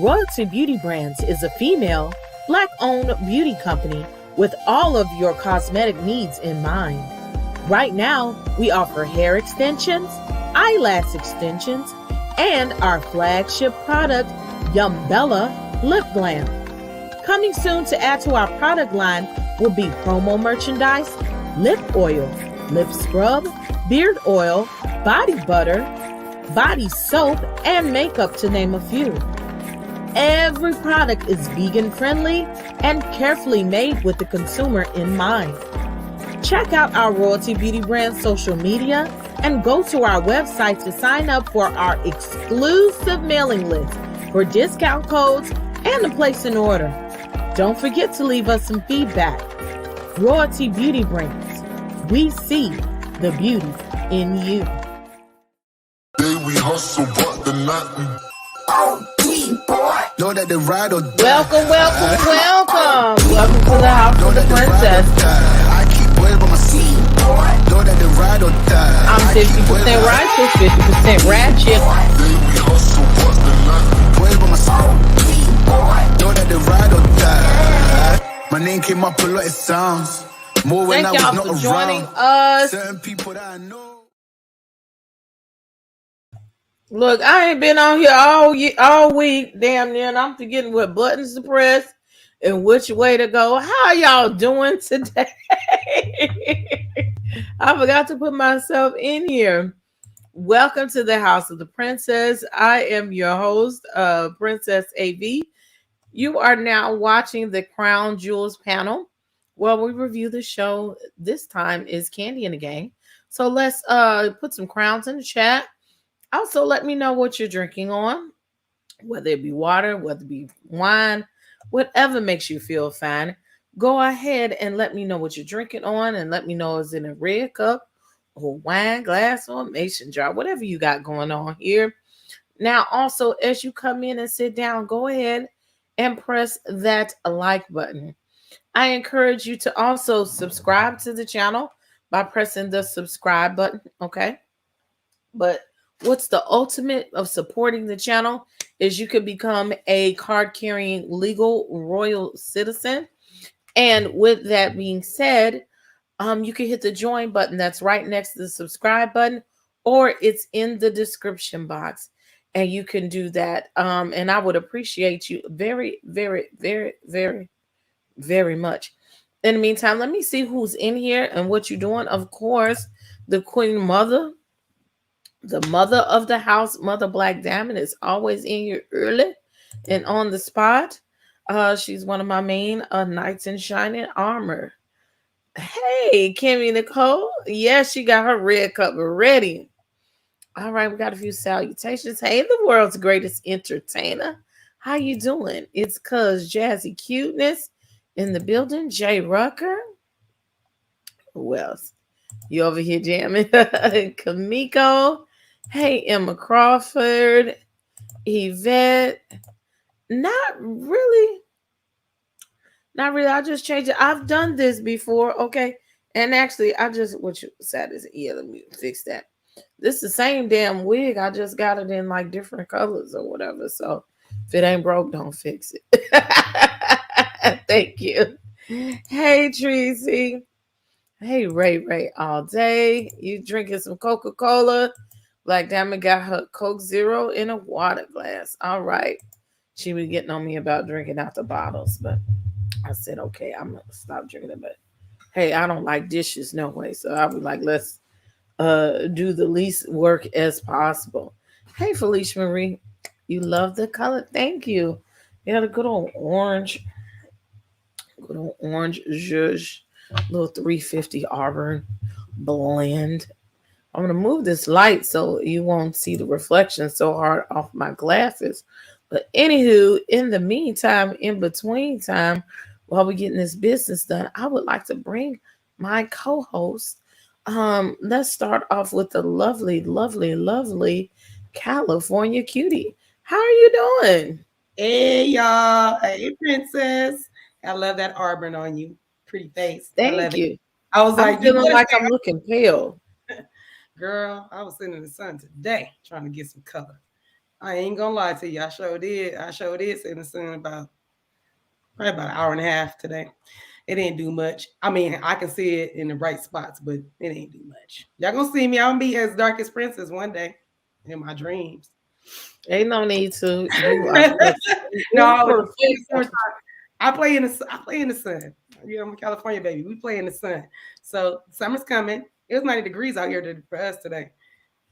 Royalty Beauty Brands is a female, Black-owned beauty company with all of your cosmetic needs in mind. Right now, we offer hair extensions, eyelash extensions, and our flagship product, Yumbella Lip Glam. Coming soon to add to our product line will be promo merchandise, lip oil, lip scrub, beard oil, body butter, body soap, and makeup, to name a few. Every product is vegan friendly and carefully made with the consumer in mind. Check out our Royalty Beauty Brand social media and go to our website to sign up for our exclusive mailing list for discount codes and to place an order. Don't forget to leave us some feedback. Royalty Beauty Brands. We see the beauty in you. We hustle, but the night know that the ride or die. Welcome to the House of the Princess. I keep waiting by my seat. Know that the ride or die. I'm 50% righteous, 50% ratchet. We hustle, but the night waiting by my seat. Know that the ride or die. My name came up a lot of sounds. More when Thank I y'all was for not joining around. us. Certain people that I know. Look, I ain't been on here all week, damn near, and I'm forgetting what buttons to press and which way to go. How y'all doing today? I forgot to put myself in here. Welcome to the House of the Princess. I am your host, Princess A.V. You are now watching the Crown Jewels panel. Well, we review the show. This time is Kandi the Gang. So let's put some crowns in the chat. Also, let me know what you're drinking on, whether it be water, whether it be wine, whatever makes you feel fine. Go ahead and let me know what you're drinking on, and let me know is it a red cup or wine glass or a mason jar, whatever you got going on here. Now, also, as you come in and sit down, go ahead and press that like button. I encourage you to also subscribe to the channel by pressing the subscribe button, okay? But what's the ultimate of supporting the channel is you can become a card-carrying legal royal citizen. And with that being said, you can hit the join button that's right next to the subscribe button, or it's in the description box. And you can do that. And I would appreciate you very, very, very, very, very much. In the meantime, let me see who's in here and what you're doing. Of course, the Queen Mother, the mother of the house, Mother Black Diamond, is always in here early and on the spot. She's one of my main knights in shining armor. Hey, Kimmy Nicole. Yes, she got her red cup ready. All right, we got a few salutations. Hey, the world's greatest entertainer. How you doing? It's cuz Jazzy Cuteness in the building. Jay Rucker. Who else? You over here jamming? Kamiko. Hey, Emma Crawford. Yvette. Not really. I just changed it. I've done this before, okay? And actually, what you said is, yeah, let me fix that. This is the same damn wig. I just got it in like different colors or whatever. So if it ain't broke, don't fix it. Thank you. Hey, Tracy. Hey, Ray all day. You drinking some Coca-Cola? Black Diamond got her Coke Zero in a water glass. All right. She was getting on me about drinking out the bottles, but I said, okay, I'm going to stop drinking it. But hey, I don't like dishes no way. So I was like, let's do the least work as possible. Hey, Felicia Marie. You love the color. Thank you. You had a good old orange. Good old orange zhuzh. Little 350 Auburn blend. I'm going to move this light so you won't see the reflection so hard off my glasses. But anywho, in the meantime, in between time, while we're getting this business done, I would like to bring my co-host. Let's start off with the lovely, lovely, lovely California Cutiee. How are you doing? Hey, y'all. Hey, Princess. I love that Auburn on you. Pretty face. Thank you. I was like, I'm feeling like I'm looking pale. Girl, I was sitting in the sun today trying to get some color. I ain't gonna lie to you. I sure did. I sure did sit in the sun probably about an hour and a half today. It didn't do much. I mean, I can see it in the bright spots, but it ain't do much. Y'all gonna see me. I'm gonna be as dark as Princess one day in my dreams. Ain't no need to. You are perfect. No, You're it's in the perfect. summertime. I play in the sun. You know, I'm a California baby. We play in the sun. So summer's coming. It was 90 degrees out here for us today.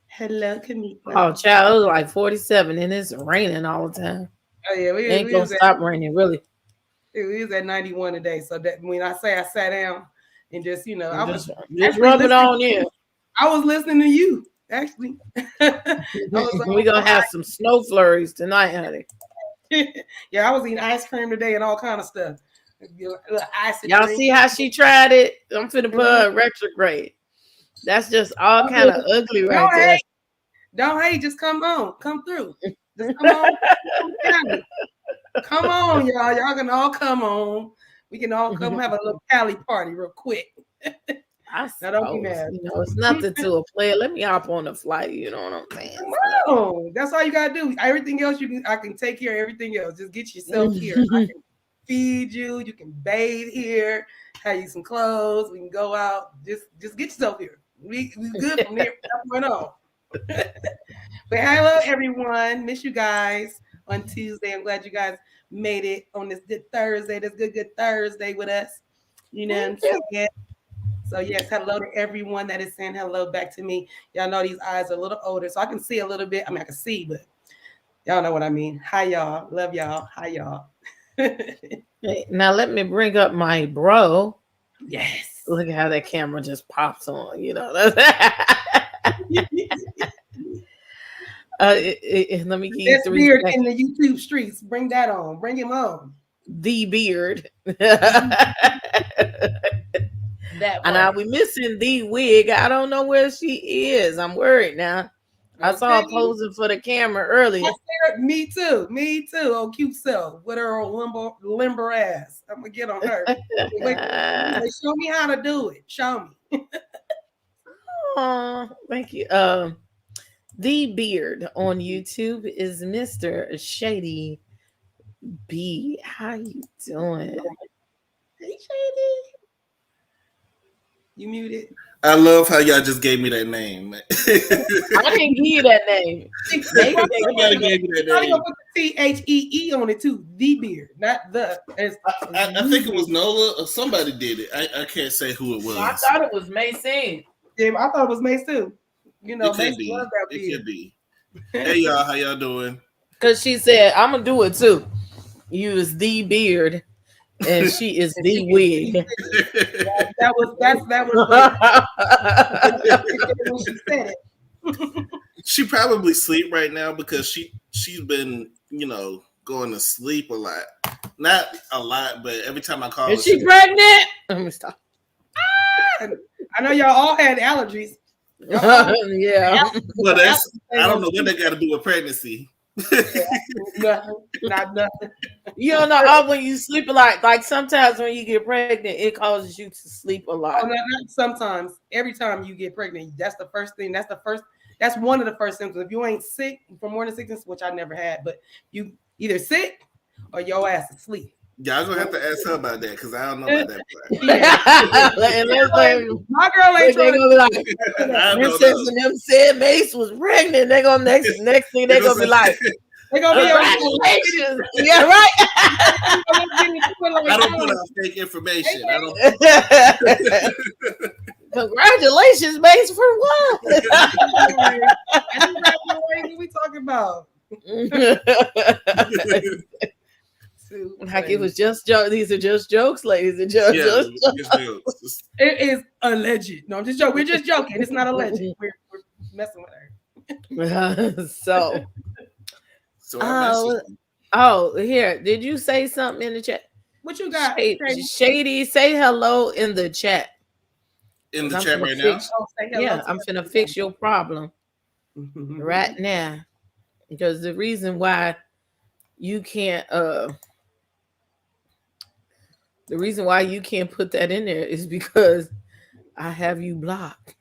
Hello, Kamika. Oh, child, it was like 47 and it's raining all the time. Oh yeah, It ain't we gonna was at stop raining, really. we was at 91 today. So that when I say I sat down and just I was Just actually rub it listening. on in. I was listening to you actually. I was We gonna have some snow flurries tonight, honey. yeah, I was eating ice cream today and all kind of stuff. Ice Y'all drink. see how she tried it? I'm finna put her in retrograde. That's just all kind of ugly right Don't there. hate. Don't hate. Just come on. Come through. Just come on. Come on, y'all. Y'all can all come on. We can all come have a little Cali party real quick. I Now don't be suppose, mad. it's nothing to a player. Let me hop on the flight. You know what I'm saying? Come on. That's all you gotta do. Everything else I can take care of everything else. Just get yourself here. I can feed you. You can bathe here. Have you some clothes. We can go out. Just get yourself here. We good from there. What's on? But hello everyone. Miss you guys on Tuesday. I'm glad you guys made it on this good Thursday. This good Thursday with us. You know what I'm saying? So yes, hello to everyone that is saying hello back to me. Y'all know these eyes are a little older, so I can see a little bit. I mean, I can see, but y'all know what I mean. Hi y'all. Love y'all. Hi y'all. Hey, now let me bring up my bro. Yes. Look at how that camera just pops on. Let me give you Best 3 beard in seconds. the YouTube streets. Bring that on. Bring him on. The beard. That And now we missing the wig. I don't know where she is. I'm worried now. I saw her posing for the camera earlier. Me too. Me too. Oh, cute self with her old limber ass. I'm gonna get on her. Wait, show me how to do it. Show me. Oh, thank you. The beard on YouTube is Mr. Shady B. How you doing? Hey, Shady. You muted. I love how y'all just gave me that name. I didn't give you that name. Somebody gave me that Probably name. gonna put the THEE on it too. The beard, not the. I think it was Nola or somebody did it. I can't say who it was. I thought it was Mase. Yeah, I thought it was Mase too. You know, It could Mase be. loves that It beard. could be. Hey y'all, how y'all doing? Because she said, I'm gonna do it too. Use the beard, and she is the wig. That was when she said it. She probably sleep right now because she's been going to sleep a lot. Not a lot, but every time I call her, Is she pregnant? Let me stop. I know y'all all had allergies. Yeah. Well, I don't know what they got to do with pregnancy. Nothing, not nothing. You don't know when you sleep a lot. Like sometimes when you get pregnant, it causes you to sleep a lot. Oh, not sometimes. Every time you get pregnant, that's the first thing. That's one of the first symptoms. If you ain't sick from morning sickness, which I never had, but you either sick or your ass asleep. Y'all gonna have to ask her about that because I don't know about that part. My girl ain't trying to be like, Princess and them said Mase was pregnant. They gonna next thing they gonna be like, they gonna be congratulations. Yeah, right. I don't put out fake information. I don't. Congratulations, Mase, for what? What we talking about? Like it was just jokes. These are just jokes, ladies and gentlemen. Jokes. It is alleged. No, I'm just joking. We're just joking. It's not alleged. We're messing with her. So here. Did you say something in the chat? What you got? Shady, say hello in the chat. In the chat right now? Yeah, I'm finna fix your problem right now. Because the reason why you can't put that in there is because I have you blocked.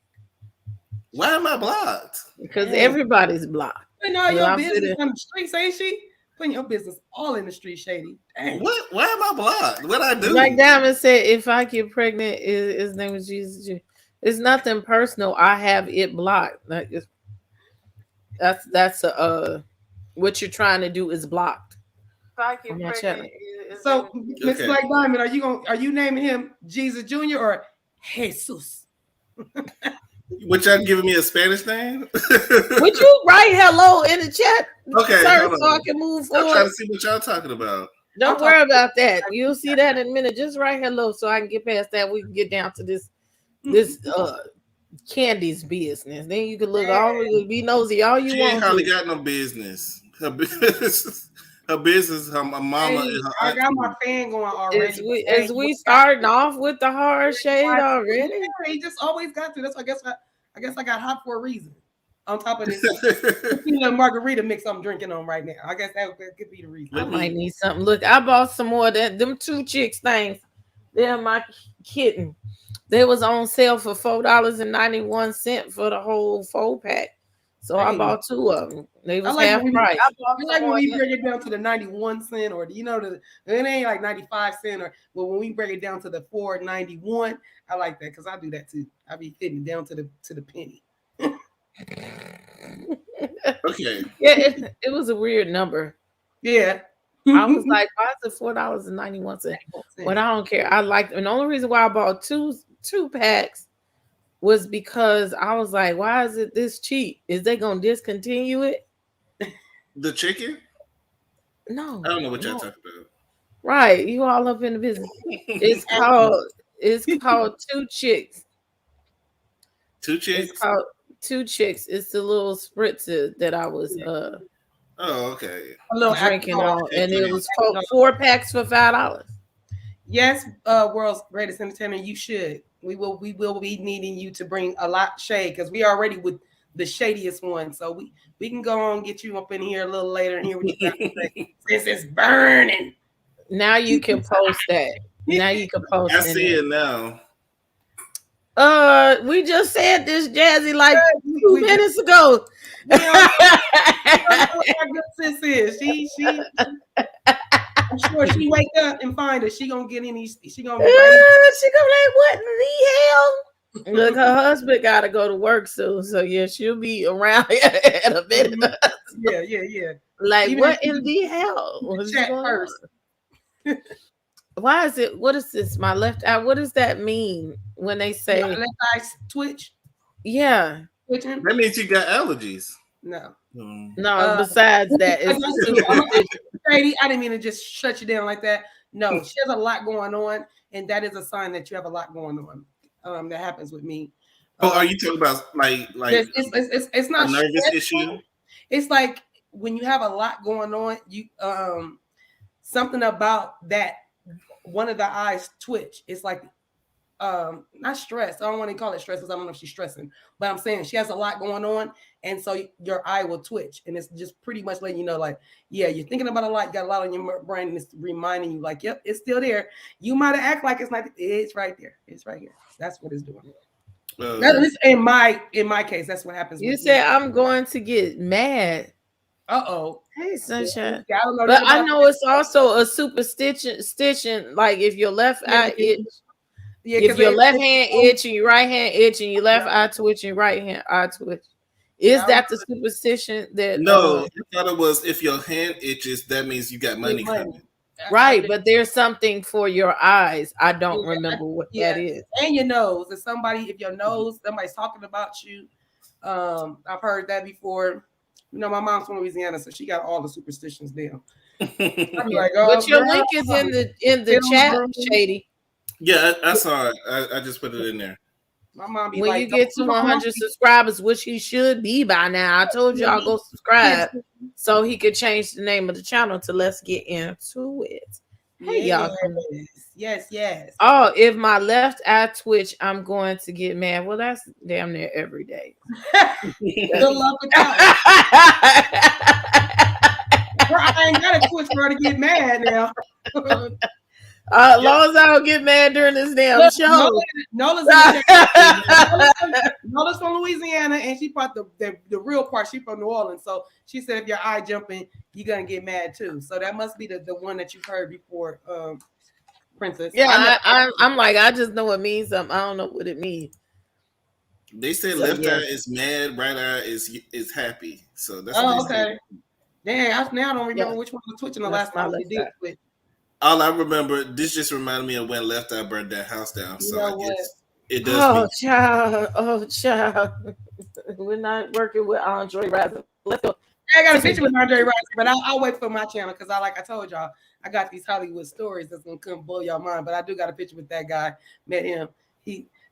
Why am I blocked? Because everybody's blocked. Putting all Well, your I'm business finna- on the streets, ain't she? Putting your business all in the street, Shady. Dang. What? Why am I blocked? What I do? Like Diamond said, if I get pregnant, his name is Jesus. It's nothing personal. I have it blocked. That's what you're trying to do is blocked. If I get On my pregnant, So, Miss Okay. Black Diamond, are you naming him Jesus Jr. or Jesus? What y'all giving me a Spanish name? would you write hello in the chat, Okay, sir, hold so I on. can move I'm trying forward? to see what y'all talking about. Don't I'm worry talking- about that. You'll see that in a minute. Just write hello so I can get past that. We can get down to this Candy's business. Then you can look all be nosy all you She ain't want hardly to. got no business. Her business, her mama Hey, and her I got auntie. my fan going already. As we starting off with the hard shade already. Yeah, he just always got to. That's why I guess I got hot for a reason. On top of this margarita mix I'm drinking on right now. I guess that could be the reason. I might need something. Look, I bought some more of that. Them 2 chicks things. They're my kitten. They was on sale for $4.91 for the whole 4-pack. So I Hey. bought 2 of them. They was like half when price. I like when we break it down to the 91 cent or it ain't like 95 cent but when we break it down to the 4.91, I like that because I do that too. I be fitting down to the penny. Okay. Yeah, it was a weird number. Yeah. I was like, why is it $4.91? But I don't care. I like, and the only reason why I bought two packs was because I was like, why is it this cheap? Is they gonna discontinue it? The chicken? No. I don't know what y'all talking about. Right. You all up in the business. It's called 2 Chicks. 2 chicks? It's called 2 Chicks. It's the little spritzer that I was Oh, okay. A little drinking alcohol. on, and it was 4 packs for $5. Yes, world's greatest entertainer. You should. We will be needing you to bring a lot shade because we already with the shadiest one. So we can go on and get you up in here a little later and hear what you got to say. Since it's burning. Now you can post that. Now you can post I see it now. We just said this, Jazzy, like 2 minutes ago. Our good sis is. She I'm sure she wake up and find her. She gonna get in these. She gonna be right. She gonna be like, what in the hell? Look, her husband gotta go to work soon, so yeah, she'll be around in a minute. Yeah. Like, Even what if in the hell? What's chat going first. on? Why is it? What is this? My left eye. What does that mean when they say Left eye twitch? Yeah? Twitching? That means you got allergies. No. No. Besides that, it's Brady, I didn't mean to just shut you down like that. No, she has a lot going on, and that is a sign that you have a lot going on. That happens with me. Are you talking about like it's not a nervous stressful. issue? It's like when you have a lot going on, you something about that one of the eyes twitch. It's like not stress. I don't want to call it stress because I don't know if she's stressing, but I'm saying she has a lot going on, and so your eye will twitch, and it's just pretty much letting you know, like, yeah, you're thinking about a lot, you got a lot on your brain, and it's reminding you, like, yep, it's still there. You might act like it's not. It's right there. It's right here. That's what it's doing. That, in my case, that's what happens. You say I'm going to get mad. Hey, sunshine. Yeah, but I know it's also a superstition. Like if your left eye itch, if your left hand itch and your right hand itch and your left eye twitch and your right hand eye twitch, is that the superstition that? No, I thought it was if your hand itches, that means you got money coming. Right, but there's something for your eyes. I don't remember what that is. And your nose. If your nose, somebody's talking about you. I've heard that before. You know, my mom's from Louisiana, so she got all the superstitions down. Like, but your link is in the chat, Shady. Yeah, I saw it. I just put it in there. My mom be when like, you get to 100 subscribers, which he should be by now. I told y'all go subscribe so he could change the name of the channel to Let's Get Into It. Hey, y'all. Yes. Oh, if my left eye twitch, I'm going to get mad. Well, that's damn near every day. Good luck with that. I ain't got a twitch for her to get mad now. As long as I don't get mad during this damn Look, show. Nola's in the Nola's from Louisiana, and she brought the real part. She from New Orleans, so she said if your eye jumping, you're gonna get mad too. So that must be the one that you've heard before, Princess. Yeah, I'm like, I just know it means something. I don't know what it means. They said left eye is mad, right eye is happy. So that's what they okay. Dang, now I don't remember which one was twitching the last time we did it. All I remember, this just reminded me of when Left Eye burned that house down. So I guess it does. Oh, child. We're not working with Andre Rising. Let's go. I got a picture with Andre Rising, but I'll wait for my channel because I told y'all, I got these Hollywood stories that's gonna come blow y'all mind. But I do got a picture with that guy. Met him.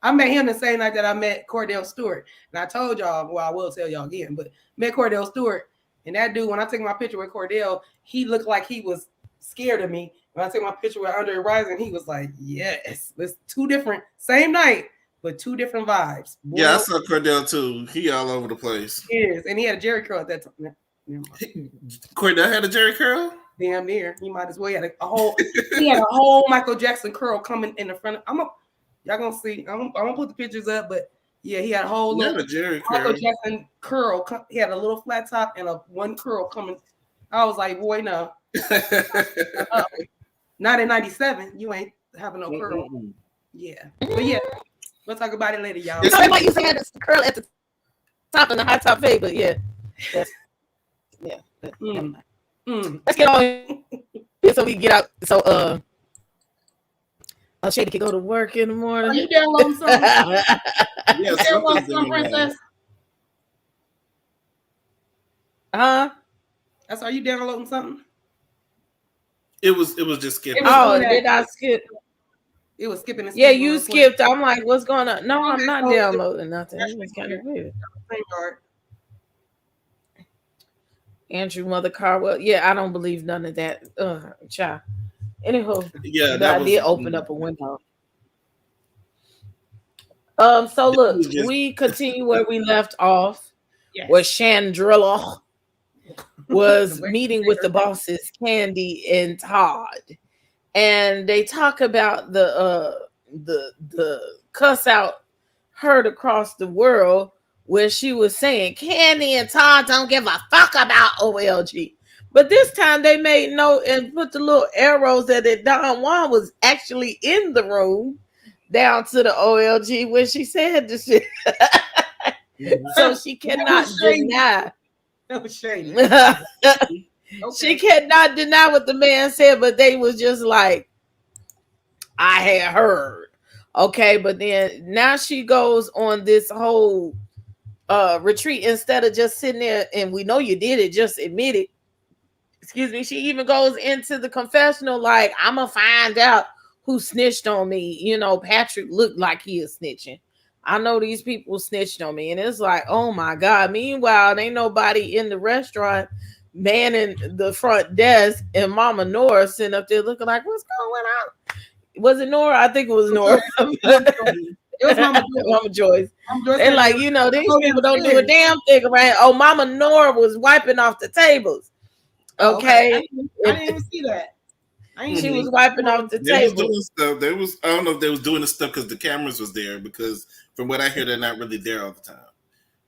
I met him the same night that I met Cordell Stewart. And I told y'all, well, I will tell y'all again, but met Cordell Stewart. And that dude, when I took my picture with Cordell, he looked like he was scared of me. When I took my picture with Andre Rising, he was like, yes. It's two different, same night, but two different vibes. Boy, yeah, I saw Cordell too. He all over the place. He is. And he had a Jerry curl at that time. Cordell had a Jerry curl? Damn near. He might as well. He had a whole Michael Jackson curl coming in the front. Y'all gonna see. I'm gonna put the pictures up, but yeah, he had a whole little Jerry Michael Jackson curl. He had a little flat top and one curl coming. I was like, boy, no. Not in 97. You ain't having no curl. Yeah. But yeah, we'll talk about it later, y'all. You know, like you said, the curl at the top and the high top fade, but yeah. Yeah. Let's get on so we get out. So Shady can go to work in the morning. Are you downloading something? Yeah, something, Princess. That's are you downloading something? It was just skipping. Did I skip? It was skipping. Yeah, you skipped. I'm like, what's going on? No, I'm not downloading nothing. It was kind of weird. Andrew Mother Carwell. Yeah, I don't believe none of that. Child. Anyhow, yeah, I did open up a window. So look, we continue where we left off, where Chandrilla was meeting with the bosses, Kandi and Todd, and they talk about the cuss out heard across the world where she was saying Kandi and Todd don't give a fuck about OLG. But this time they made note and put the little arrows that Don Juan was actually in the room down to the OLG when she said the shit. So she cannot deny. No shame. She cannot deny what the man said, but they was just like, I had heard. Okay, but then now she goes on this whole retreat instead of just sitting there and we know you did it, just admit it. Excuse me. She even goes into the confessional like, I'm gonna find out who snitched on me. You know, Patrick looked like he is snitching. I know these people snitched on me. And it's like, oh my God. Meanwhile, ain't nobody in the restaurant manning the front desk and Mama Nora sitting up there looking like, what's going on? Was it Nora? I think it was Nora. It was Mama Joyce. And like, you know, these people don't do a damn thing around. Oh, Mama Nora was wiping off the tables. Okay. I didn't even see that. She was wiping off the table. Doing stuff. I don't know if they was doing the stuff because the cameras was there, because from what I hear, they're not really there all the time.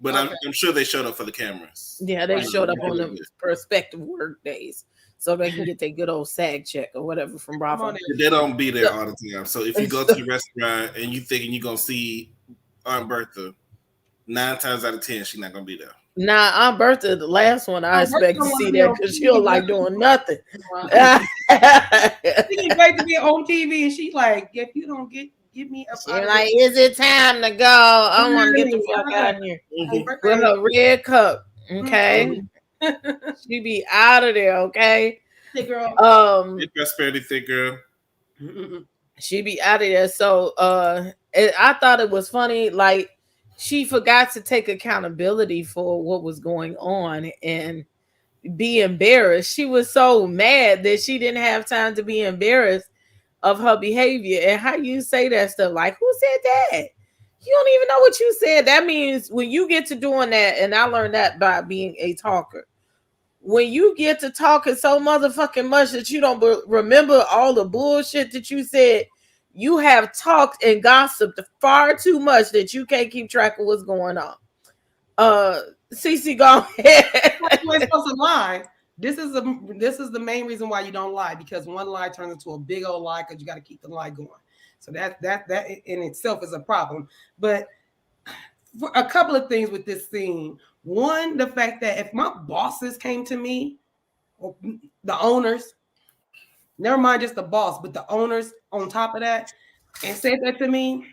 But I'm sure they showed up for the cameras. Yeah, they showed up on the prospective work days so they can get their good old SAG check or whatever from Bravo. They don't be there all the time. So if you go to the restaurant and you thinking you're gonna see Aunt Bertha, 9 times out of 10 she's not gonna be there. Nah, Aunt Bertha, the last one, I expect to see that because she don't like doing nothing. She expect to be on TV and she's like, if you don't give me a like, is it time to go? I want to get the fuck out of here. With her red cup. Okay. She be out of there, okay? Thick girl. Prosperity thick girl. She be out of there. So I thought it was funny, like she forgot to take accountability for what was going on and be embarrassed. She was so mad that she didn't have time to be embarrassed of her behavior. And how you say that stuff, like, who said that? You don't even know what you said. That means when you get to doing that, and I learned that by being a talker, when you get to talking so motherfucking much that you don't remember all the bullshit that you said, you have talked and gossiped far too much that you can't keep track of what's going on. Cece, go ahead. You ain't supposed to lie. This is the main reason why you don't lie, because one lie turns into a big old lie because you got to keep the lie going. So that in itself is a problem. But for a couple of things with this scene. One, the fact that if my bosses came to me, or the owners, never mind just the boss, but the owners on top of that, and said that to me,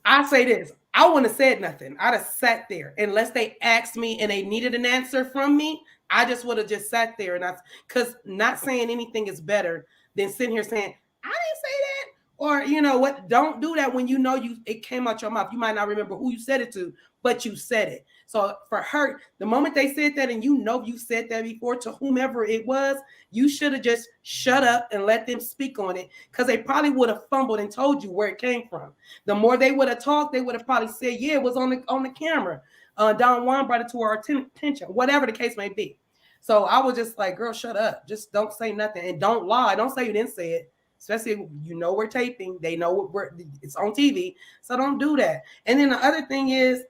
I say this. I wouldn't have said nothing. I'd have sat there unless they asked me and they needed an answer from me. I just would have just sat there, and because not saying anything is better than sitting here saying, I didn't say that. Or you know what? Don't do that when you know it came out your mouth. You might not remember who you said it to, but you said it. So for her, the moment they said that, and you know you said that before to whomever it was, you should have just shut up and let them speak on it, because they probably would have fumbled and told you where it came from. The more they would have talked, they would have probably said, "Yeah, it was on the camera. Don Juan brought it to our attention," whatever the case may be. So I was just like, "Girl, shut up. Just don't say nothing and don't lie. Don't say you didn't say it." Especially, you know, we're taping. They know it's on TV. So don't do that. And then the other thing is,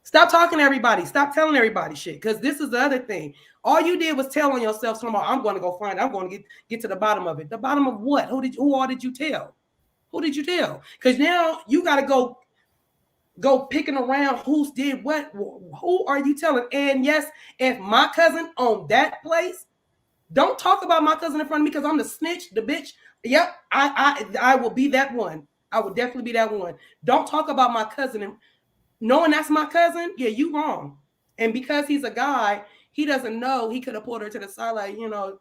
stop talking to everybody. Stop telling everybody shit. Because this is the other thing. All you did was tell on yourself, I'm going to go find it. I'm going to get to the bottom of it. The bottom of what? Who all did you tell? Who did you tell? Because now you got to go picking around who's did what. Who are you telling? And yes, if my cousin owned that place, don't talk about my cousin in front of me, because I'm the snitch, the bitch. Yep, I will be that one. I will definitely be that one. Don't talk about my cousin and knowing that's my cousin. Yeah, you wrong. And because he's a guy, he doesn't know. He could have pulled her to the side, like, you know,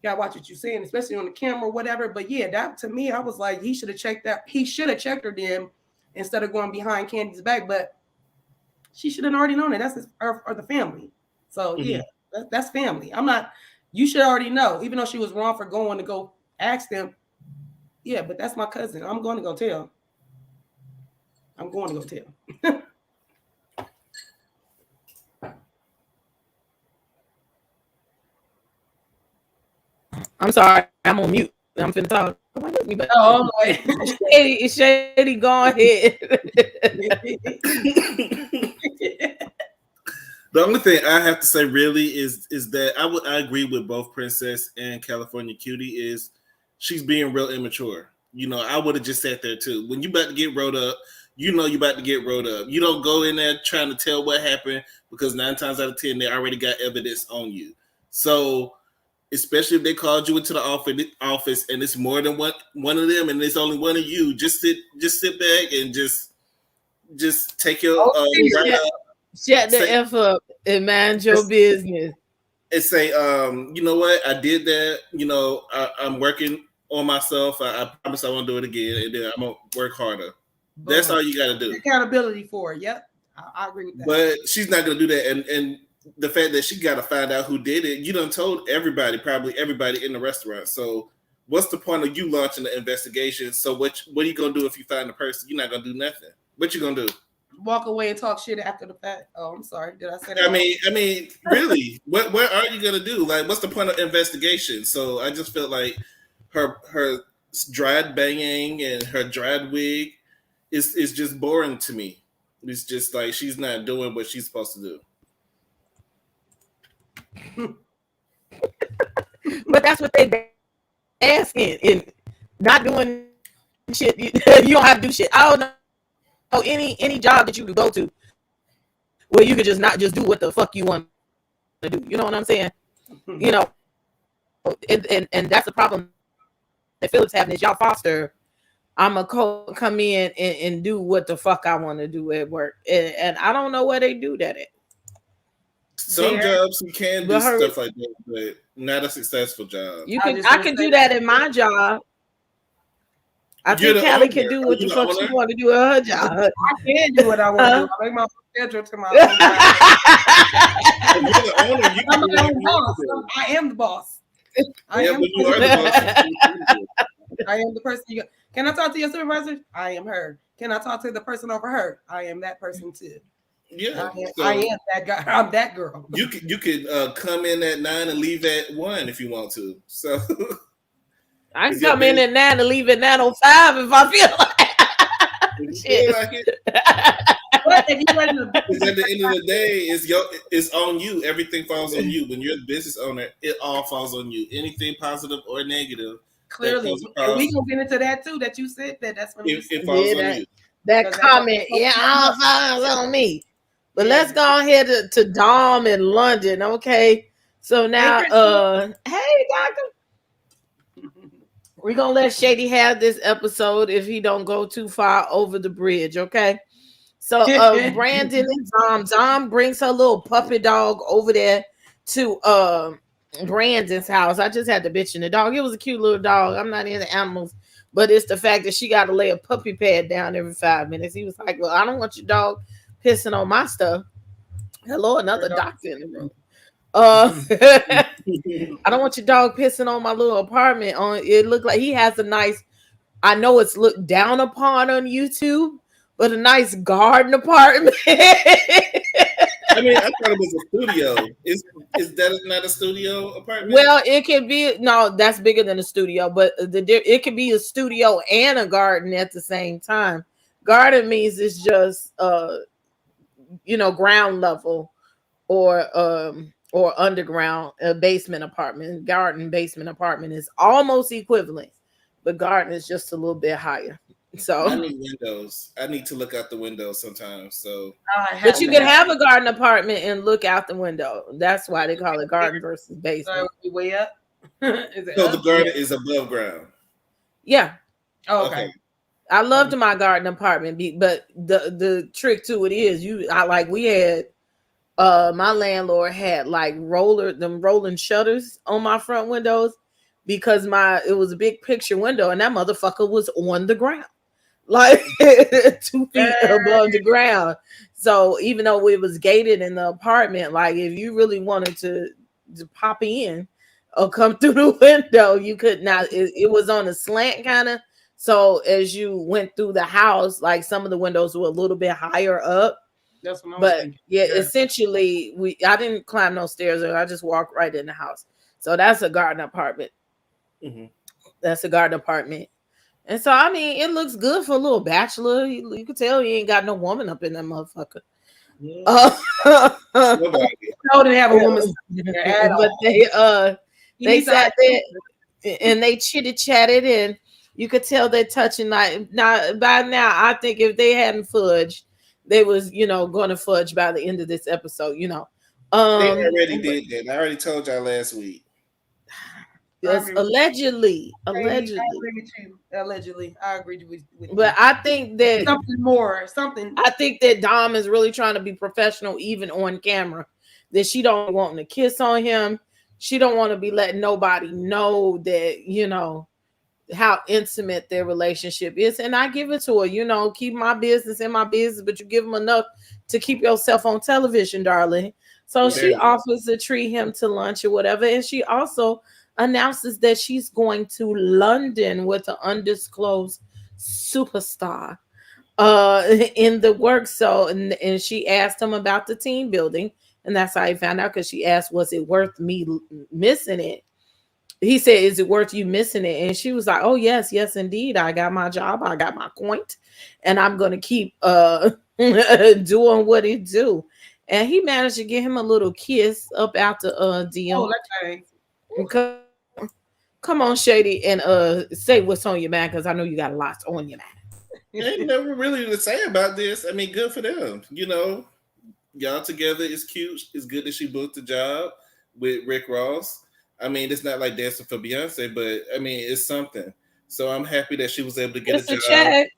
gotta watch what you're saying, especially on the camera or whatever. But yeah, that to me, I was like, he should have checked that. He should have checked her then instead of going behind Kandi's back. But she should have already known that. That's or the family. So yeah, that's family. I'm not. You should already know, even though she was wrong for going to go ask them. Yeah, but that's my cousin. I'm going to go tell. I'm going to go tell. I'm sorry, I'm on mute. I'm finna talk. Oh, my. Shady, go ahead. The only thing I have to say really is that I agree with both Princess and California Cutiee is she's being real immature. You know, I would have just sat there too. When you about to get rolled up, you know you about to get rolled up. You don't go in there trying to tell what happened, because 9 times out of 10 they already got evidence on you. So especially if they called you into the office and it's more than one of them and it's only one of you, just sit back and just take your right up. Shut the F up and mind your business. And say, you know what? I did that. You know, I'm working on myself. I promise I won't do it again. And then I'm going to work harder. That's all you got to do. Accountability for it. Yep. I agree with that. But she's not going to do that. And the fact that she got to find out who did it, you done told everybody, probably everybody in the restaurant. So what's the point of you launching the investigation? So what are you going to do if you find the person? You're not going to do nothing. What you going to do? Walk away and talk shit after the fact. Oh, I'm sorry. Did I say that? I mean, really, what are you gonna do? Like, what's the point of investigation? So I just felt like her dried banging and her dried wig is just boring to me. It's just like she's not doing what she's supposed to do. But that's what they asking, and not doing shit. You don't have to do shit. I don't know. Any job that you could go to where you could just not just do what the fuck you want to do. You know what I'm saying? You know, and that's the problem that Phillips having is y'all foster. I'm gonna come in and do what the fuck I want to do at work, and I don't know where they do that at. Some jobs you can do stuff like that, but not a successful job. I can do that in my job. I think Callie can do what the fuck she want to do at her job. I can do what I want to do. I make my schedule to my own. You're the owner. I'm my own boss. I am the boss. I am the person. Can I talk to your supervisor? I am her. Can I talk to the person over her? I am that person too. Yeah, I am that guy. I'm that girl. you could come in at 9 and leave at 1 if you want to. So I can come in at 9 and leave at 9:05 if I feel like. Shit. Like it. But if you wasn't a Because at the end of the day, it's on you. Everything falls on you. When you're the business owner, it all falls on you. Anything positive or negative clearly, and we gonna get into that too. That you said that's when it falls on you. That comment, all falls on me. But let's go ahead to Dom in London, okay? So now, hey, doctor. We're gonna let Shady have this episode if he don't go too far over the bridge, okay? So Brandon and Dom brings her little puppy dog over there to Brandon's house. I just had to bitch in the dog. It was a cute little dog. I'm not into animals, but it's the fact that she got to lay a puppy pad down every 5 minutes. He was like, well, I don't want your dog pissing on my stuff. Hello, another doctor in the room. I don't want your dog pissing on my little apartment. It looked like he has a nice, I know it's looked down upon on YouTube, but a nice garden apartment. I mean, I thought it was a studio. Is that not a studio apartment? Well, it could be. No, that's bigger than a studio, but it could be a studio and a garden at the same time. Garden means it's just ground level or underground basement apartment. Garden basement apartment is almost equivalent, but garden is just a little bit higher. So I need windows. I need to look out the window sometimes. So, but you can have a garden apartment and look out the window. That's why they call it garden versus basement. So way up. So the garden is above ground. Yeah. Oh, okay. I loved my garden apartment, but the trick to it is we had my landlord had like rolling shutters on my front windows because it was a big picture window and that motherfucker was on the ground. Like 2 feet above the ground. So even though it was gated in the apartment, like if you really wanted to pop in or come through the window, you could not. It was on a slant kind of. So as you went through the house, like some of the windows were a little bit higher up. That's what I was thinking. Essentially, I didn't climb no stairs. I just walked right in the house. So that's a garden apartment. Mm-hmm. That's a garden apartment. And so, I mean, it looks good for a little bachelor. You can tell he ain't got no woman up in that motherfucker. Yeah. No, didn't have a woman. But they sat there and they chitty-chatted, and you could tell they're touching. Like, by now, I think if they hadn't fudged, they was, going to fudge by the end of this episode, They already did that. I already told y'all last week. Yes, allegedly. I agree with you. Allegedly, I agree with you. But I think that something. I think that Dom is really trying to be professional, even on camera. That she don't want to kiss on him. She don't want to be letting nobody know that how intimate their relationship is. And I give it to her. Keep my business in my business, but you give them enough to keep yourself on television, darling. So she offers to treat him to lunch or whatever, and she also announces that she's going to London with an undisclosed superstar in the work. So and she asked him about the team building, and that's how he found out, because she asked, was it worth me missing it? He said, is it worth you missing it? And she was like, oh yes indeed, I got my job, I got my point, and I'm gonna keep doing what he do. And he managed to get him a little kiss up out the DM. Oh, that's right. Come on, Shady, and say what's on your mind, because I know you got a lot on your mind. Ain't never really to say about this. I mean, good for them. Y'all together is cute. It's good that she booked the job with Rick Ross. I mean, it's not like dancing for Beyonce, but I mean, it's something. So I'm happy that she was able to get a job. Check.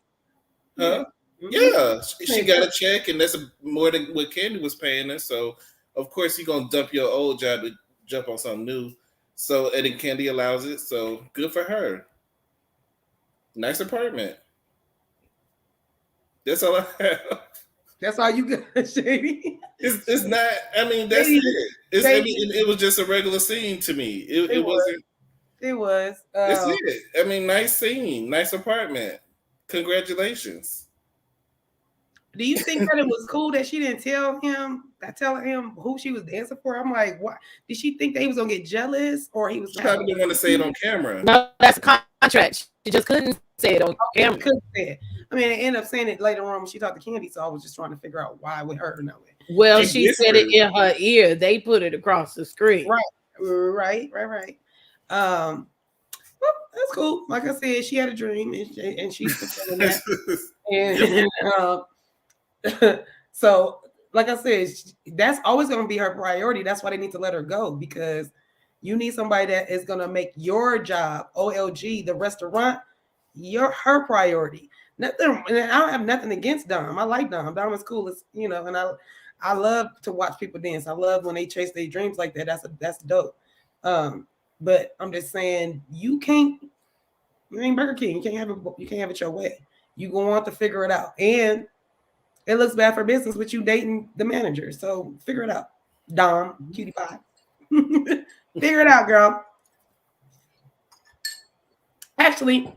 Huh? Yeah, she got a check, and that's more than what Kandi was paying her. So of course you're gonna dump your old job to jump on something new. So, and then Kandi allows it. So good for her. Nice apartment. That's all I have. That's all you got, Shady. It's not. I mean, that's Shady. It. I mean, it was just a regular scene to me. It wasn't. It was. That's it. I mean, nice scene, nice apartment. Congratulations. Do you think that it was cool that she didn't tell him who she was dancing for? I'm like, what? Did she think that he was gonna get jealous or he was She probably didn't want to say it on camera. No, that's a contract. She just couldn't say it on camera. Couldn't say it. I mean, I ended up saying it later on when she talked to Kandi, so I was just trying to figure out why with her and that way. Well, she said it in her ear. They put it across the screen. Right. Well, that's cool. Like I said, she had a dream and she's fulfilling that. And so, like I said, that's always going to be her priority. That's why they need to let her go, because you need somebody that is going to make your job, OLG, the restaurant, her priority. Nothing, and I don't have nothing against Dom. I like Dom. Dom is cool, and I love to watch people dance. I love when they chase their dreams like that. That's dope. But I'm just saying, you ain't Burger King. You can't have it your way. You gonna want to figure it out, and it looks bad for business with you dating the manager. So figure it out, Dom, cutie pie. Figure it out, girl. Actually,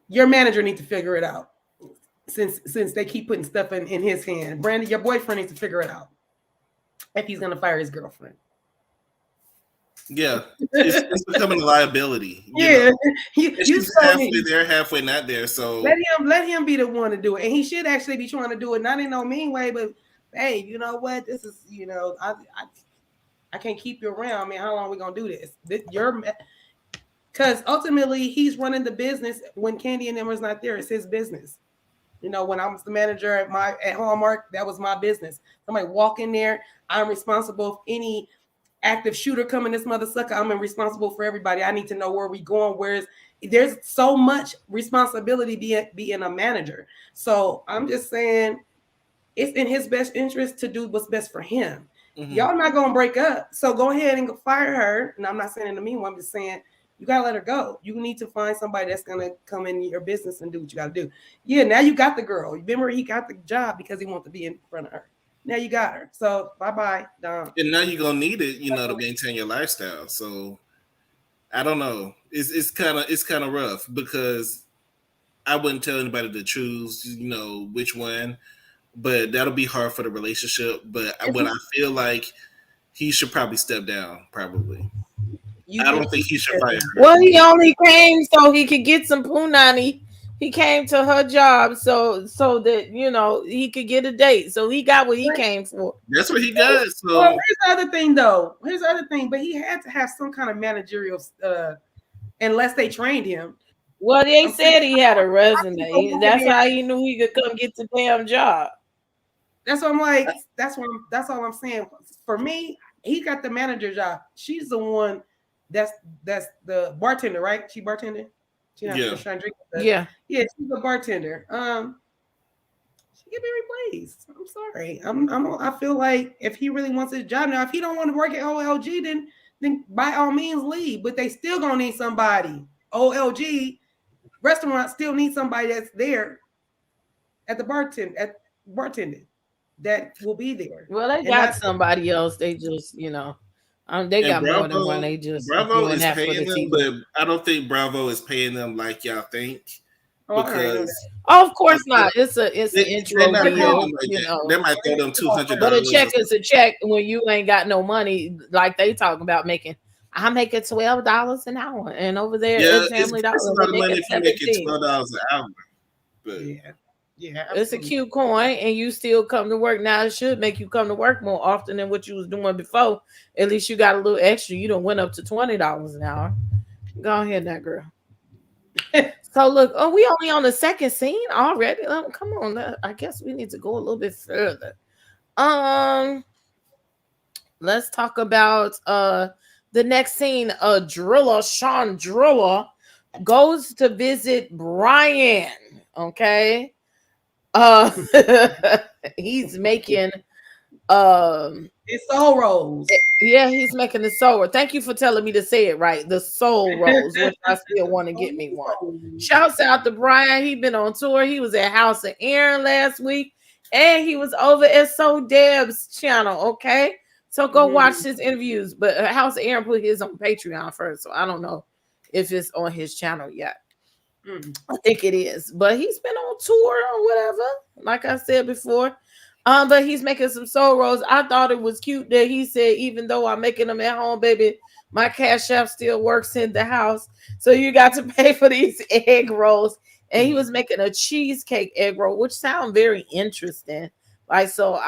your manager needs to figure it out, since they keep putting stuff in his hand. Brandon, your boyfriend needs to figure it out if he's gonna fire his girlfriend. Yeah, it's becoming a liability. Yeah, he's halfway there, halfway not there. So let him be the one to do it, and he should actually be trying to do it, not in no mean way, but hey, you know what? This is, I can't keep you around. I mean, how long are we gonna do this? Because ultimately he's running the business. When Kandi and them was not there, it's his business. When I was the manager at Hallmark, that was my business. Somebody walk in there, I'm responsible for any active shooter coming this mother sucker. I'm responsible for everybody. I need to know where we going. There's so much responsibility being a manager. So I'm just saying, it's in his best interest to do what's best for him. Mm-hmm. Y'all not gonna break up, so go ahead and fire her. And I'm not saying in the meanwhile, I'm just saying you gotta let her go. You need to find somebody that's gonna come in your business and do what you gotta do. Yeah, now you got the girl. Remember, he got the job because he wanted to be in front of her. Now you got her. So bye, Dom. And now you're gonna need it, to maintain your lifestyle. So I don't know. It's kind of rough, because I wouldn't tell anybody to choose, which one, but that'll be hard for the relationship. But what I feel like, he should probably step down. Probably. I don't think he should fire her. Well, he only came so he could get some punani. He came to her job so that he could get a date. So he got what he came for. That's what he got. So well, here's the other thing, though. But he had to have some kind of managerial, unless they trained him. Well, they said he had a resume. That's how he knew he could come get the damn job. That's what I'm like. That's all I'm saying. For me, he got the manager job. She's the one that's the bartender, right? She bartending. She not just trying to drink. Yeah, she's a bartender. She can be replaced. I'm sorry. I feel like if he really wants his job now, if he don't want to work at OLG, then by all means leave. But they still gonna need somebody. OLG restaurant still needs somebody that's there at the bartending that will be there. Well, they got somebody else. They just they got more than one. They just Bravo is paying them, but I don't think Bravo is paying them like y'all think. Because of course not. It's an intro deal. They might throw them $200. But a check is a check when you ain't got no money. Like they talking about making. I'm making $12 an hour, and over there it's Family Dollar. It's a lot of money if you're making $12 an hour. But yeah, it's a cute coin, and you still come to work. Now it should make you come to work more often than what you was doing before. At least you got a little extra. You don't went up to $20 an hour. Go ahead, that girl. So look, we only on the second scene already. Come on, I guess we need to go a little bit further. Let's talk about the next scene. Sean Driller goes to visit Brian. Okay. He's making his soul rolls. Yeah, he's making the soul roll. Thank you for telling me to say it right. The soul rolls, which I still want to get me one. Shouts out to Brian. He been on tour. He was at House of Aaron last week, and he was over at So Deb's channel. Okay, so go watch his interviews. But House of Aaron put his on Patreon first, so I don't know if it's on his channel yet. I think it is, but he's been on tour or whatever. Like I said before, but he's making some soul rolls. I thought it was cute that he said, even though I'm making them at home, baby, my cash app still works in the house. So you got to pay for these egg rolls. And he was making a cheesecake egg roll, which sounds very interesting. Like so,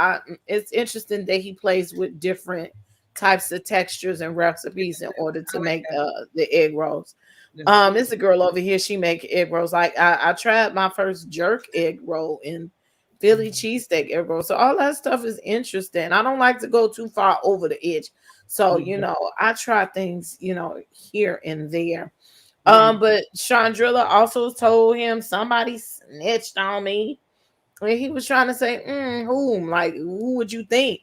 it's interesting that he plays with different types of textures and recipes in order to I like make that. the egg rolls. It's a girl over here. She make egg rolls. Like I tried my first jerk egg roll in Philly cheesesteak egg roll. So all that stuff is interesting. I don't like to go too far over the edge. So I try things here and there. But Chandrilla also told him somebody snitched on me. And he was trying to say, whom? Like, who would you think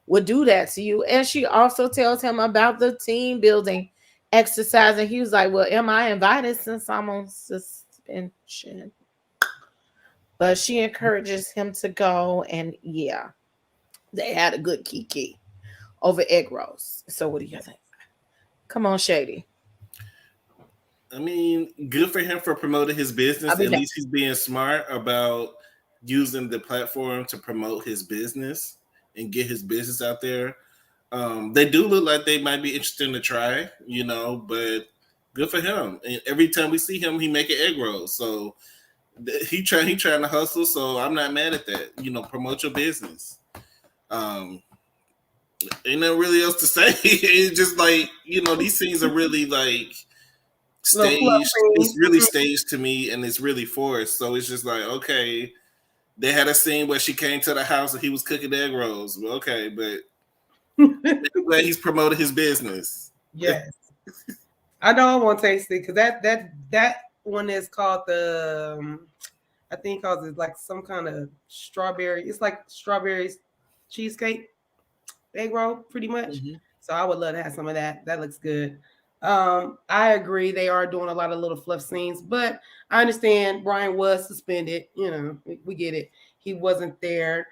would do that to you? And she also tells him about the team building exercise. And he was like, well, am I invited since I'm on suspension? But she encourages him to go. And yeah, they had a good kiki over egg rolls. So what do you think? Come on, Shady. I mean, good for him for promoting his business. At least he's being smart about using the platform to promote his business and get his business out there. They do look like they might be interesting to try, but good for him. And every time we see him, he making egg rolls. So he trying to hustle. So I'm not mad at that. Promote your business. Ain't nothing really else to say. It's just like, these scenes are really like staged. It's really staged to me, and it's really forced. So it's just like, okay, they had a scene where she came to the house and he was cooking egg rolls. Well, okay, but I'm glad he's promoting his business. Yes. I know I want to taste it because that one is called the I think called it like some kind of strawberry. It's like strawberries cheesecake egg roll, pretty much. Mm-hmm. So I would love to have some of that. That looks good. I agree. They are doing a lot of little fluff scenes, but I understand Brian was suspended. We get it. He wasn't there.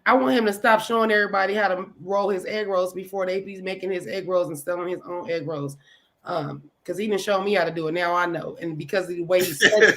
I want him to stop showing everybody how to roll his egg rolls before he's making his egg rolls and selling his own egg rolls. Because he didn't show me how to do it. Now I know. And because of the way he says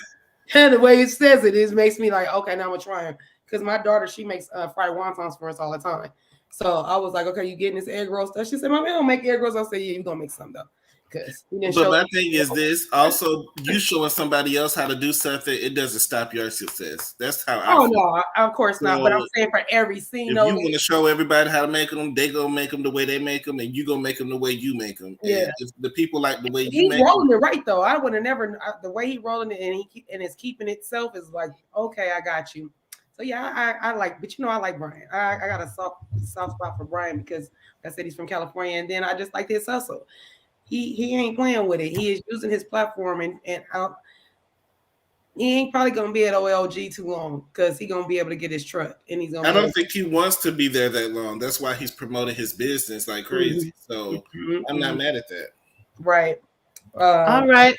it, it makes me like, okay, now I'm gonna try him. Because my daughter, she makes fried wontons for us all the time. So I was like, okay, you getting this egg roll stuff? She said, Mommy, I don't make egg rolls. I said, yeah, you're gonna make some though. But my thing is this: also, you showing somebody else how to do something, it doesn't stop your success. That's how. No, of course not. But I'm saying for every scene, if you want to show everybody how to make them, they gonna make them the way they make them, and you gonna make them the way you make them. Yeah. And if the people like the way you make them, he's rolling it right though. I would have never the way he rolling it and it's keeping itself is like, okay, I got you. So yeah, I like, but I like Brian. I got a soft spot for Brian because I said he's from California, and then I just like his hustle. He ain't playing with it. He is using his platform, and he ain't probably gonna be at OLG too long because he's gonna be able to get his truck, and he's gonna. I don't think he wants to be there that long. That's why he's promoting his business like crazy. So I'm not mad at that. Right. All right.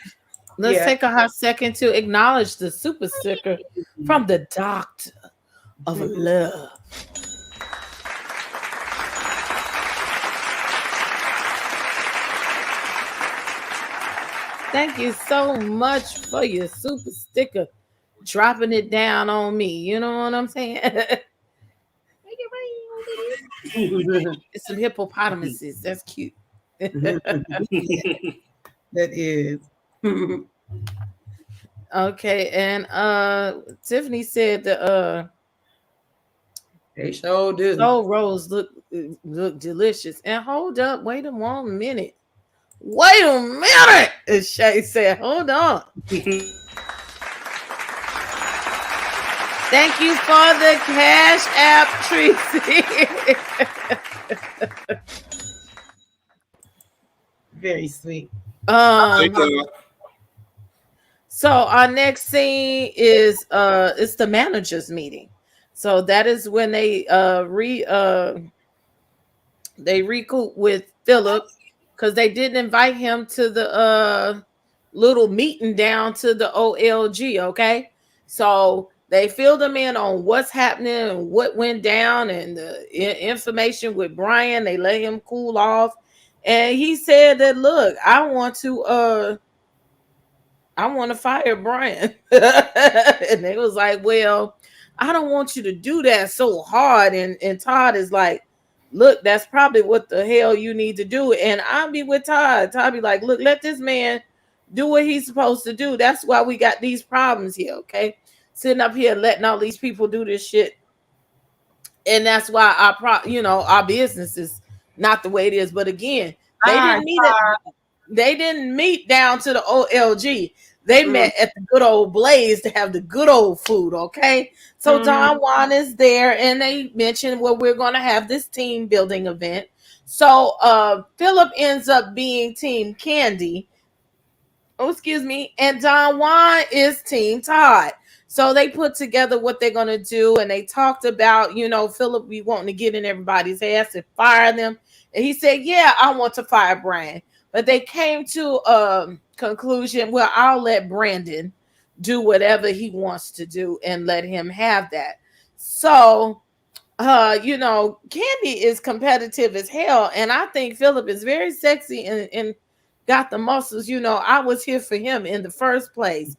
Let's take a hot second to acknowledge the super sticker from the Doctor of Love. Thank you so much for your super sticker, dropping it down on me. You know what I'm saying? It's some hippopotamuses. That's cute. That is. Okay, and Tiffany said the they sure do. soul rolls look delicious. And hold up, wait a 1 minute. Wait a minute, as Shay said. Hold on. Thank you for the Cash App, Tracy. Very sweet. So our next scene is it's the managers meeting. So that is when they recoup with Philip because they didn't invite him to the little meeting down to the OLG. Okay, so they filled him in on what's happening and what went down and the information with Brian. They let him cool off, and he said that, look, I want to I want to fire Brian. And they was like, well, I don't want you to do that so hard. And Todd is like, look, that's probably what the hell you need to do. And I'll be with Todd. Todd be like, look, let this man do what he's supposed to do. That's why we got these problems here, okay? Sitting up here letting all these people do this shit. And that's why our business is not the way it is. But again, they Ah, didn't meet it. They didn't meet down to the OLG. They met at the good old Blaze to have the good old food, okay? So Don Juan is there, and they mentioned, well, we're going to have this team building event. So Philip ends up being Team Kandi. Oh, excuse me. And Don Juan is Team Todd. So they put together what they're going to do, and they talked about, Philip be wanting to get in everybody's ass and fire them. And he said, yeah, I want to fire Brian. But they came to a conclusion, well, I'll let Brandon do whatever he wants to do and let him have that. So, Kandi is competitive as hell. And I think Philip is very sexy and got the muscles. I was here for him in the first place.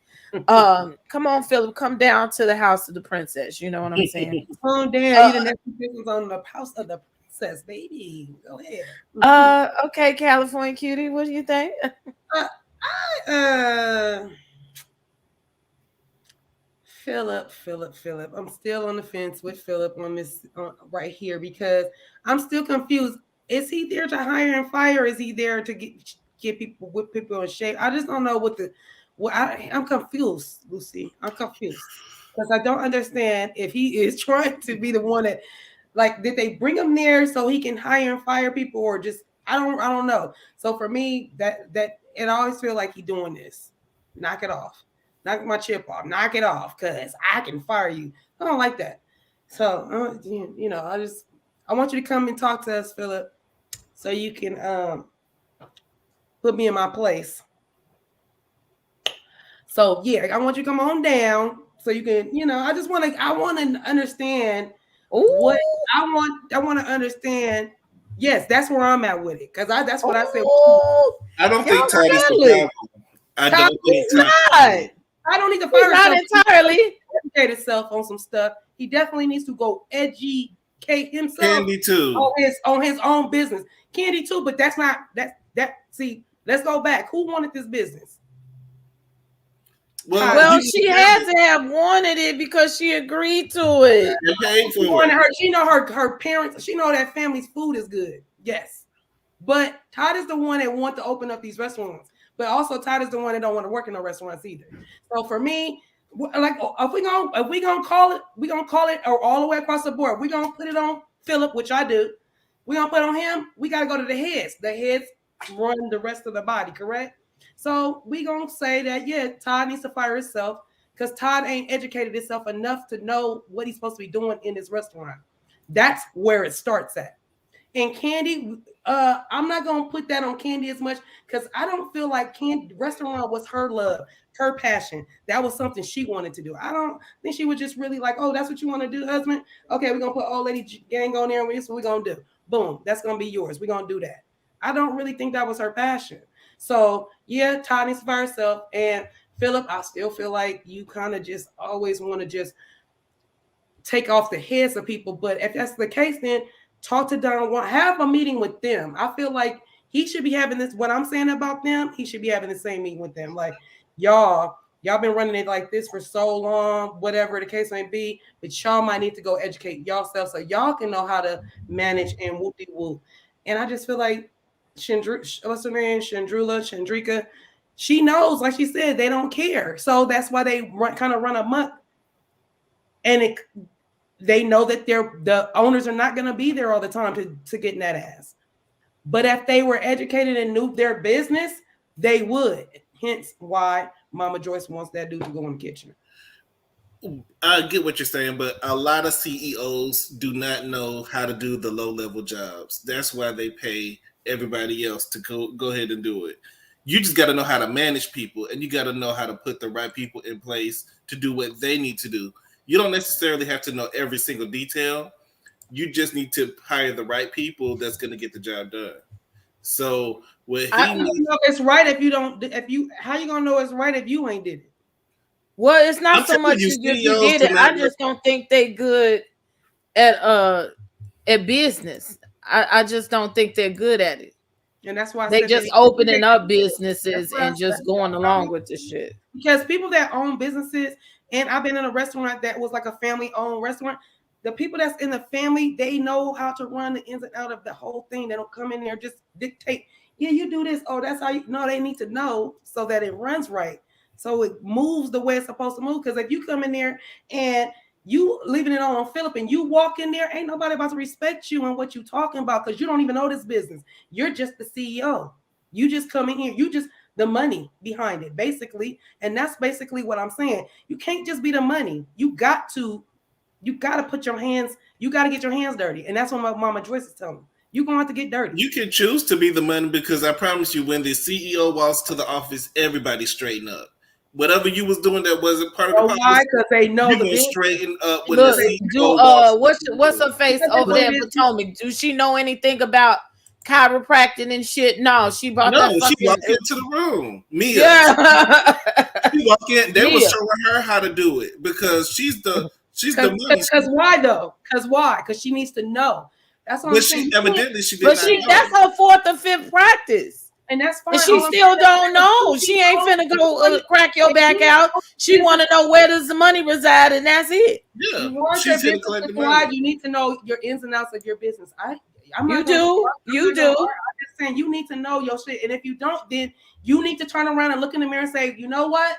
Come on, Philip, come down to the house of the princess. You know what I'm saying? Oh damn, you didn't business on the house of the princess, baby. Go ahead. Okay, California cutie, what do you think? Philip. I'm still on the fence with Philip on this right here because I'm still confused. Is he there to hire and fire? Or is he there to get people with people in shape? I just don't know I'm confused, Lucy. I'm confused because I don't understand if he is trying to be the one that, like, did they bring him there so he can hire and fire people, or just I don't know. So for me, that it always feel like he doing this. Knock it off. Knock my chip off. Knock it off, cause I can fire you. I don't like that. So I want you to come and talk to us, Philip, so you can put me in my place. So yeah, I want you to come on down so you can, I want to understand what I want to understand. Yes, that's where I'm at with it. Cause that's what I said. I don't think Todd is the problem. I don't think Todd. I don't need to fire not entirely. Educate himself on some stuff. He definitely needs to go educate himself. Kandi too. On his own business. Kandi too, but that's not that. See, let's go back. Who wanted this business? Well, she had to have wanted it because she agreed to it. She know her parents. She know that family's food is good. Yes, but Todd is the one that want to open up these restaurants. But also Todd is the one that don't want to work in no restaurants either. So for me, like if we gonna call it or all the way across the board. We gonna put it on Philip, which I do. We gonna put it on him. We gotta go to the heads. The heads run the rest of the body, correct? So we gonna say that Todd needs to fire himself because Todd ain't educated himself enough to know what he's supposed to be doing in his restaurant. That's where it starts at. And Kandi, I'm not gonna put that on Kandi as much because I don't feel like Kandi restaurant was her love, her passion. That was something she wanted to do. I don't think she was just really like, oh, that's what you want to do, husband. Okay, we're gonna put old lady gang on there, and this is what we're gonna do. Boom, that's gonna be yours. We're gonna do that. I don't really think that was her passion. So yeah, Todd needs to fire herself. And Philip, I still feel like you kind of just always want to just take off the heads of people. But if that's the case, then talk to Don Juan, have a meeting with them. I feel like he should be having this. What I'm saying about them, he should be having the same meeting with them. Like, y'all been running it like this for so long, whatever the case may be. But y'all might need to go educate yourself so y'all can know how to manage and whoop-de-whoop. And I just feel like what's her name? Chandrika, she knows, like she said, they don't care. So that's why they kind of run amok. And they know that the owners are not going to be there all the time to get in that ass. But if they were educated and knew their business, they would. Hence why Mama Joyce wants that dude to go in the kitchen. I get what you're saying, but a lot of CEOs do not know how to do the low-level jobs. That's why they pay everybody else to go ahead and do it. You just got to know how to manage people, and you got to know how to put the right people in place to do what they need to do. You don't necessarily have to know every single detail. You just need to hire the right people that's going to get the job done. So what I he don't needs, know if it's right if you don't. If you, how you gonna know it's right if you ain't did it? Well, it's I'm not so telling much you, as if you CEOs did it. I cannot work. just don't think they good at business. I just don't think they're good at it. And that's why I They said just they. opening up That's businesses why I and just going along with the shit. because people that own businesses, and I've been in a restaurant that was like a family-owned restaurant. The people that's in the family, they know how to run the ins and out of the whole thing. They don't come in there just dictate. Yeah, you do this. Oh, that's how you. No, they need to know so that it runs right, so it moves the way it's supposed to move. Because if you come in there and you leaving it on Philip and you walk in there, ain't nobody about to respect you and what you talking about because you don't even know this business. You're just the CEO. You just come in here. You just the money behind it, basically. And that's basically what I'm saying. You can't just be the money. You got to put your hands, you got to get your hands dirty. And that's what my mama Joyce is telling me. You're going to have to get dirty. You can choose to be the money because I promise you, when the CEO walks to the office, everybody straighten up. Whatever you was doing that wasn't part of the So policy, why? Because they know you're the gonna business. straighten up when the Look, do CEO walks. what's her face Because they over know there in business. Potomac? Do she know anything about chiropractic and shit? No, she bought No, that she fucking walked into the room. Mia, yeah. she walked in. They were Mia. showing her how to do it because she's the money. Because why though? Because why? Because she needs to know. That's what But I'm saying. she evidently she did But not she know. that's her fourth or fifth practice. And that's fine. And she still don't know. She ain't finna go crack your back out. She want to know where does the money reside, and that's it. Yeah, You want your she's here to business collect to the thrive, money. you need to know your ins and outs of your business. I'm You not gonna do. I'm You not gonna do. argue. I'm just saying you need to know your shit. And if you don't, then you need to turn around and look in the mirror and say, you know what?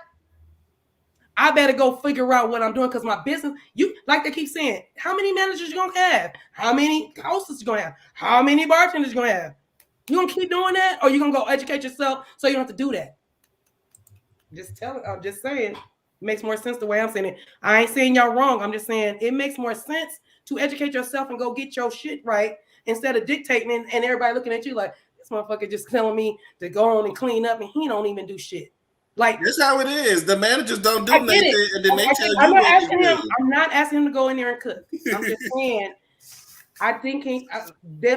I better go figure out what I'm doing because my business, you like they keep saying, how many managers you gonna have? How many hostess you gonna have? How many bartenders you gonna have? You gonna keep doing that, or you gonna go educate yourself so you don't have to do that? Just tell it. I'm just saying. It makes more sense the way I'm saying it. I ain't saying y'all wrong. I'm just saying it makes more sense to educate yourself and go get your shit right instead of dictating and everybody looking at you like this motherfucker just telling me to go on and clean up and he don't even do shit. Like That's how it is. The managers don't do I nothing, get it. and then they tell I'm you not what to asking him. do. I'm not asking him to go in there and cook. I'm just saying. I think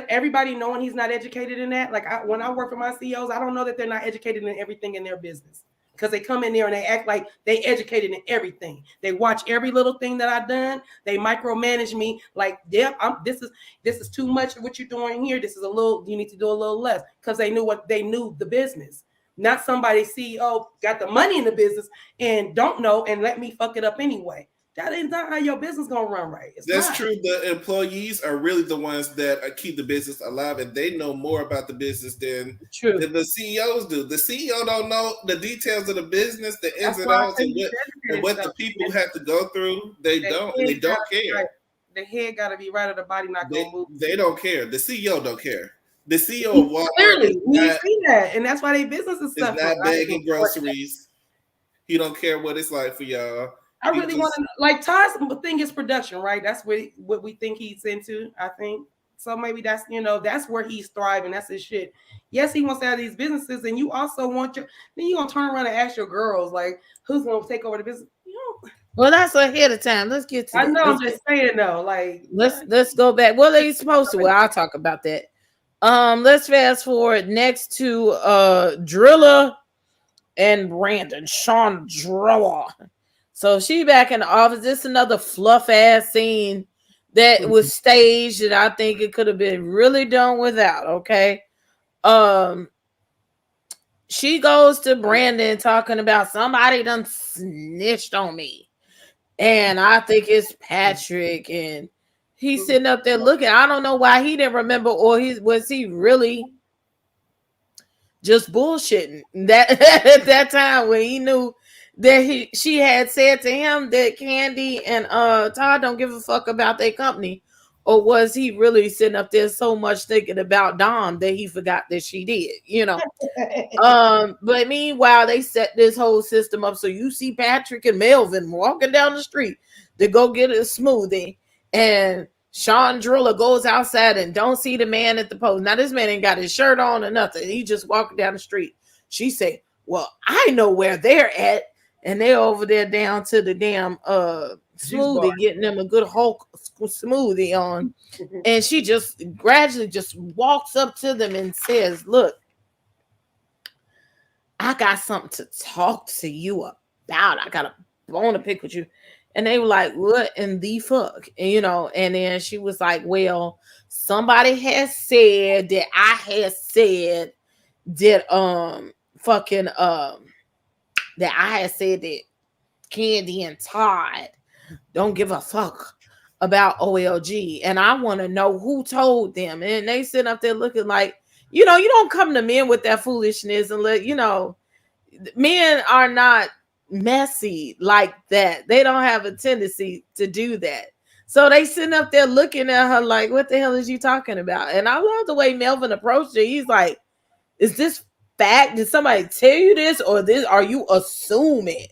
everybody knowing he's not educated in that. Like when I work for my CEOs, I don't know that they're not educated in everything in their business because they come in there and they act like they educated in everything. They watch every little thing that I've done. They micromanage me like, yeah, this is too much of what you're doing here. This is a little. You need to do a little less because they knew the business. Not somebody CEO got the money in the business and don't know and let me fuck it up anyway. That is not how your business gonna run right. That's true. The employees are really the ones that keep the business alive, and they know more about the business than the CEOs do. The CEO don't know the details of the business, the ins and outs, and what the people have to go through. They don't, and they don't care. Right. The head got to be right, or the body not gonna move. They don't care. The CEO don't care. The CEO of Walmart clearly we see that, and that's why their business is not bagging groceries. He don't care what it's like for y'all. I really want to like Todd's thing is production, right? That's what we think he's into. I think so. Maybe that's that's where he's thriving. That's his shit. Yes, he wants to have these businesses, and you also want then you gonna turn around and ask your girls like, who's gonna take over the business? Well, that's ahead of time. Let's get to. I know. I'm just saying though. Like, let's go back. Well, they're supposed to. Well, I'll talk about that. Let's fast forward next to Drilla and Brandon, Sean Drilla. So she back in the office. This is another fluff ass scene that was staged, and I think it could have been really done without. Okay. She goes to Brandon talking about somebody done snitched on me. And I think it's Patrick, and he's sitting up there looking. I don't know why he didn't remember, or was he really just bullshitting that at that time when he knew that she had said to him that Kandi and Todd don't give a fuck about their company, or was he really sitting up there so much thinking about Dom that he forgot that she did, But meanwhile, they set this whole system up so you see Patrick and Melvin walking down the street to go get a smoothie, and Sean Driller goes outside and don't see the man at the post. Now this man ain't got his shirt on or nothing. He just walking down the street. She say, "Well, I know where they're at." And they're over there down to the damn Juice bar. smoothie, getting them a good Hulk smoothie on. And she just gradually just walks up to them and says, "Look, I got something to talk to you about. I got a bone to pick with you." And they were like, "What in the fuck?" And, and then she was like, "Well, somebody has said that I had said that fucking that I had said that Kandi and Todd don't give a fuck about OLG, and I want to know who told them." And they sitting up there looking like, you don't come to men with that foolishness and let men are not messy like that. They don't have a tendency to do that. So they sitting up there looking at her like, "What the hell is you talking about?" And I love the way Melvin approached it. He's like, "Is this fact? Did somebody tell you this, or this? Are you assuming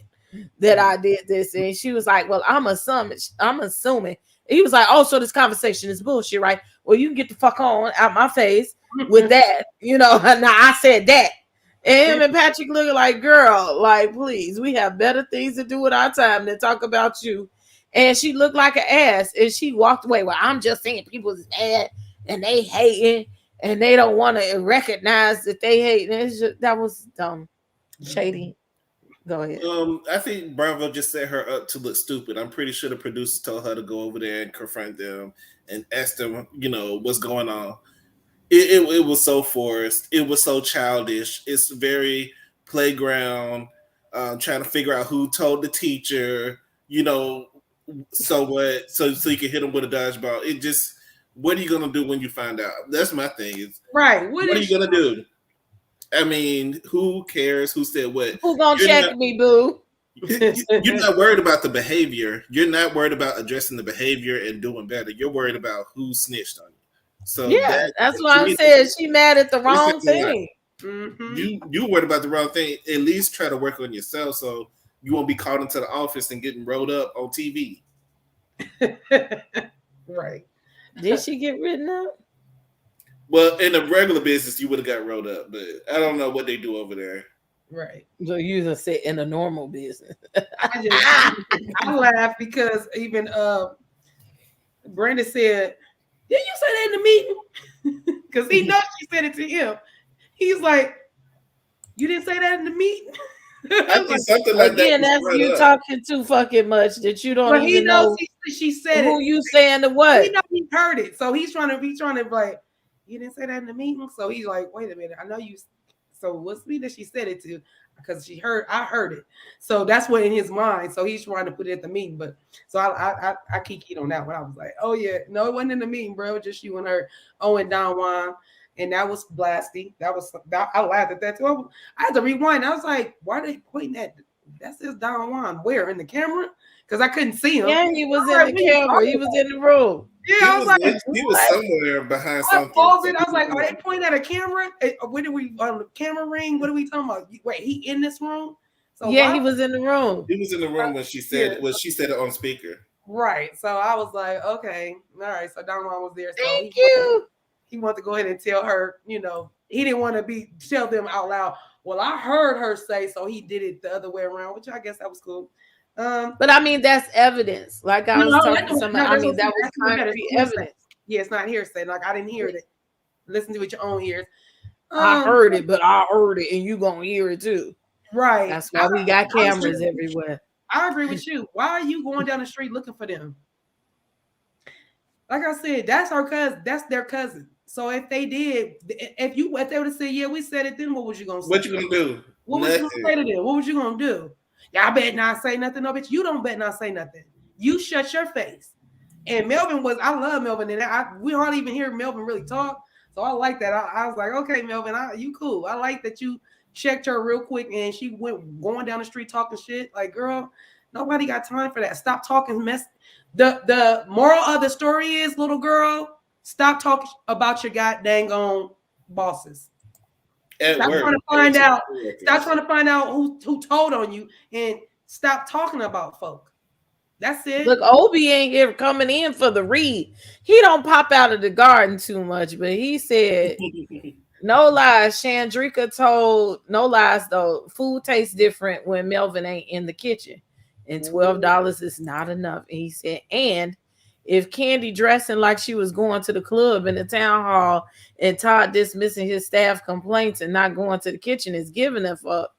that I did this?" And she was like, "Well, I'm assuming." He was like, "Oh, so this conversation is bullshit, right? Well, you can get the fuck on out my face with that." Now I said that. And him and Patrick looking like, "Girl, like, please, we have better things to do with our time than talk about you." And she looked like an ass, and she walked away. "Well, I'm just saying people is mad and they hating and they don't want to recognize that they hate." And that was dumb. Shady. Go ahead. I think Bravo just set her up to look stupid. I'm pretty sure the producers told her to go over there and confront them and ask them, what's going on. It was so forced. It was so childish. It's very playground, trying to figure out who told the teacher, so what, so you can hit them with a dodgeball. It just, what are you going to do when you find out? That's my thing. Is Right. What are you going to do? I mean, who cares who said what? Who gonna check me, boo? You're not worried about the behavior. You're not worried about addressing the behavior and doing better. You're worried about who snitched on you. So yeah, that's what I'm saying. She mad at the wrong thing. Mm-hmm. You worried about the wrong thing. At least try to work on yourself so you won't be called into the office and getting rolled up on TV. Right. Did she get written up? Well, in a regular business, you would have got rolled up, but I don't know what they do over there. Right. So you just say in a normal business. I laugh because even Brandon said, "Did you say that in the meeting?" Because he knows she said it to him. He's like, "You didn't say that in the meeting." I think something like again, that. that's you talking too fucking much that you don't but even know. She said who it. You saying the what? He know he heard it, so he's trying to like, "You didn't say that in the meeting." So he's like, "Wait a minute, I know you." So what's me that she said it to? Because I heard it. So that's what in his mind. So he's trying to put it at the meeting. But so I keyed on that one. I was like, "Oh yeah, no, it wasn't in the meeting, bro. Just you and her, and Don Juan." And that was blasty. I laughed at that too. I had to rewind. I was like, "Why are they pointing at that says Don Juan? Where in the camera?" Because I couldn't see him. Yeah, he was in the camera. He was in the room. Yeah, I was like, he was somewhere behind something. I was like, "Are they pointing at a camera? Where do we on the camera ring? What are we talking about? Wait, he in this room?" So yeah, he was in the room. He was in the room when she said she said it on speaker. Right. So I was like, okay, all right. So Don Juan was there. So Thank you. He wanted to go ahead and tell her, he didn't want to tell them out loud. Well, I heard her say, so he did it the other way around, which I guess that was cool. But I mean, that's evidence. Like I was talking to somebody. I mean, that was concrete evidence. Yeah, it's not hearsay. Like I didn't hear it. Listen to it with your own ears. I heard it, but I heard it, and you gonna hear it too. Right. That's why we got cameras everywhere. I agree with you. Why are you going down the street looking for them? Like I said, that's our cousin. That's their cousin. So if they did, if they would have said, "Yeah, we said it," then what was you gonna say? What you gonna do? What was you gonna say to them? What was you gonna do? Y'all bet not say nothing. No, bitch, you don't bet not say nothing. You shut your face. And Melvin I love Melvin, and we hardly even hear Melvin really talk. So I like that. I was like, okay, Melvin, you cool. I like that you checked her real quick and she went going down the street talking shit. Like, girl, nobody got time for that. Stop talking mess. The moral of the story is, little girl, stop talking about your goddamn own bosses. Stop trying to find out who told on you, and stop talking about folk. That's it. Look, Obi ain't here coming in for the read. He don't pop out of the garden too much, but he said, no lies. Chandrika told, no lies though, food tastes different when Melvin ain't in the kitchen. and $12 is not enough. And he said, and if Kandi dressing like she was going to the club in the town hall and Todd dismissing his staff complaints and not going to the kitchen is giving a fuck,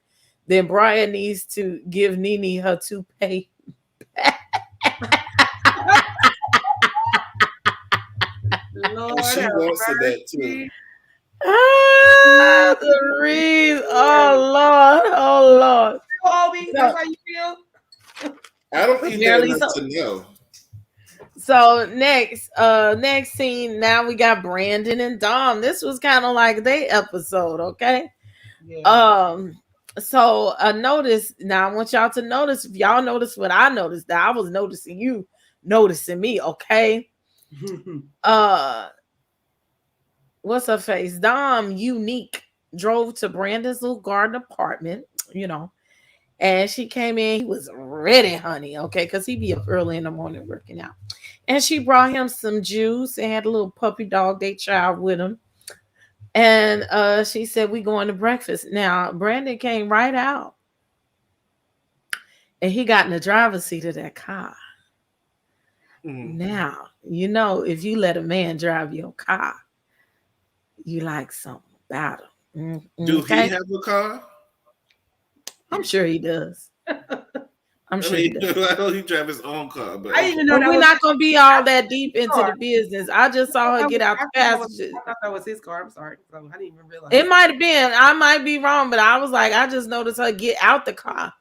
then Brian needs to give Nene her toupee. Lord, And she have wants for that mercy. too. Ah, the reason. Oh Lord, oh Lord. Obi, So, that's how you feel? I don't eat that apparently enough so. to know. So next scene, now we got Brandon and Dom. This was kind of like their episode, okay? Yeah. So notice now. I want y'all to notice. If y'all notice what I noticed, that I was noticing you noticing me, okay? What's her face? Dom Unique drove to Brandon's little garden apartment, you know, and she came in. He was ready, honey, okay, because he be up early in the morning working out. And she brought him some juice and had a little puppy dog, they child with him. And she said, we going to breakfast. Now, Brandon came right out and he got in the driver's seat of that car. Now, you know, if you let a man drive your car, you like something about him. Do Okay? he have a car? I'm sure he does. I'm sure he does. I know he drive his own car, but I didn't even know But that we're was not going to be all that deep into car. the business. I just saw her get out the passenger. I thought that was his car. I'm sorry. So I didn't even realize. It might have been. I might be wrong, but I was like, I just noticed her get out the car.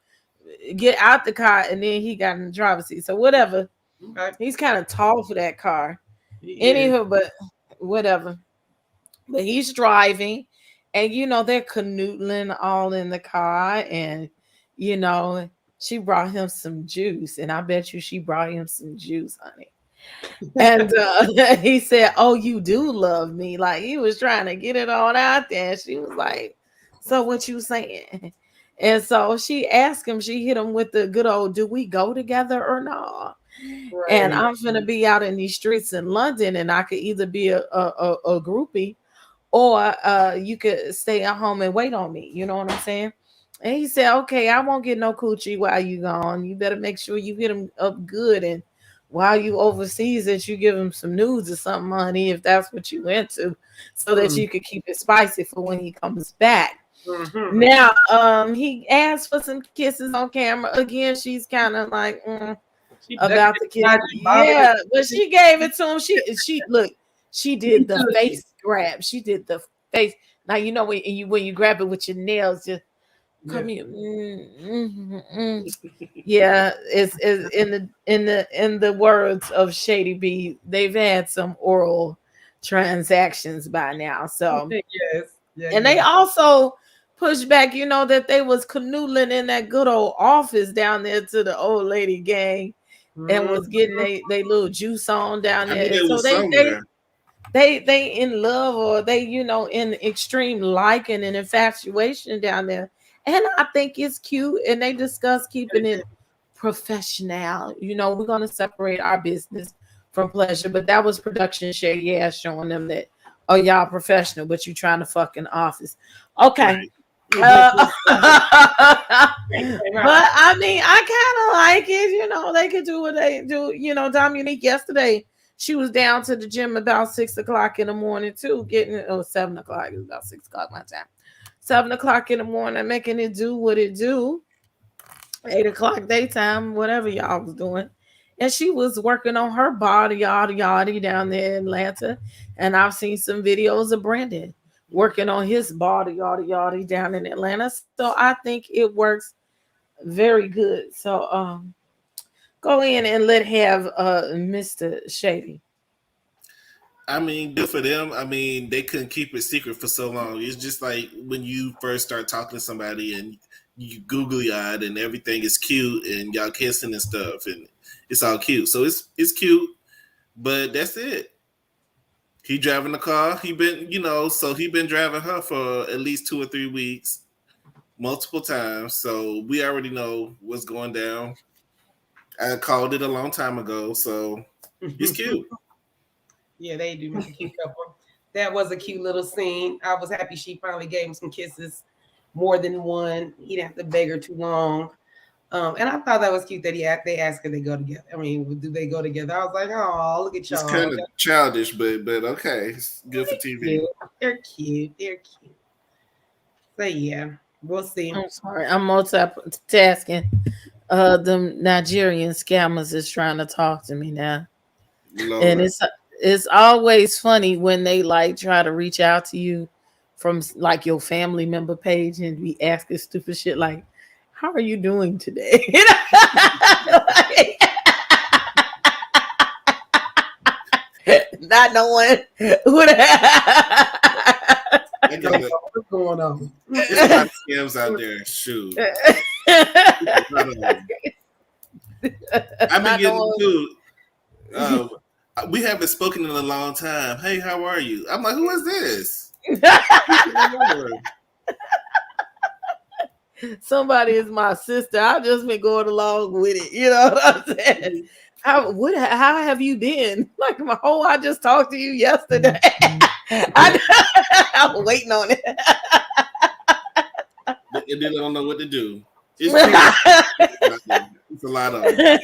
Get out the car, and then he got in the driver's seat. So whatever. Okay. He's kind of tall for that car. He is. Anywho, but whatever. But he's driving, and you know, they're canoodling all in the car, and you know, she brought him some juice, and I bet you she brought him some juice, honey. And he said, "Oh, you do love me." Like he was trying to get it all out there. And she was like, "So what you saying?" And so she asked him. She hit him with the good old, "Do we go together or not?" Right. And I'm gonna be out in these streets in London, and I could either be a groupie, or you could stay at home and wait on me. You know what I'm saying? And he said, "Okay, I won't get no coochie while you gone. You better make sure you hit him up good, and while you overseas, that you give him some nudes or something, honey, if that's what you into, so that you could keep it spicy for when he comes back." Mm-hmm. Now, he asked for some kisses on camera again. She's kind of like about the kiss. Yeah, but she gave it to him. She look. She did the face grab. She did the face. Now you know when you grab it with your nails, just come here. Yeah, it's in the words of Shady B, they've had some oral transactions by now. So yes. Yeah, and they also pushed back, you know, that they was canoodling in that good old office down there to the old lady gang and was getting they little juice on down there. And so they in love, or they, you know, in extreme liking and infatuation down there. And I think it's cute. And they discuss keeping it professional. You know, we're gonna separate our business from pleasure. But that was production share, yeah, showing them that, oh, y'all professional, but you trying to fuck in office. Okay. Right. But I mean, I kind of like it. You know, they could do what they do. You know, Dominique yesterday, she was down to the gym about 6 o'clock in the morning too, getting 7 o'clock. It was about 6 o'clock my time. 7 o'clock in the morning, making it do what it do. 8 o'clock daytime, whatever y'all was doing. And she was working on her body, yada down there in Atlanta. And I've seen some videos of Brandon working on his body, yada down in Atlanta. So I think it works very good. So go in and let have Mr. Shady. I mean, good for them. I mean, they couldn't keep it secret for so long. It's just like when you first start talking to somebody and you googly eyed and everything is cute and y'all kissing and stuff and it's all cute. So it's cute, but that's it. He driving the car. He been driving her for at least 2 or 3 weeks, multiple times. So we already know what's going down. I called it a long time ago, so it's cute. Yeah, they do make a cute couple. That was a cute little scene. I was happy she finally gave him some kisses, more than one. He didn't have to beg her too long. And I thought that was cute that they asked if they go together. I mean, do they go together? I was like, oh, look at It's y'all. kind of childish, but okay, it's good for TV. Cute. They're cute. They're cute. So yeah, we'll see. I'm sorry, I'm multitasking. The Nigerian scammers is trying to talk to me now, Lord. and it's always funny when they like try to reach out to you from like your family member page and be asking stupid shit like, "How are you doing today?" Not knowing what. What's going on? There's a lot of scams out there. Shoot. I've been getting too. We haven't spoken in a long time. Hey, how are you? I'm like, who is this? Somebody is my sister. I've just been going along with it. You know what I'm saying? How have you been? Like I just talked to you yesterday. I'm waiting on it. And then I don't know what to do. It's a lot of them.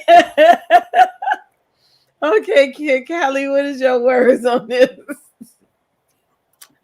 Okay, Kid Callie, what is your words on this?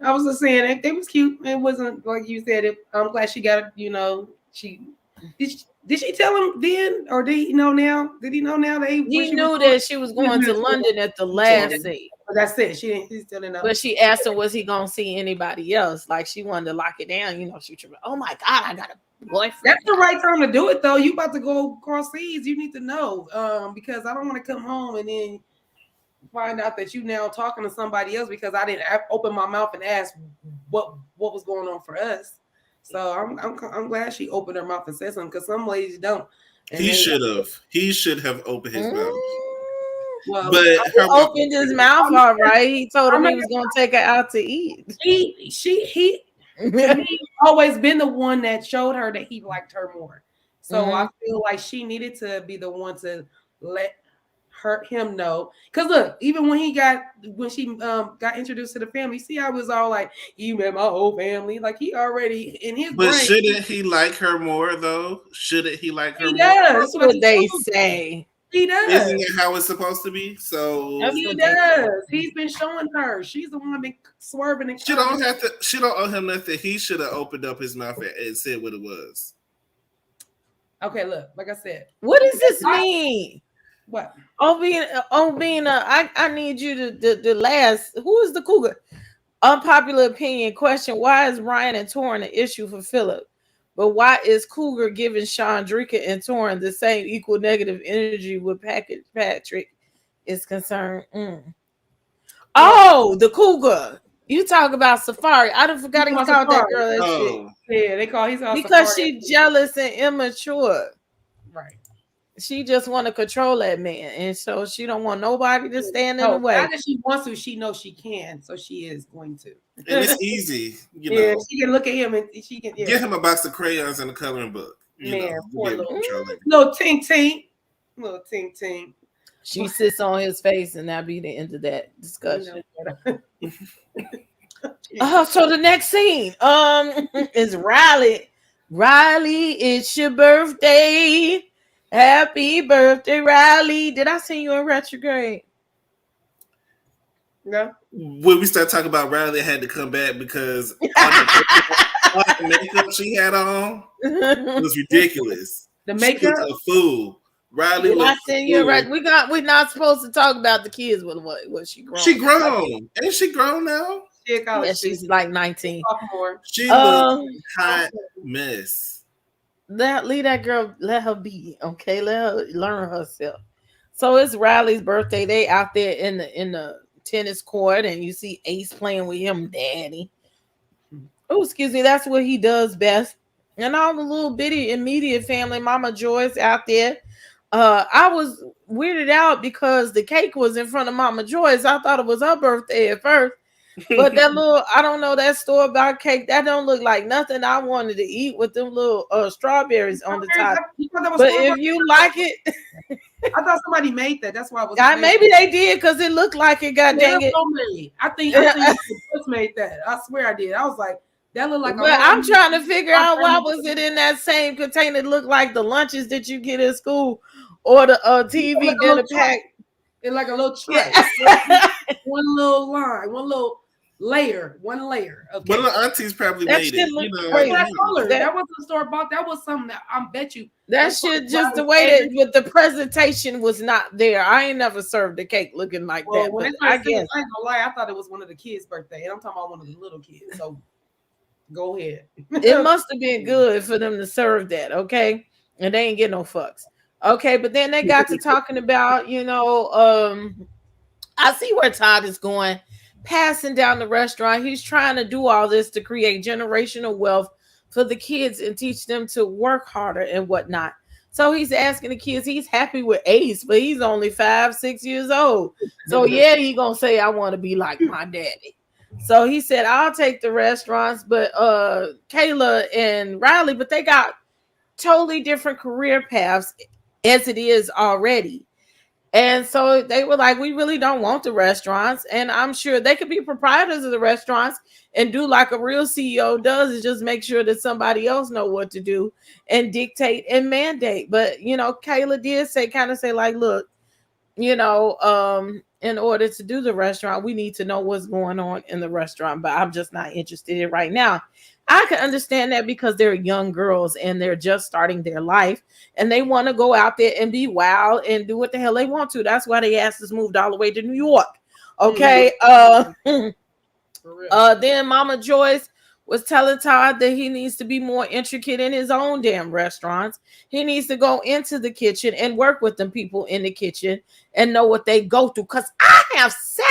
I was just saying it was cute. It wasn't like you said it. I'm glad she got it. You know, did she tell him then, or did he know now? Did he know now that he knew that she was going to London at the last scene? That's it. He still didn't know. But she asked him, was he gonna see anybody else? Like she wanted to lock it down. You know, she was, oh my God, I got a boyfriend. That's the right time to do it, though. You about to go cross seas. You need to know, because I don't want to come home and then find out that you now talking to somebody else because I didn't open my mouth and ask what was going on for us. So I'm glad she opened her mouth and said something because some ladies don't. And he should have opened his mouth. Well, but he opened his mouth all right. He told him he was going to take her out to eat. He always been the one that showed her that he liked her more. So I feel like she needed to be the one to let him know. Because look, even when she got introduced to the family, see, I was all like, you met my whole family. Like he already in his brain. But shouldn't he like her more though? Shouldn't he like her more? That's what they say. He does. Isn't it how it's supposed to be? So he does. He's been showing her. She's the one been swerving. And she don't owe him nothing. He should have opened up his mouth and said what it was. Okay, look, like I said, what does this mean? What? I need you to last. Who is the cougar? Unpopular opinion question: why is Ryan and Torrin an issue for Philip? But why is Cougar giving Chandrika and Torrin the same equal negative energy with Patrick is concerned? Oh, the Cougar. You talk about Safari. I don't forgot he called that girl that shit. Yeah, they call because she's jealous and immature. Right. She just want to control that man, and so she don't want nobody to stand in the way. Not that she wants to, she knows she can, so she is going to. And it's easy, you know. Yeah, she can look at him and she can get him a box of crayons and a coloring book. Little tink tink. She sits on his face, and that'll be the end of that discussion. So the next scene, is Riley. Riley, it's your birthday. Happy birthday, Riley. Did I see you in retrograde? No. When we start talking about Riley, I had to come back because all the makeup she had on was ridiculous. The makeup? She was a fool. Riley was We're not supposed to talk about the kids with what she grown. She grown. Ain't she grown now? Yeah, she's like 19. She looks hot mess. Leave that girl, let her be, okay? Let her learn herself. So it's Riley's birthday. They out there in the tennis court, and you see Ace playing with him, daddy. Oh, excuse me, that's what he does best. And all the little bitty immediate family, Mama Joy's out there. I was weirded out because the cake was in front of Mama Joy's. I thought it was her birthday at first. But that little, I don't know, that store-bought cake, that don't look like nothing I wanted to eat with them little strawberries on the top. But if you like it. I thought somebody made that. That's why I was. Maybe they did because it looked like it. God dang it. I think just made that. I swear I did. I was like, That looked like a But whole I'm trying to figure out why was it it in that same container? It looked like the lunches that you get in school or the TV like a dinner little pack. tray. It's like a little tray. Yeah. One little line, one little layer, one layer. Okay. But the aunties probably That made shit it. look You know, crazy. That color. That- That wasn't store bought. That was something that I bet you. That that's shit what just the Riley way said. that with the presentation was not there. I ain't never served a cake looking like Well, that. when But they started I singing, guess I ain't gonna lie, I thought it was one of the kids' birthday, and I'm talking about one of the little kids. So go ahead. it must have been good for them to serve that, okay? And they ain't get no fucks. Okay, but then they got to talking about, I see where Todd is going. Passing down the restaurant, he's trying to do all this to create generational wealth for the kids and teach them to work harder and whatnot. So he's asking the kids, he's happy with Ace, but he's only 5, 6 years old. So yeah, he gonna say, I want to be like my daddy. So he said, I'll take the restaurants, but Kayla and Riley, but they got totally different career paths as it is already. And so they were like, we really don't want the restaurants. And I'm sure they could be proprietors of the restaurants and do like a real CEO does, is just make sure that somebody else know what to do and dictate and mandate. But, Kayla did kind of say like, look, in order to do the restaurant, we need to know what's going on in the restaurant, but I'm just not interested in it right now. I can understand that because they're young girls and they're just starting their life and they want to go out there and be wild and do what the hell they want to. That's why they asked us moved all the way to New York. Okay. Then Mama Joyce was telling Todd that he needs to be more intricate in his own damn restaurants. He needs to go into the kitchen and work with them people in the kitchen and know what they go through. Because I have sat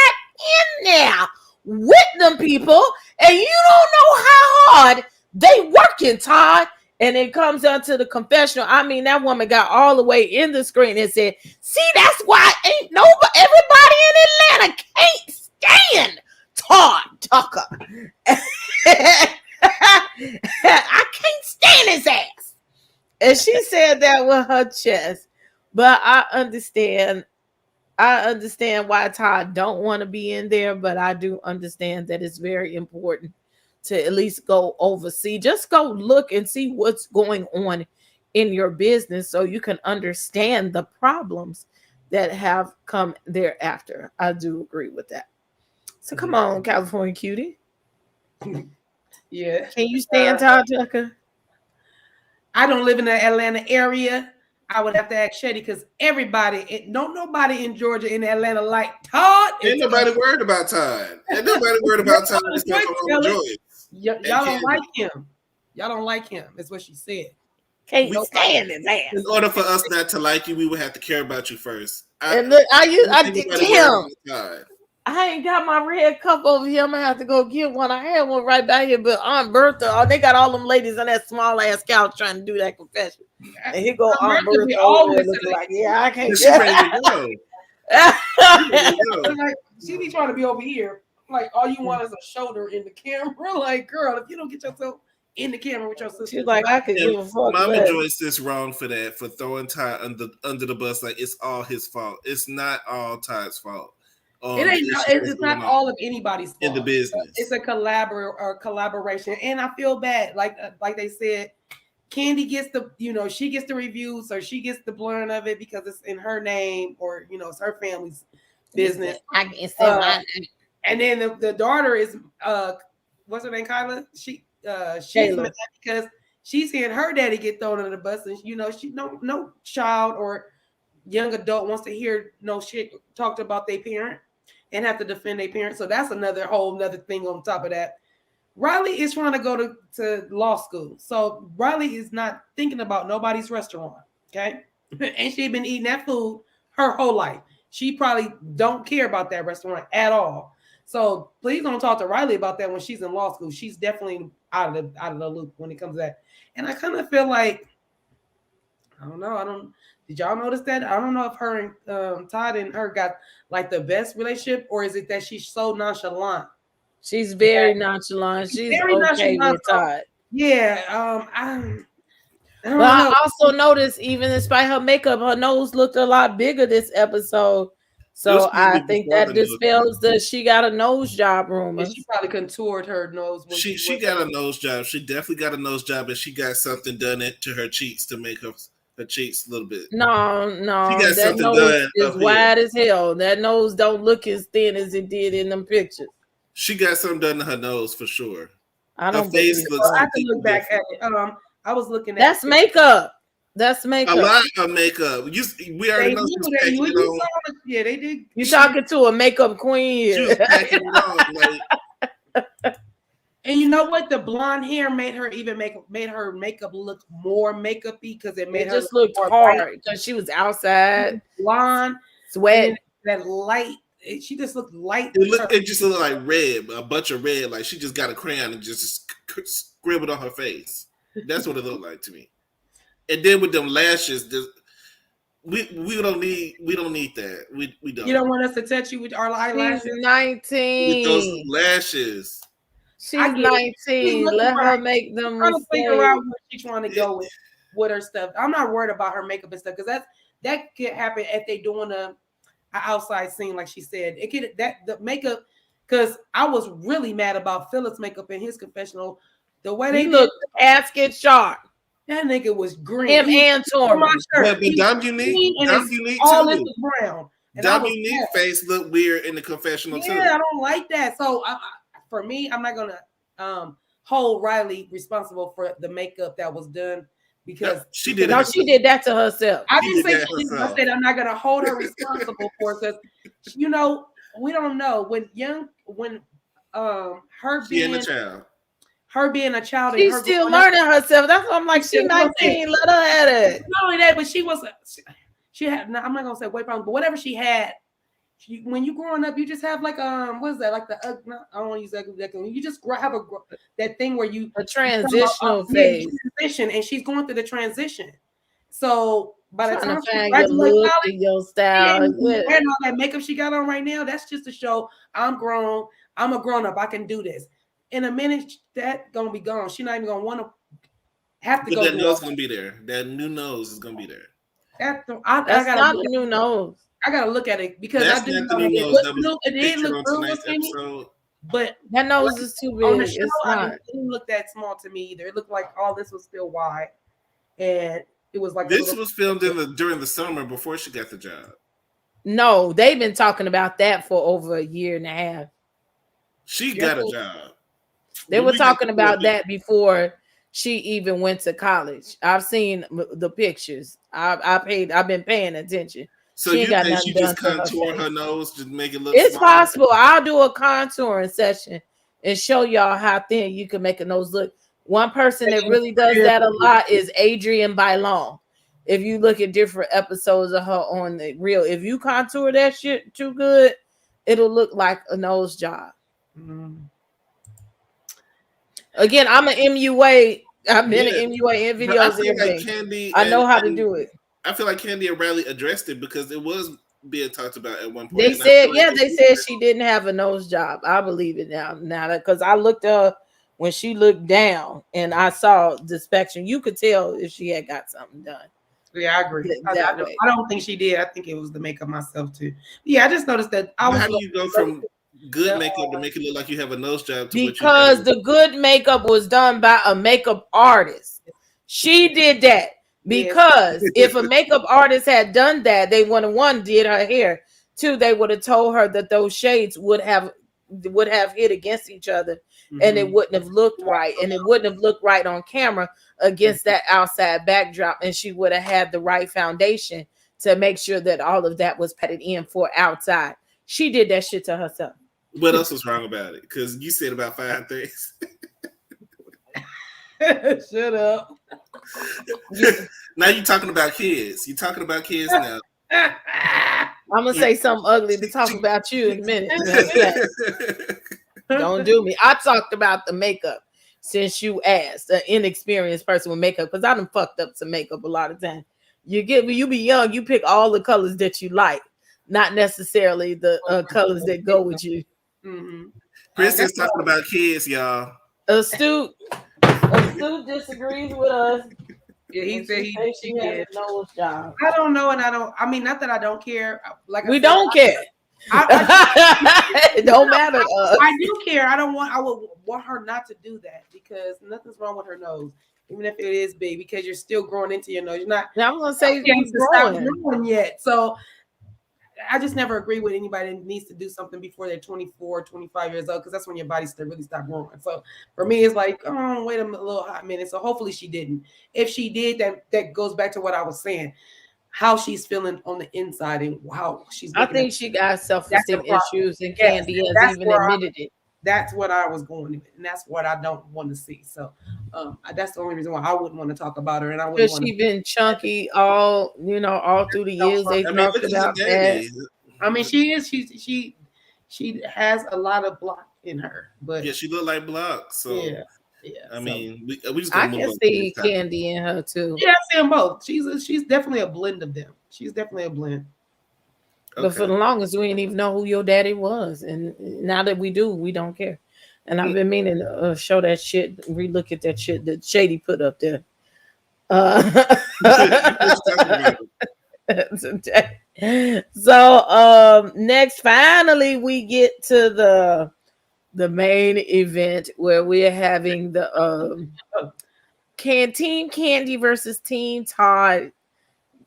in there with them people and you don't know how hard they working, Todd. And it comes down to the confessional. I mean, that woman got all the way in the screen and said, see, that's why ain't nobody, everybody in Atlanta can't stand Todd Tucker. I can't stand his ass. And she said that with her chest. But I understand why Todd don't want to be in there, but I do understand that it's very important to at least go oversee. Just go look and see what's going on in your business so you can understand the problems that have come thereafter. I do agree with that. So come on, California Cutiee. Yeah. Can you stand Todd Tucker? I don't live in the Atlanta area. I would have to ask Shady because nobody in Georgia in Atlanta like Todd. Ain't nobody worried about Todd. Ain't nobody worried about Todd except for Mama Joyce. Y'all don't like him. Y'all don't like him. That's what she said. Can't stand his ass. In order for us not to like you, we would have to care about you first. And look, I think did nobody him. worried about Todd. I ain't got my red cup over here. I'm gonna have to go get one. I had one right back here, but Aunt Bertha, they got all them ladies on that small ass couch trying to do that confession. And here go Aunt Bertha over there looking like, yeah, I can't. She ready to go. Like, she be trying to be over here. Like all you want is a shoulder in the camera. Like, girl, if you don't get yourself in the camera with your sister, she's like, I could give a fuck. Mama Joyce is wrong for that, for throwing Todd under the bus. Like it's all his fault. It's not all Todd's fault. It's not all of anybody's fault in the business. It's a collaboration, and I feel bad. Like they said, Kandi gets she gets the reviews, or she gets the blurring of it because it's in her name, or it's her family's business. I can say and then the daughter is what's her name, Kyla? She's mad because she's hearing her daddy get thrown under the bus, and she no child or young adult wants to hear no shit talked about their parent and have to defend their parents. So that's whole nother thing on top of that. Riley is trying to go to law school. So Riley is not thinking about nobody's restaurant. Okay. And she's been eating that food her whole life. She probably don't care about that restaurant at all. So please don't talk to Riley about that when she's in law school. She's definitely out of the loop when it comes to that. And I kind of feel like, I don't know. Did y'all notice that? I don't know if her and Todd and her got like the best relationship, or is it that she's so nonchalant? She's very nonchalant. She's very okay nonchalant with Todd. Yeah. I don't know. I also noticed, even despite her makeup, her nose looked a lot bigger this episode. So I think that dispels the she got a nose job rumor. She probably contoured her nose when she got a nose job. She definitely got a nose job, and she got something done to her cheeks to make her cheeks a little bit. No, she got that nose is wide as hell. That nose don't look as thin as it did in them pictures. She got something done to her nose for sure. I don't. Her face looks. I can look back at it. I was looking at. That's makeup. That's makeup. A lot of makeup. We already know yeah, they did. You talking to a makeup queen? She was packing it on. Like, and you know what? The blonde hair made her makeup look more makeupy because it made her just look hard because she was outside, blonde, sweat, that light. She just looked light. It just looked like red, a bunch of red. Like she just got a crayon and just scribbled on her face. That's what it looked like to me. And then with them lashes, we don't need that. We don't. You don't want us to touch you with our eyelashes. She's 19. With those lashes. She's 19. Let her make them. I'm trying to figure out what she's trying to go with her stuff. I'm not worried about her makeup and stuff because that could happen if they doing a outside scene, like she said. It could the makeup because I was really mad about Philip's makeup in his confessional. The way they looked casket sharp. That nigga was green. Him and Torma. But Dom Unique all too. this brown. Dom Unique face looked weird in the confessional too. Yeah, I don't like that. So for me, I'm not gonna hold Riley responsible for the makeup that was done because she did. No, she did that to herself. I didn't say she did. I said I'm not gonna hold her responsible for it because we don't know when her being a child. Her being a child, she's still learning herself. That's what I'm like. She's 19. Let her at it. Not only that, but she had. I'm not gonna say weight problems, but whatever she had. When you growing up, you just have like what is that? Like I don't want to use that. You just have that thing where you a transitional phase. Transition, and she's going through the transition. So by the time she graduates college, your style, and all that makeup she got on right now, that's just to show I'm grown. I'm a grown up. I can do this. In a minute, that gonna be gone. She's not even gonna want to have to go. That nose gonna be there. That new nose is gonna be there. That's not the new nose. I gotta look at it because that's I didn't know it did look good, but that nose is too big. On the show, it didn't look that small to me either. It looked like all this was still wide, and it was like this was filmed during the summer before she got the job. No, they've been talking about that for over a year and a half. She got a job. They were talking about that before she even went to college. I've seen the pictures. I've been paying attention. So you think she just contoured her nose to make it look? It's possible. I'll do a contouring session and show y'all how thin you can make a nose look. One person that really does that a lot is Adrienne Bailon. If you look at different episodes of her on the reel, if you contour that shit too good, it'll look like a nose job. Mm-hmm. Again, I'm an MUA. I've been an MUA in videos. I know how to do it. I feel like Kandi and Riley addressed it because it was being talked about at one point. They said, they said she didn't have a nose job. I believe it now because I looked up when she looked down and I saw the spectrum. You could tell if she had got something done. Yeah, I agree. I don't think she did. I think it was the makeup myself too. Yeah, I just noticed that. How do you go from good makeup to make it look like you have a nose job? Because the good makeup was done by a makeup artist. She did that because if a makeup artist had done that, they would have one did her hair. Two, they would have told her that those shades would have hit against each other, and it wouldn't have looked right, and it wouldn't have looked right on camera against that outside backdrop, and she would have had the right foundation to make sure that all of that was patted in for outside. She did that shit to herself. What else was wrong about it? Because you said about 5 things. Shut up. Now you're talking about kids. You're talking about kids now. I'm gonna say something ugly to talk about you in a minute. Don't do me. I talked about the makeup since you asked, an inexperienced person with makeup, because I done fucked up some makeup a lot of times. You be young, you pick all the colors that you like, not necessarily the colors that go with you. Mm-hmm. Princess talking about kids, y'all. Astute disagrees with us. Yeah, he And said she said she she has did. a nose job. I don't know, and I don't. I mean, not that I don't care. Like I We said, don't care. It don't matter to us. I do care. I don't want. I would want her not to do that because nothing's wrong with her nose, even if it is big. Because you're still growing into your nose. You're not. Now I'm gonna say Okay, you to stop growing. growing yet. So I just never agree with anybody that needs to do something before they're 24, 25 years old because that's when your body really stop growing. So for me, it's like, oh, wait a little hot minute. So hopefully she didn't. If she did, that goes back to what I was saying, how she's feeling on the inside and how she's I looking at. think she got That's the self-esteem problem. issues, and Yes, Kandi has that's even where admitted it. that's what I was going with, and that's what I don't want to see. So that's the only reason why I wouldn't want to talk about her, and I wouldn't Because want to. she been chunky all through the years. They I mean, talked look at her about that. daddy. I mean, she is. She has a lot of block in her, but Yeah, she looked like Block. So yeah. I So, mean, we just I gonna move can on to see this topic. Kandi in her too. yeah, I see them both. She's definitely a blend of them. She's definitely a blend. But for Okay. the longest, we didn't even know who your daddy was, and now that we do, we don't care. And I've been meaning to show that shit, relook at that shit that Shady put up there. You just talking about So next, finally, we get to the main event where we're having the Team Kandi versus Team Todd.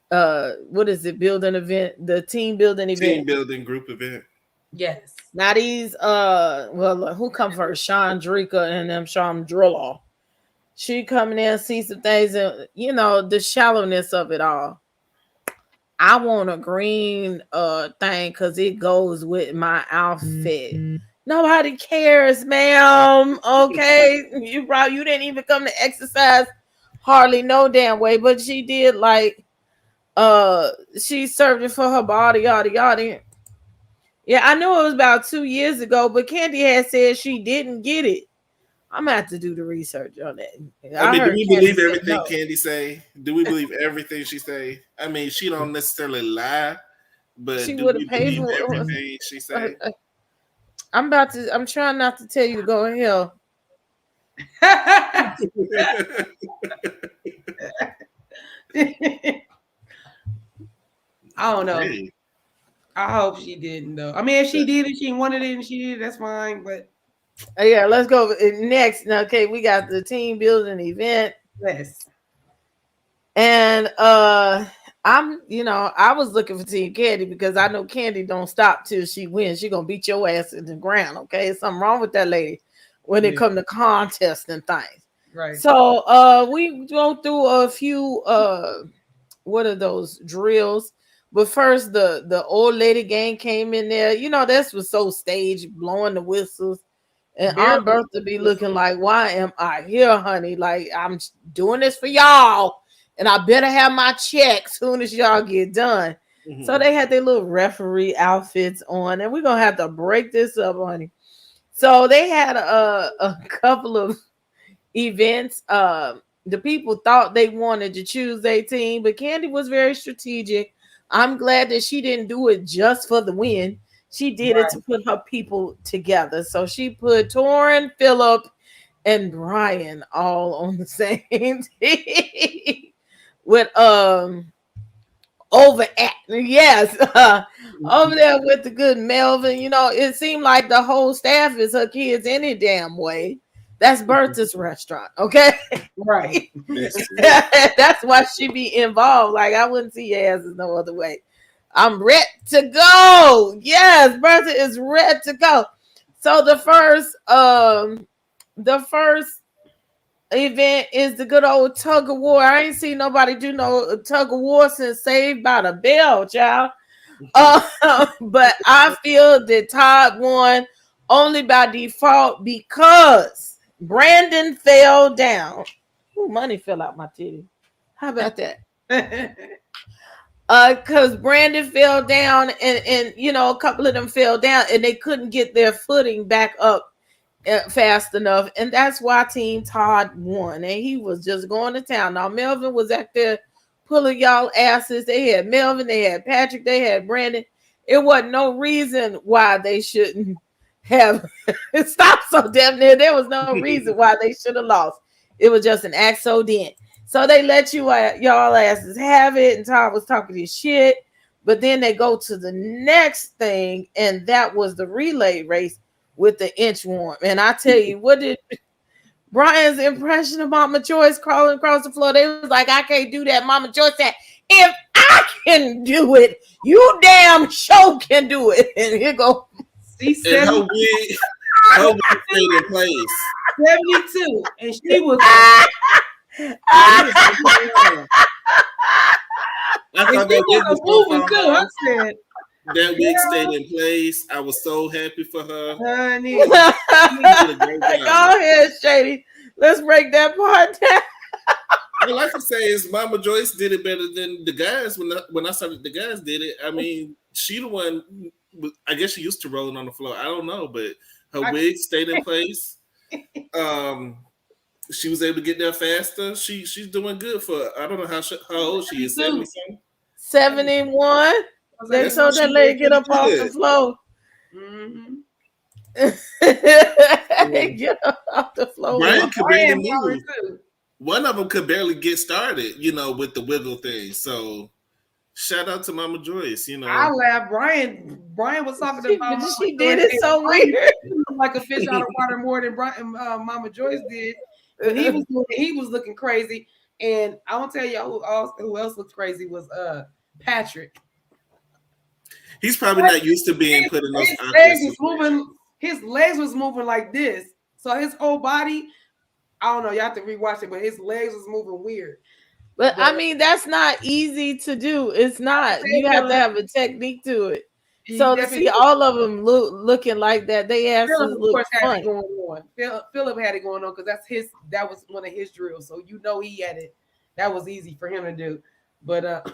What is it? Building event, the team building team event. building group event. Yes. Now these well, who come first? Chandrika and them Chandrilla. She coming in, see some things, and the shallowness of it all. I want a green thing because it goes with my outfit. Nobody cares, ma'am. Okay, you didn't even come to exercise hardly no damn way, but she did like she served it for her body, yada yada. Yeah, I knew it was about 2 years ago, but Kandi had said she didn't get it. I'm gonna have to do the research on that. I I mean, do heard we Kandi believe said everything no. Kandi say? Do we believe everything she say? I mean, she don't necessarily lie, but She do would have we paid believe for. everything she say? I'm trying not to tell you to go to hell. I don't know. Hey, I hope she didn't though. I mean, if she did it, she wanted it, and she did it, that's fine. But Yeah, let's go next. Now, okay, we got the team building event, yes, and I was looking for Team Kandi because I know Kandi don't stop till she wins. She gonna beat your ass in the ground. Okay, something wrong with that lady when it yeah, come to contests and things. right. So we go through a few what are those drills? But first the old lady gang came in there. This was so staged, blowing the whistles. And Very Aunt Bertha be looking like, why am I here, honey? Like, I'm doing this for y'all. And I better have my check soon as y'all get done. So mhm. they had their little referee outfits on. And we're going to have to break this up, honey. So they had a couple of events. The people thought they wanted to choose their team, but Kandi was very strategic. I'm glad that she didn't do it just for the win. She did it to right. put her people together. So she put Torrin, Philip, and Brian all on the same team with over at yes over there with the good Melvin. It seemed like the whole staff is her kids any damn way. That's Bertha's restaurant, okay? Right. That's true. That's why she be involved. Like, I wouldn't see your ass as no other way. I'm ready to go. Yes, Bertha is ready to go. So the first event is the good old tug of war. I ain't seen nobody do no tug of war since Saved by the Bell, child. But I feel that Todd won only by default because Brandon fell down. Ooh, money fell out my titty. How about that? Because Brandon fell down and a couple of them fell down and they couldn't get their footing back up fast enough, and that's why Team Todd won. And he was just going to town. Now Melvin was out there pulling y'all asses. They had Melvin, they had Patrick, they had Brandon. It wasn't no reason why they shouldn't have stopped so damn near. There was no reason why they should have lost. It was just an accident. So they let y'all asses have it, and Todd was talking his shit. But then they go to the next thing, and that was the relay race with the inchworm. And I tell you, what did Brian's impression of Mama Joyce crawling across the floor? They was like, I can't do that. Mama Joyce said, if I can do it, you damn show can do it. And here go. She And said her wig stayed in place. 72, and she was. I thought that wig was moving too. gonna I fall off. said, That wig stayed in place. I was so happy for her. honey, She did a great job. Go ahead, Shady. Let's break that part down. All I can say is Mama Joyce did it better than the guys. When I saw that the guys did it, I mean, she the one. I guess she used to rolling on the floor. I don't know, but her wig stayed in place. She was able to get there faster. She's doing good for. I don't know how old she is. 70 something. 71. They That's told what that she lady did get up pretty off good. the floor. Mm-hmm. Get up off the floor. Brian could barely Brian probably move. too. One of them could barely get started, with the wiggle thing. So shout out to Mama Joyce, I laughed. Brian was talking about. She did it so weird. Like a fish out of water more than Mama Joyce did. When he was looking crazy. And I won't tell y'all who else looked crazy was Patrick. He's probably not used to being put in those His legs was moving like this. So his whole body, I don't know, you have to rewatch it, but his legs was moving weird. But I mean, that's not easy to do. It's not. You have to have a technique to it. So to see all of them looking like that, they asses look fun. Philip had it going on because that was one of his drills. So he had it. That was easy for him to do. But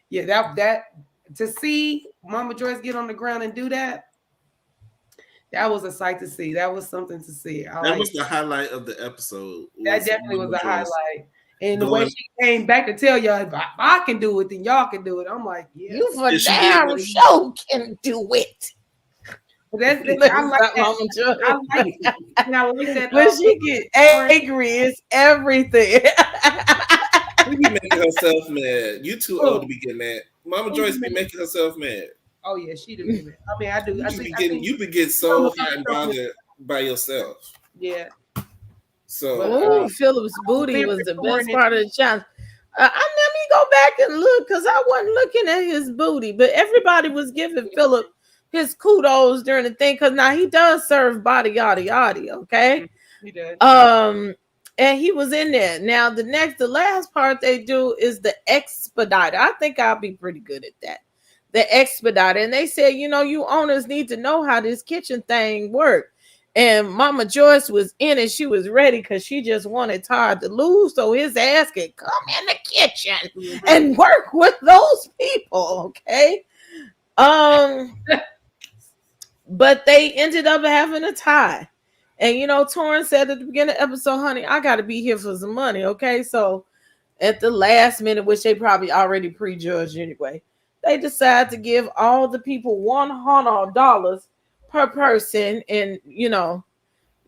yeah, that to see Mama Joyce get on the ground and do that was a sight to see. That was something to see. That was the highlight of the episode. That definitely was a highlight. And the way she came back to tell y'all, if I can do it, then y'all can do it. I'm like, yeah. You for damn sure can do it. But I like that. I like that. When she get angry, it's everything. She be making herself mad. You too old to be getting mad. Mama Joyce be making herself mad. Oh yeah, she do. I mean, I do. You be getting so hot and bothered by yourself. Yeah. So Philip's booty was the best part of the challenge. Let me go back and look because I wasn't looking at his booty, but everybody was giving Philip his kudos during the thing because now he does serve body yada yada. Okay, he does. And he was in there. Now the last part they do is the expediter. I think I'll be pretty good at that. The expediter, and they said, you owners need to know how this kitchen thing works. And Mama Joyce was in it. She was ready because she just wanted Todd to lose so his ass could come in the kitchen and work with those people. Okay. But they ended up having a tie. And, Torrance said at the beginning of the episode, honey, I got to be here for some money. Okay. So at the last minute, which they probably already prejudged anyway, they decided to give all the people $100 per person. And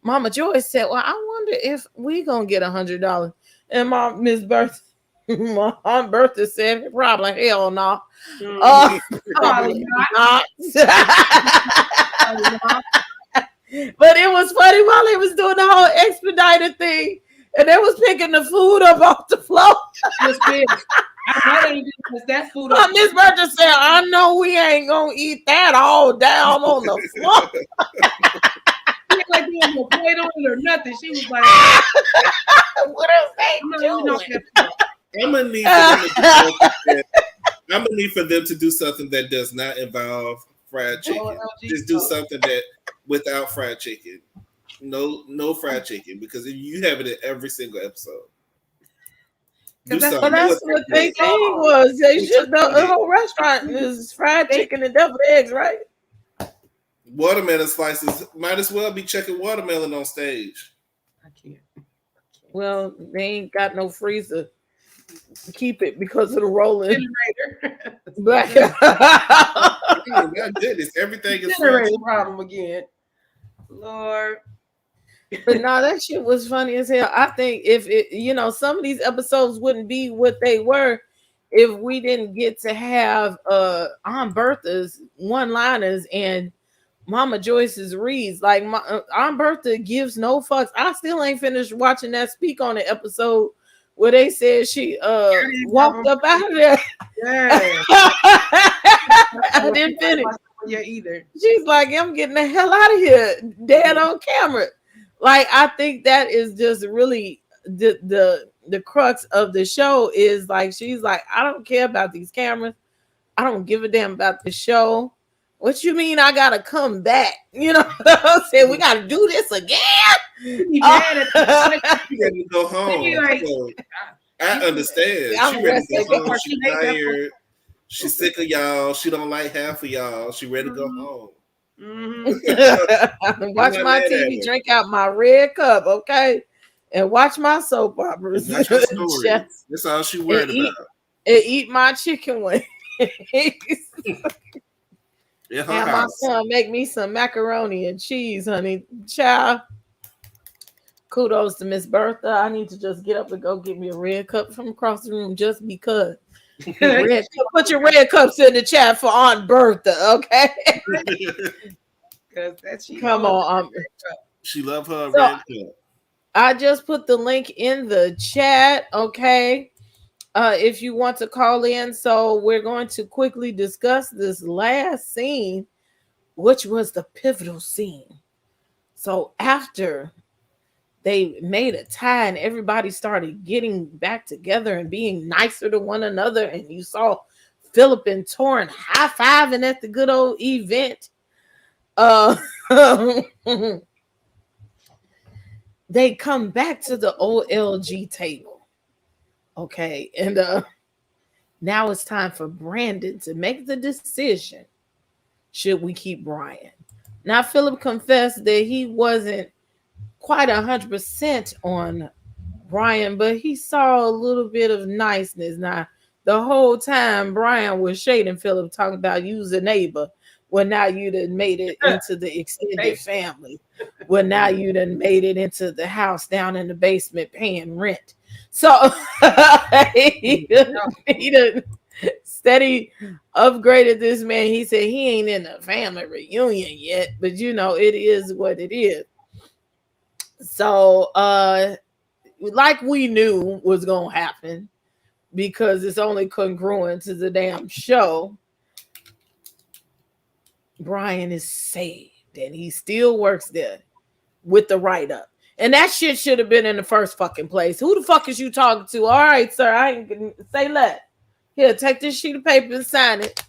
Mama Joyce said, well, I wonder if we gonna get $100. And my Aunt Bertha said, probably hell no. Probably not. But it was funny while they was doing the whole expedited thing and they was picking the food up off the floor. That food Miss Bertha said, I know we ain't gonna eat that all down on the floor. She like doing no plate on it or nothing. She was like, what is they doing? I'm gonna need for them to do something that does not involve fried chicken. Just do something that without fried chicken. No fried chicken, because if you have it in every single episode. But that's what they think was. They should know the whole restaurant is fried chicken and deviled eggs, right? Watermelon slices might as well be checking watermelon on stage. I can't. Well, they ain't got no freezer to keep it because of the rolling. My goodness, everything is generator problem again. Lord. But no, that shit was funny as hell. I think if it, some of these episodes wouldn't be what they were if we didn't get to have Aunt Bertha's one-liners and Mama Joyce's reads. Like Aunt Bertha gives no fucks. I still ain't finished watching that Speak on the episode where they said she walked up out of there. Yeah. I didn't finish. Yeah, either. She's like, I'm getting the hell out of here, dead on camera. Like, I think that is just really the crux of the show is like, she's like, I don't care about these cameras. I don't give a damn about the show. What you mean I gotta come back? You know what I'm saying? We gotta do this again. She ready to go home. Like, I understand. She ready to go home. She tired. She's sick of y'all. She don't like half of y'all. She ready to go home. Mm-hmm. Watch my TV, drink out my red cup, okay? And watch my soap operas. That's all she worried about. And eat my chicken wings. And my son make me some macaroni and cheese, honey. Child. Kudos to Miss Bertha. I need to just get up and go get me a red cup from across the room just because. Put your red cups in the chat for Aunt Bertha, okay? Come on, she love her red cup. I just put the link in the chat, okay? If you want to call in, so we're going to quickly discuss this last scene, which was the pivotal scene. So after they made a tie and everybody started getting back together and being nicer to one another, and you saw Philip and Torrin high-fiving at the good old event. They come back to the OLG table. Okay, and now it's time for Brandon to make the decision. Should we keep Brian? Now, Philip confessed that he wasn't quite 100% on Brian, but he saw a little bit of niceness. Now, the whole time Brian was shading Philip, talking about you's a neighbor. Well, now you done made it into the extended family. Well, now you done made it into the house down in the basement paying rent. So he done steady upgraded this man. He said he ain't in a family reunion yet, but it is what it is. So like we knew was gonna happen, because it's only congruent to the damn show, Brian is saved and he still works there with the write-up. And that shit should have been in the first fucking place. Who the fuck is you talking to? All right, sir, I ain't gonna say that. Here, take this sheet of paper and sign it.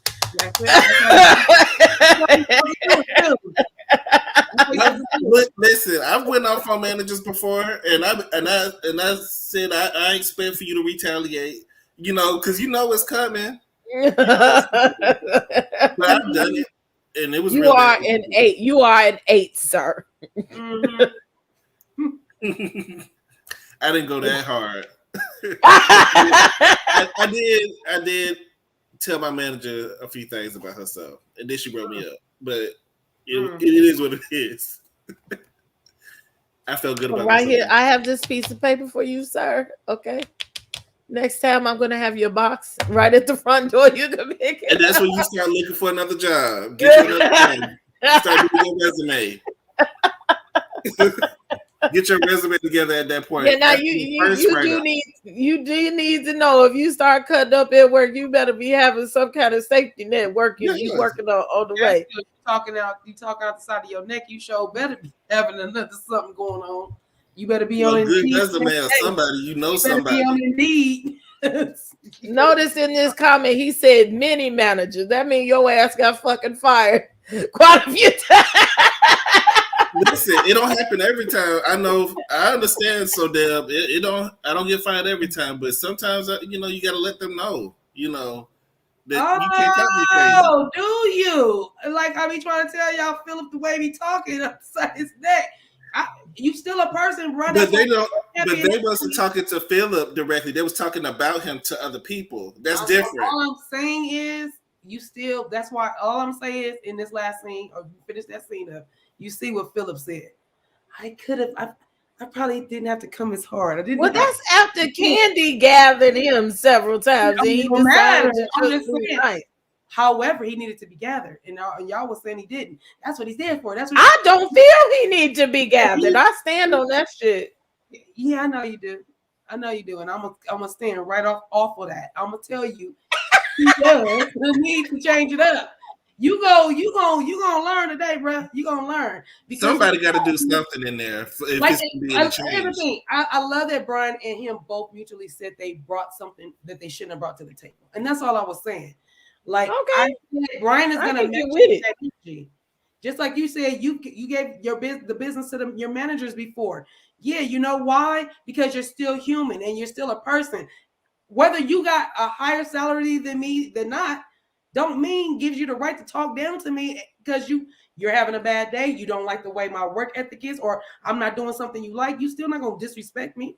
Listen, I've went off on managers before, and I said I expect for you to retaliate, because it's coming. But I've done it, and it was. You are an 8. You are an 8, sir. Mm-hmm. I didn't go that hard. I did tell my manager a few things about herself, and then she brought me up. But it is what it is. I felt good about right here. I have this piece of paper for you, sir. Okay. Next time I'm gonna have your box right at the front door. You can pick it. And that's when you start looking for another job. Get you another job. Start doing your resume. Get your resume together at that point. Yeah, now you do need to know, if you start cutting up at work, you better be having some kind of safety net working. You working on the way. You talking out the side of your neck. You sure better be having another something going on. You better be on Indeed. Resume of somebody. Somebody. Be on Indeed. Notice in this comment he said many managers. That means your ass got fucking fired quite a few times. Listen, it don't happen every time. I understand. So Deb, I don't get fired every time, but sometimes you gotta let them know. That you can't talk me crazy. Oh, do you? Like I be trying to tell y'all, Philip, the way he talking upside his neck. You still a person, brother. But they don't. But they wasn't talking to Philip directly. They was talking about him to other people. That's different. All I'm saying is, you still. That's why all I'm saying is, in this last scene, or finish that scene up, you see what Philip said. I could have. I probably didn't have to come as hard. I didn't. Well, that's after Kandi gathered him several times, and he No matter. decided to I'm just just be saying. nice. However, he needed to be gathered, and y'all was saying he didn't. That's what he's there for. That's what. I don't feel he need to be gathered. I stand on that shit. Yeah, I know you do. I know you do, and I'm gonna stand right off of that. I'm gonna tell you, he does. We need to change it up. You gonna learn today, bro. You gonna learn because Somebody got to do something in there if like it's being changed. everything. I love that Brian and him both mutually said they brought something that they shouldn't have brought to the table, and that's all I was saying. Like, Okay. Brian is I gonna can match get with it. that energy. Just like you said, you gave the business to your managers before. Yeah, you know why? Because you're still human and you're still a person. Whether you got a higher salary than me than not, don't mean gives you the right to talk down to me because you're having a bad day. You don't like the way my work ethic is, or I'm not doing something you like. You still not gonna disrespect me.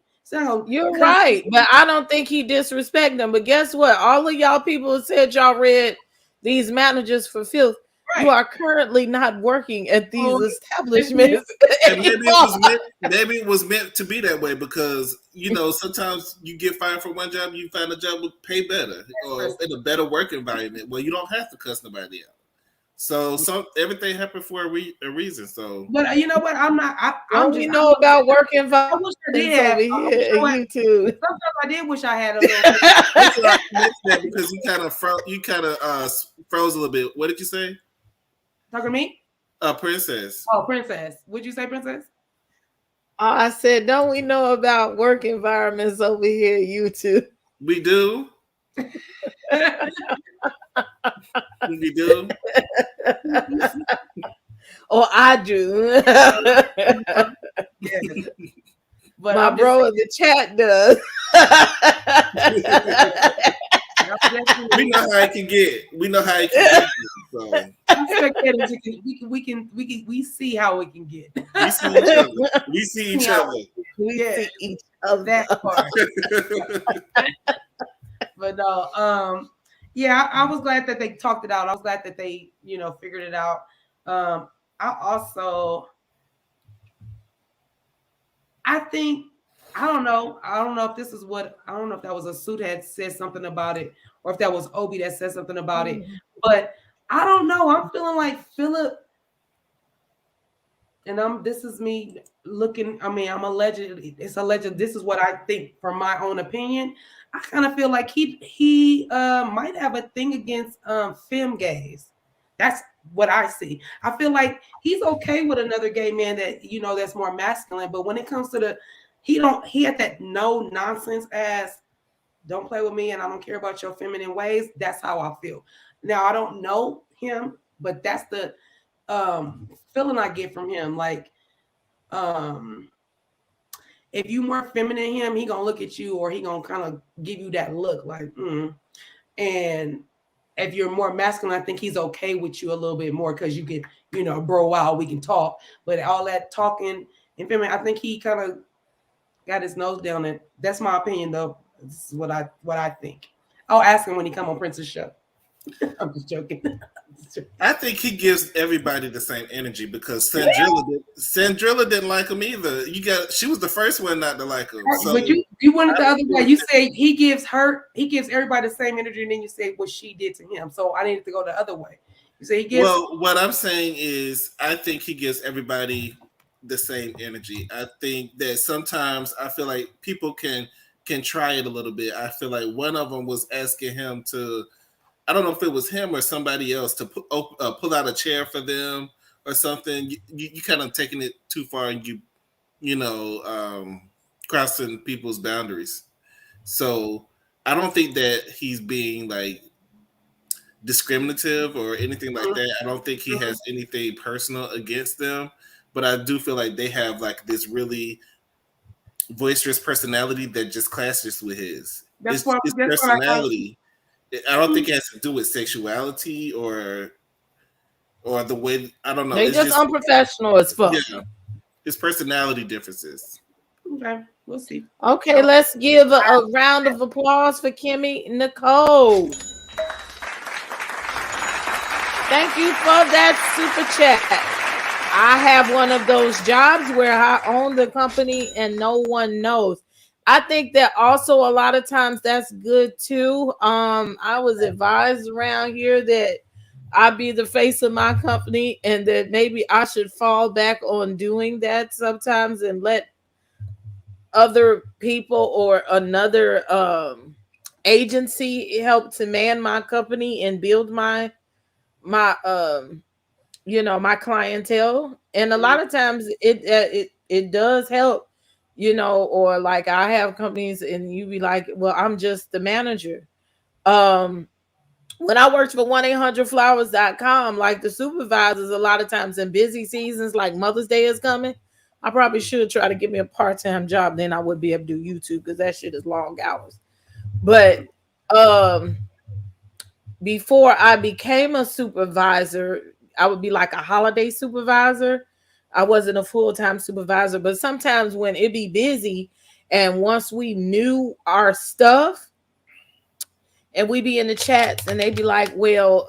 You're right, but I don't think he disrespect them. But guess what? All of y'all people said y'all read these managers for filth. Right. You are currently not working at these establishments. And maybe it was meant to be that way because sometimes you get fired from one job, you find a job with pay better or in a better work environment where you don't have to cuss nobody out. So everything happened for a reason. So, but you know what? I'm not. Don't you know about work environment? I wish I did over here. YouTube. Sometimes I did wish I had a little. Because you kind of froze a little bit. What did you say? Talking to me? Princess. Oh, Princess. Would you say Princess? I said, don't we know about work environments over here, YouTube? We do. We do. Or I do. Yeah. But my bro in the chat does. We know how it can get. We know how it can get. So. We see how it can get. We see each other. We see each other. That part. But no, yeah, I was glad that they talked it out. I was glad that they, figured it out. I don't know if this is I don't know if that was a suit had said something about it or if that was Obi that said something about it, but I don't know. I'm feeling like Philip, and this is me looking. I mean, it's alleged. This is what I think from my own opinion. I kind of feel like he might have a thing against femme gays. That's what I see. I feel like he's okay with another gay man that that's more masculine, but when it comes to he had that no nonsense ass, don't play with me and I don't care about your feminine ways. That's how I feel. Now I don't know him, but that's the feeling I get from him. Like if you more feminine than him, he gonna look at you or he gonna kind of give you that look like, And if you're more masculine, I think he's okay with you a little bit more because you can, bro out, we can talk. But all that talking and feminine, I think he kind of got his nose down it. That's my opinion though. This is what I think. I'll ask him when he come on Princess show. I'm just joking. I think he gives everybody the same energy because Sandrilla didn't like him either. She was the first one not to like him. So but you went the other way. You say he gives everybody the same energy, and then you say what she did to him. So I needed to go the other way. You say he gives. Well, what I'm saying is, I think he gives everybody the same energy. I think that sometimes I feel like people can try it a little bit. I feel like one of them was asking him to. I don't know if it was him or somebody else to pull out a chair for them or something. You kind of taking it too far and crossing people's boundaries. So I don't think that he's being like discriminative or anything like that. I don't think he has anything personal against them, but I do feel like they have like this really boisterous personality that just clashes with his. It's personality. I don't think it has to do with sexuality or the way, I don't know. They're just unprofessional as fuck. Yeah, it's personality differences. Okay, we'll see. Okay, let's give a round of applause for Kimmy Nicole. Thank you for that super chat. I have one of those jobs where I own the company and no one knows. I think that also a lot of times that's good too. I was advised around here that I be the face of my company and that maybe I should fall back on doing that sometimes and let other people or another agency help to man my company and build my my clientele. And a lot of times it does help, or like I have companies and you be like, well, I'm just the manager. um when I worked for 1-800-flowers.com, like the supervisors, a lot of times in busy seasons, like Mother's Day is coming, I probably should try to give me a part-time job. Then I would be able to do YouTube because that shit is long hours. But um before I became a supervisor, I would be like a holiday supervisor. I wasn't a full-time supervisor, but sometimes when it be busy and once we knew our stuff and we be in the chats and they be like, well,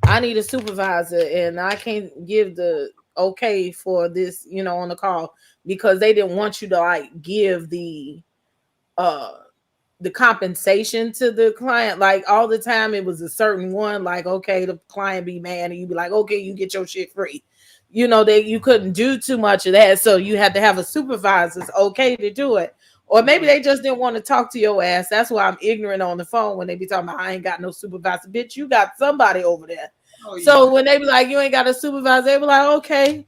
I need a supervisor and I can't give the okay for this, on the call because they didn't want you to like give uh the compensation to the client. Like all the time it was a certain one, like okay, the client be mad and you be like, okay, you get your shit free. You couldn't do too much of that, so you had to have a supervisor's okay to do it. Or maybe they just didn't want to talk to your ass. That's why I'm ignorant on the phone when they be talking about I ain't got no supervisor. Bitch, you got somebody over there. Oh, yeah. So when they be like, you ain't got a supervisor, they be like, okay,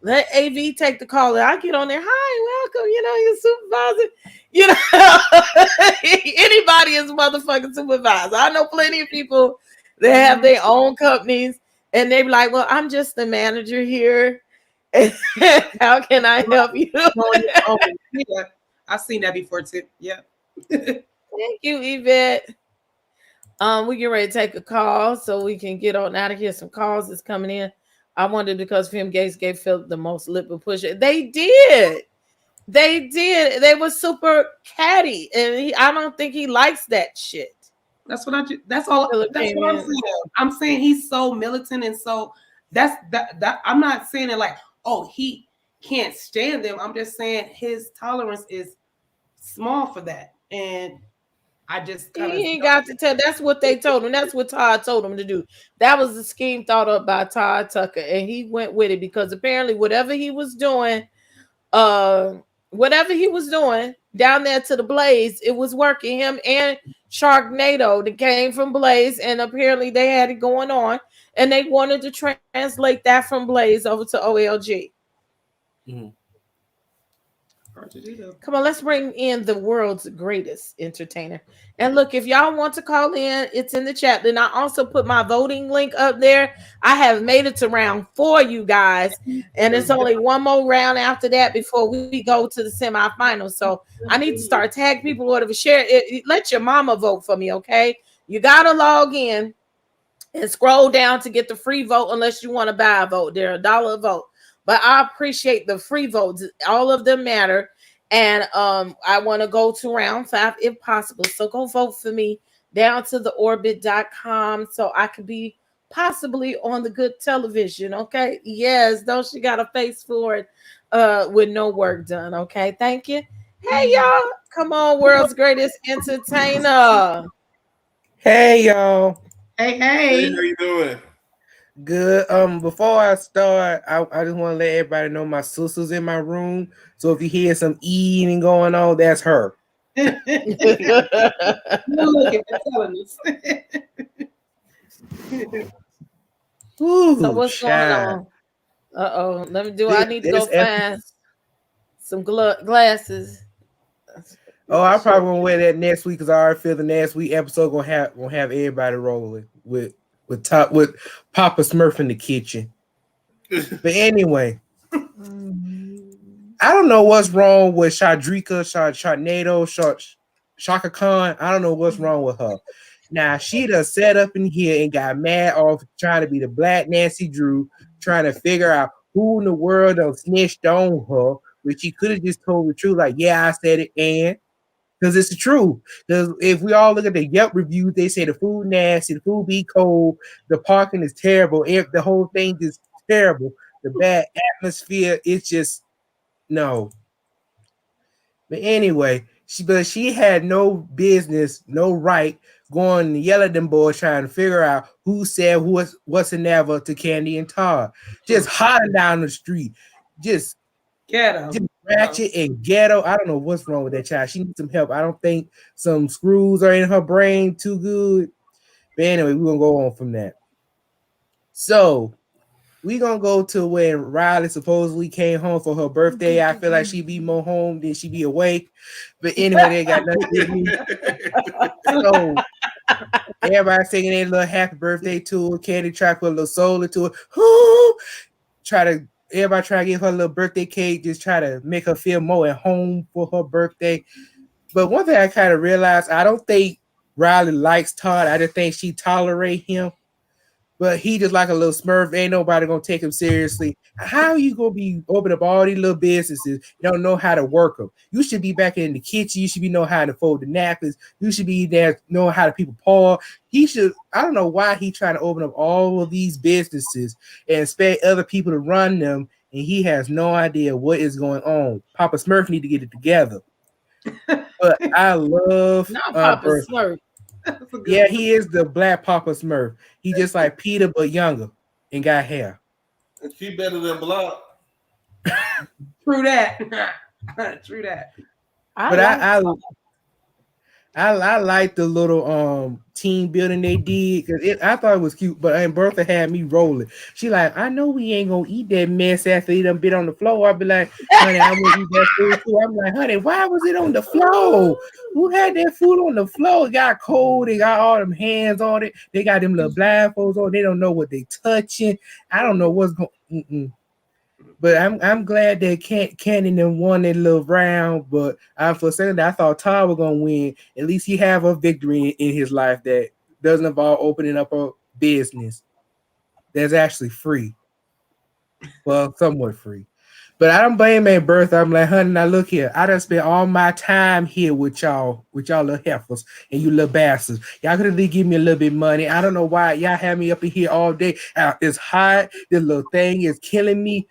let AV take the call. And I get on there, hi, welcome, your supervisor. Anybody is a motherfucking supervisor. I know plenty of people that have their own companies and they be like, well, I'm just the manager here. How can I help you? Oh, yeah. I've seen that before too. Yeah. Thank you, Yvette. We get ready to take a call so we can get on out of here. Some calls is coming in. I wondered because Film Gates gave Philip the most lip and push it. They did. They did. They were super catty, and I don't think he likes that shit. That's what that's all. That's what I'm saying. I'm saying he's so militant and so that I'm not saying it like, oh, he can't stand them. I'm just saying his tolerance is small for that. And I just he ain't got to tell. That's what they told him. That's what Todd told him to do. That was the scheme thought up by Todd Tucker, and he went with it because apparently whatever he was doing down there to the Blaze, it was working. Him and Sharknado that came from Blaze, and apparently they had it going on, and they wanted to translate that from Blaze over to OLG. Mm-hmm. Come on, let's bring in the world's greatest entertainer. And look, if y'all want to call in, it's in the chat. Then I also put my voting link up there. I have made it to round 4, you guys, and it's only one more round after that before we go to the semifinals. So I need to start tag people, whatever. Share it. Let your mama vote for me, okay? You gotta log in and scroll down to get the free vote, unless you want to buy a vote. They're $1 a vote. But I appreciate the free votes. All of them matter. And I want to go to round 5 if possible. So go vote for me down to theorbit.com so I could be possibly on the good television. Okay. Yes, though she got a face for it with no work done. Okay. Thank you. Hey y'all. Come on, world's greatest entertainer. Hey y'all. Hey. Hey, how you doing? Good. Before I start, I just want to let everybody know my sister's in my room. So if you hear some eating going on, that's her. Look at telling us. So what's going on? Let me do. I need to go find some glasses. Oh, I probably won't wear that next week because I already feel the next week episode gonna have everybody rolling with Papa Smurf in the kitchen. But anyway, I don't know what's wrong with Shadrika, Sharknado, Shaka Khan. I don't know what's wrong with her. Now she done set up in here and got mad off trying to be the Black Nancy Drew, trying to figure out who in the world done snitched on her, which she could have just told the truth, like, yeah, I said it, and because it's the truth. Because if we all look at the Yelp reviews, they say the food nasty, the food be cold, the parking is terrible, the whole thing is terrible. the bad atmosphere. It's just no. But anyway, she had no business, no right going to yell at them boys trying to figure out who said what's and never to Kandi and Todd. Just hollering down the street. Just Ghetto. ratchet and ghetto. I don't know what's wrong with that child. She needs some help. I don't think some screws are in her brain too good. But anyway, we're gonna go on from that. So we're gonna go to when Riley supposedly came home for her birthday. I feel like she'd be more home than she'd be awake. But anyway, they got nothing to do with me. So everybody singing their little happy birthday to her. Kandi try to put a little soul into it. Everybody try to give her a little birthday cake, just try to make her feel more at home for her birthday. But one thing I kind of realized, I don't think Riley likes Todd. I just think she tolerate him. But he just like a little smurf. Ain't nobody gonna take him seriously. How are you gonna be open up all these little businesses? You don't know how to work them. You should be back in the kitchen. You should be know how to fold the napkins. You should be there knowing how to people pour. He should. I don't know why he trying to open up all of these businesses and expect other people to run them, and he has no idea what is going on. Papa Smurf need to get it together. But I love Not Papa Bertha. Smurf. Yeah, he is the black Papa Smurf. He just like Peter, but younger and got hair. He better than Block. True that. True that. I like the little team building they did because I thought it was cute. But Bertha had me rolling. She like, I know we ain't gonna eat that mess after he done been on the floor. I'll be like, honey, I'm gonna eat that food too. I'm like, honey, why was it on the floor? Who had that food on the floor? It got cold. They got all them hands on it. They got them little blindfolds on. They don't know what they touching. I don't know what's going. But I'm glad that Kandi them won that little round. But for a second, I thought Todd was gonna win. At least he have a victory in his life that doesn't involve opening up a business that's actually free. Well, somewhat free. But I don't blame Aunt Bertha. I'm like, honey, now look here. I done spent all my time here with y'all little heifers and you little bastards. Y'all could at least give me a little bit of money. I don't know why y'all have me up in here all day. It's hot. This little thing is killing me.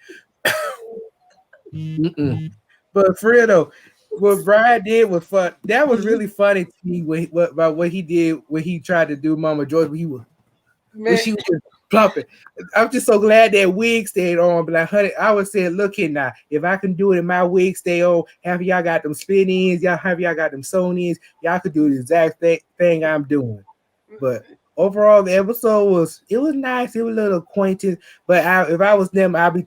But for real though, what Brian did was fun. That was really funny to me about what he did when he tried to do Mama Joyce when she was plumping. I'm just so glad that wig stayed on. But like, honey, I would say, look here now, if I can do it and my wig stay on, half of y'all got them spin ins, y'all got them sewn ins, y'all could do the exact thing I'm doing. But overall, the episode was nice. It was a little acquainted. But if I was them, I'd be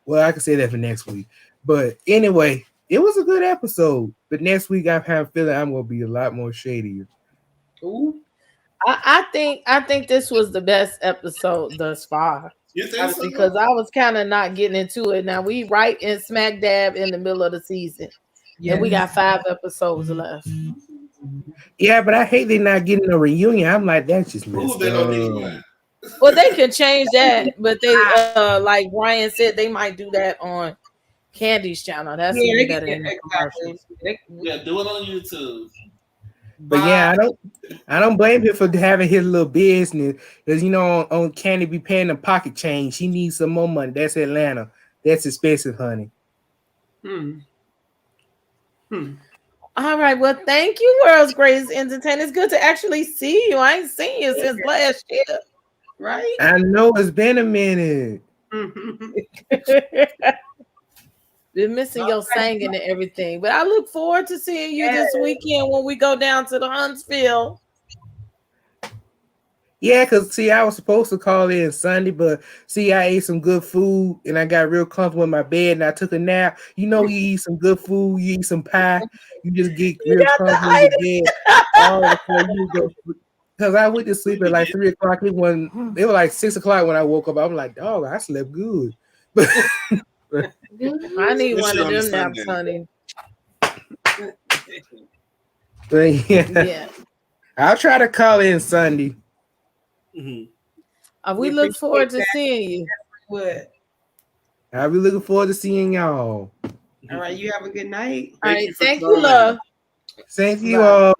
well, I can say that for next week. But anyway, it was a good episode. But next week, I have a feeling I'm going to be a lot more shadier. Ooh. I think this was the best episode thus far. You think so? Because I was kind of not getting into it. Now we right in smack dab in the middle of the season. Yeah. And we got 5 episodes left. Yeah, but I hate they're not getting a reunion. I'm like, that's just messed up. Well, they can change that, but they like Brian said, they might do that on Kandi's channel. That's even better than the commercials. Yeah, do it on YouTube. But yeah, I don't blame him for having his little business because on Kandi be paying the pocket change. She needs some more money. That's Atlanta. That's expensive, honey. All right. Well, thank you, World's Greatest Entertainer. It's good to actually see you. I ain't seen you since last year. Right? I know it's been a minute. Been missing your singing and everything, but I look forward to seeing you this weekend when we go down to the Huntsville. Yeah, because see, I was supposed to call in Sunday, but see, I ate some good food and I got real comfortable in my bed and I took a nap. You eat some good food, you eat some pie, you just get real comfortable in your bed. All before you go. Because I went to sleep at like 3 o'clock. It was like 6 o'clock when I woke up. I'm like, dog, I slept good. I need one of them naps, honey. But yeah, I'll try to call in Sunday. We look forward to seeing you. What? I'll be looking forward to seeing y'all. All right, you have a good night. All right, thank you, love. Thank you all.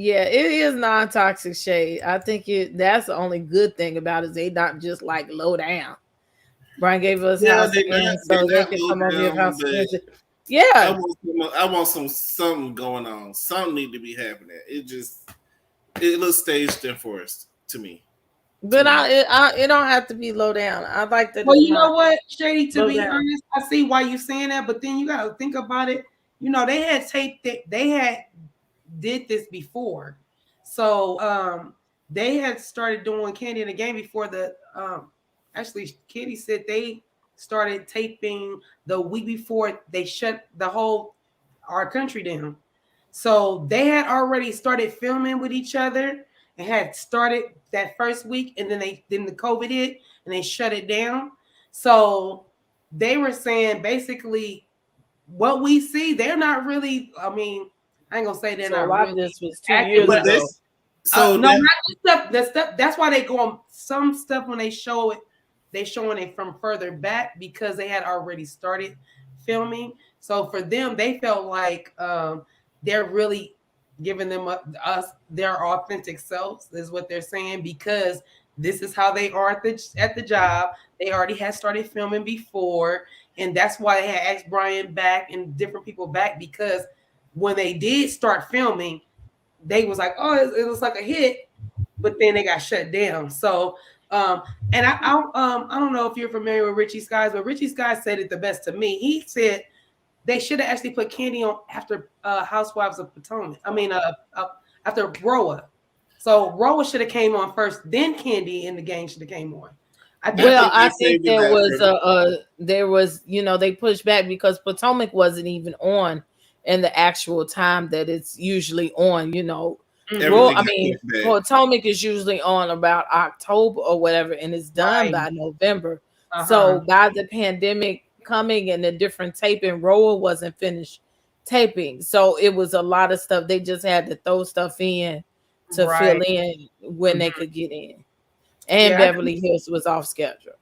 Yeah, it is non-toxic shade. I think that's the only good thing about it. Is they not just like low down. Brian gave us Yeah, house they're not and they're so they not could low come over here down, house but and yeah. I want something going on. Something need to be happening. It looks staged and forced to me. But it don't have to be low down. I like that. Well, It's you know not what, Shady, to low be down. honest, I see why you're saying that, but then you gotta think about it. You know, they had taped it, they had did this before. So they had started doing Kandi the Gang before the actually Kitty said they started taping the week before they shut the whole our country down. So they had already started filming with each other and had started that first week, and then the COVID hit and they shut it down. So they were saying basically what we see, they're not really. I mean, I ain't gonna say they're So a not lot of really this was 2 acting, years but ago. So no, not the stuff. The stuff. That's why they go on some stuff when they show it. They showing it from further back because they had already started filming. So for them, they felt like they're really giving them us their authentic selves is what they're saying, because this is how they are at the job. They already had started filming before, and that's why they had asked Brian back and different people back, because when they did start filming, they was like, oh, it was like a hit, but then they got shut down. So and I don't know if you're familiar with Richie Skies, but Richie Skies said it the best to me. He said they should have actually put Kandi on after Housewives of Potomac. I mean, after Roa. So Roa should have came on first, then Kandi and the Gang should have came on. I think there was they pushed back because Potomac wasn't even on in the actual time that it's usually on. Potomac is usually on about October or whatever, and it's done by November. So by the pandemic coming and the different taping, Roa wasn't finished taping, so it was a lot of stuff. They just had to throw stuff in to fill in when they could get in. And Beverly Hills was off schedule.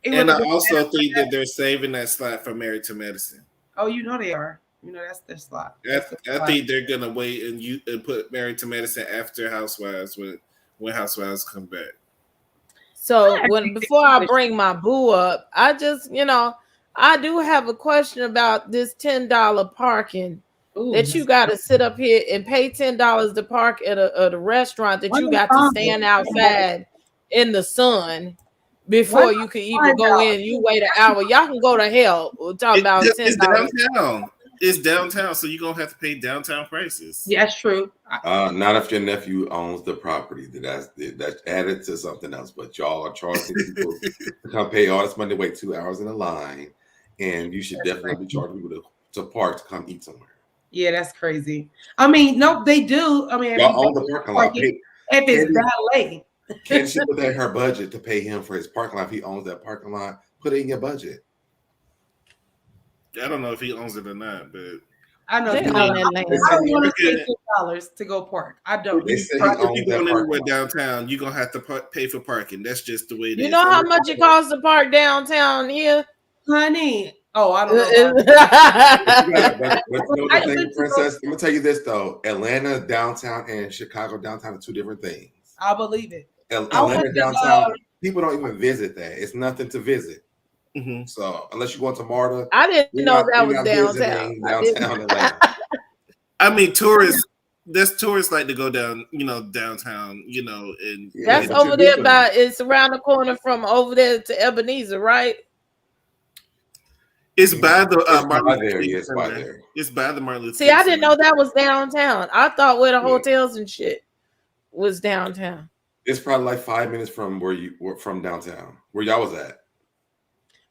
And I also think that they're saving that slot for Married to Medicine. Oh, they are. That's their slot. I think they're gonna wait and put Married to Medicine after Housewives when Housewives come back. So before I bring my boo up, I just I do have a question about this $10 parking. That you got to sit up here and pay $10 to park at a restaurant that you got to stand outside in the sun before you can even go in. You wait an hour. Y'all can go to hell. We're talking about $10. It's downtown. It's downtown, so you're gonna have to pay downtown prices. Yeah, that's true. Not if your nephew owns the property. That's added to something else. But y'all are charging people to come pay all this money to wait 2 hours in a line, and you should definitely be charging people to park to come eat somewhere. Yeah, that's crazy. I mean, no, they do. I mean, y'all own the parking lot. If it's valet, can she put that in her budget to pay him for his parking lot? If he owns that parking lot, put it in your budget. I don't know if he owns it or not, but I know. I don't want to pay $2 to go park. I don't. If you're going anywhere downtown, you're gonna have to pay for parking. That's just the way it is. You know how much it costs to park downtown here, honey? Oh, I don't know. Princess, I'm gonna tell you this though: Atlanta downtown and Chicago downtown are two different things. I believe it. Atlanta downtown, people don't even visit that. It's nothing to visit. Mm-hmm. So unless you're going to Marta, I didn't know that was downtown. Downtown Atlanta. I mean, tourists. There's tourists like to go down, downtown, and that's over there it's around the corner from over there to Ebenezer, right? It's by the Martin Luther King. It's by there. It's by the Martin Luther King. See, I didn't know that was downtown. I thought where the hotels and shit was downtown. It's probably like 5 minutes from where you were from downtown, where y'all was at.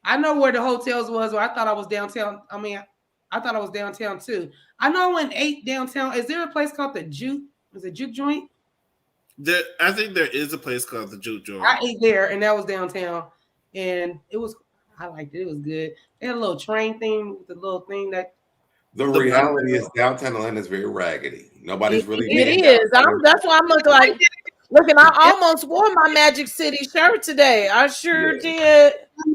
I know where the hotels was. Where I thought I was downtown. I mean, I thought I was downtown too. I know I went 8 downtown. Is there a place called the Juke? Is it Juke Joint? I think there is a place called the Juke Joint. I ate there, and that was downtown, and it was. I liked it. It was good. They had a little train thing with the little thing that. The reality is downtown Atlanta is very raggedy. Nobody's really. It is. That's why I'm looking like. Looking, I almost wore my Magic City shirt today. I sure did.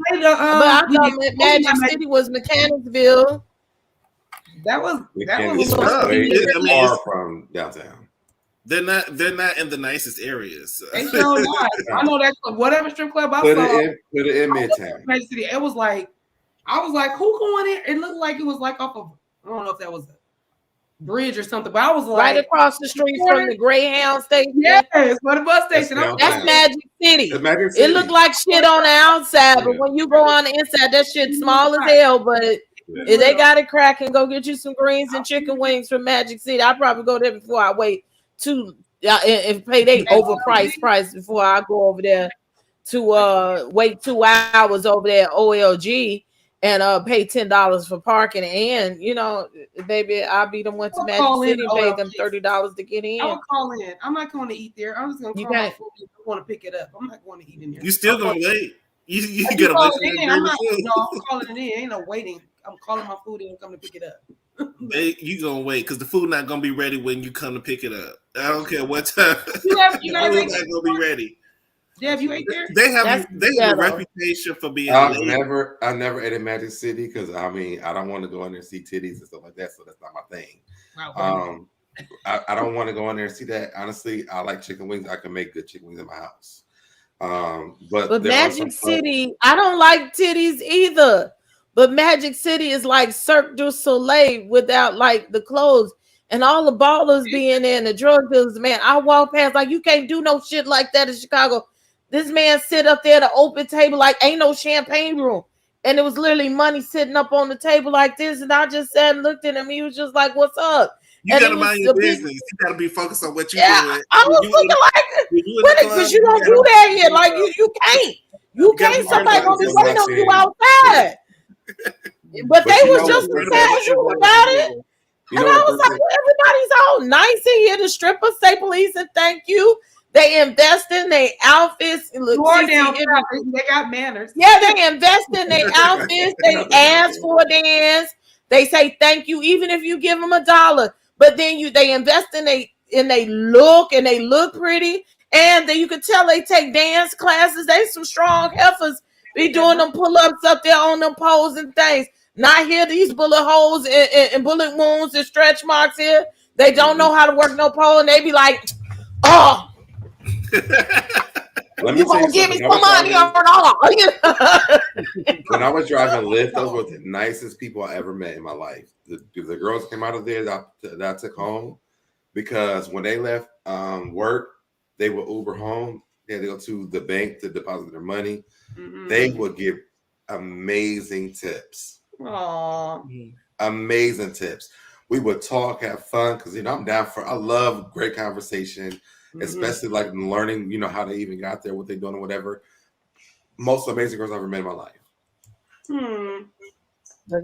But I thought Magic City was Mechanicsville. That was far from downtown. They're not in the nicest areas. They sure not. I know that whatever strip club I Put saw. it in Midtown. Magic City. It was like, I was like, who going in? It looked like it was like off of, I don't know if that was a bridge or something, but I was like, right across the street from the Greyhound station. Yes, for the bus station. That's Magic City. It's Magic City. It looked like shit on the outside, but when you go on the inside, that shit small as hell. But if they got it cracking, go get you some greens and chicken wings from Magic City. I'd probably go there before I wait and pay they overpriced price before I go over there to wait 2 hours over there at OLG and pay $10 for parking. And you know, baby, I'll be the one to Magic City and pay them $30 to get in. I would call in. I'm not going to eat there. I'm just going to call my food if I want to pick it up. I'm not going to eat in there. You still gonna wait? You gotta wait. I'm calling it in. Ain't no waiting. I'm calling my food in and come to pick it up. You gonna wait because the food not gonna be ready when you come to pick it up. I don't care what time. You not gonna be ready. Jeff, you ate there? They have a reputation for being. I never ate at Magic City because I don't want to go in there and see titties and stuff like that, so that's not my thing. Wow. I don't want to go in there and see that. Honestly, I like chicken wings. I can make good chicken wings in my house. But Magic City, I don't like titties either. But Magic City is like Cirque du Soleil without like the clothes. And all the ballers being there and the drug dealers, man. I walk past like you can't do no shit like that in Chicago. This man sit up there at the open table like ain't no champagne room. And it was literally money sitting up on the table like this. And I just sat and looked at him. He was just like, what's up? You gotta mind your business. You gotta be focused on what you're doing. I was looking like, because you don't do that here. Like you can't. You can't. Somebody gonna be waiting on you outside. But they was just casual about it. And I was like, well, everybody's all nice in here. The strippers say please and thank you. They invest in their outfits. Look, they got manners. Yeah, they invest in their outfits. They ask for a dance. They say thank you, even if you give them $1. But then they invest in they look, and they look pretty. And then you can tell they take dance classes. They some strong heifers. Be doing them pull-ups up there on them poles and things. Not here, these bullet holes and bullet wounds and stretch marks here. They don't know how to work no pole, and they be like, oh, you gonna give me some money or not? When I was driving Lyft, those were the nicest people I ever met in my life. The girls came out of there that I took home because when they left work, they would Uber home. They had to go to the bank to deposit their money. Mm-hmm. They would give amazing tips. Aww. Amazing tips. We would talk, have fun, because I love great conversation, especially like learning, how they even got there, what they're doing, or whatever. Most amazing girls I've ever met in my life.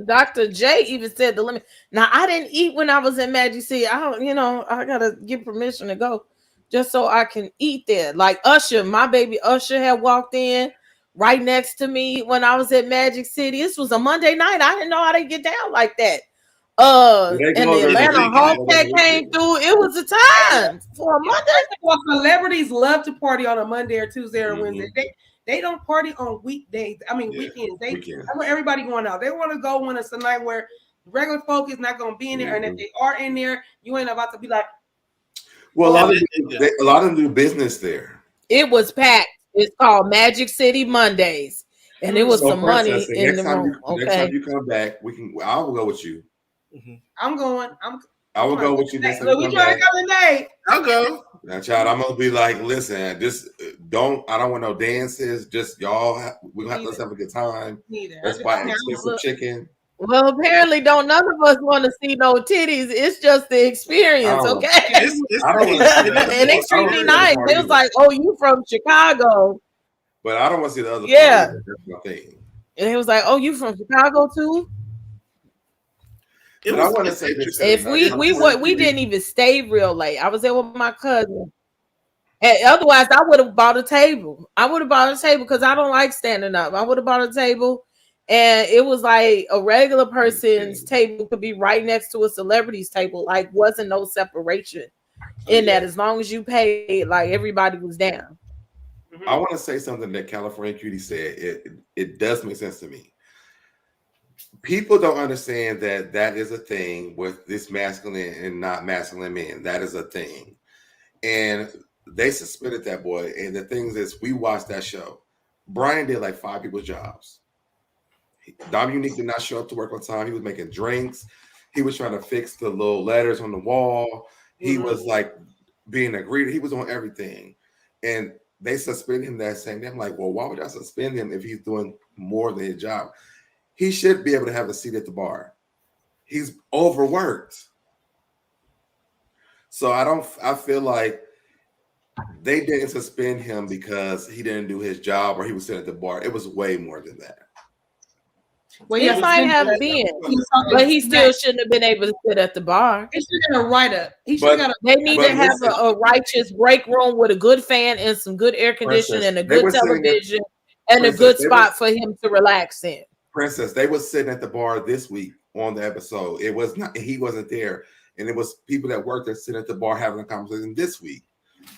Dr. J even said the limit. Now I didn't eat when I was in Magic City. I gotta get permission to go just so I can eat there. Like Usher, my baby Usher had walked in right next to me when I was at Magic City. This was a Monday night. I didn't know how they get down like that. And the Atlanta Hawks that came through. It was a time for a Monday. Well, celebrities love to party on a Monday or Tuesday or Wednesday. They don't party on weekdays. I mean weekends. I want everybody going out. They want to go when it's a night where regular folk is not going to be in there, and if they are in there, you ain't about to be like. Well, a lot of them do business there. It was packed. It's called Magic City Mondays, and it was some money in the room. Next time you come back, I will go with you. I'm going. I will go with you next time. We trying to come today. I'll go. Now, child, I'm gonna be like, listen, I don't want no dances. Just y'all, let's have a good time. Let's buy expensive chicken. Well, apparently, none of us want to see no titties. It's just the experience, okay? And they treat me nice. It was like, oh, you from Chicago? But I don't want to see the other. Yeah, that's my thing. And it was like, oh, you from Chicago too? But I want to say this. If we didn't even stay real late. I was there with my cousin. And otherwise, I would have bought a table. Because I don't like standing up. I would have bought a table. And it was like a regular person's table could be right next to a celebrity's table. Like, wasn't no separation in that. As long as you paid, like everybody was down. I want to say something that California Cutiee said. It does make sense to me. People don't understand that is a thing with this masculine and not masculine men. That is a thing. And they suspended that boy. And the thing is, we watched that show. Brian did like 5 people's jobs. Dominique did not show up to work on time. He was making drinks. He was trying to fix the little letters on the wall. He was like being a greeter. He was on everything. And they suspended him that same day. I'm like, well, why would I suspend him if he's doing more than his job? He should be able to have a seat at the bar. He's overworked. So I feel like they didn't suspend him because he didn't do his job or he was sitting at the bar. It was way more than that. Well, It might have been, but he still shouldn't have been able to sit at the bar. He should have got a write-up. He should have got They need to have a righteous break room with a good fan and some good air conditioning and a good television and a good spot for him to relax in. Princess, they was sitting at the bar this week on the episode. It was not, he wasn't there. And it was people that worked there sitting at the bar having a conversation this week.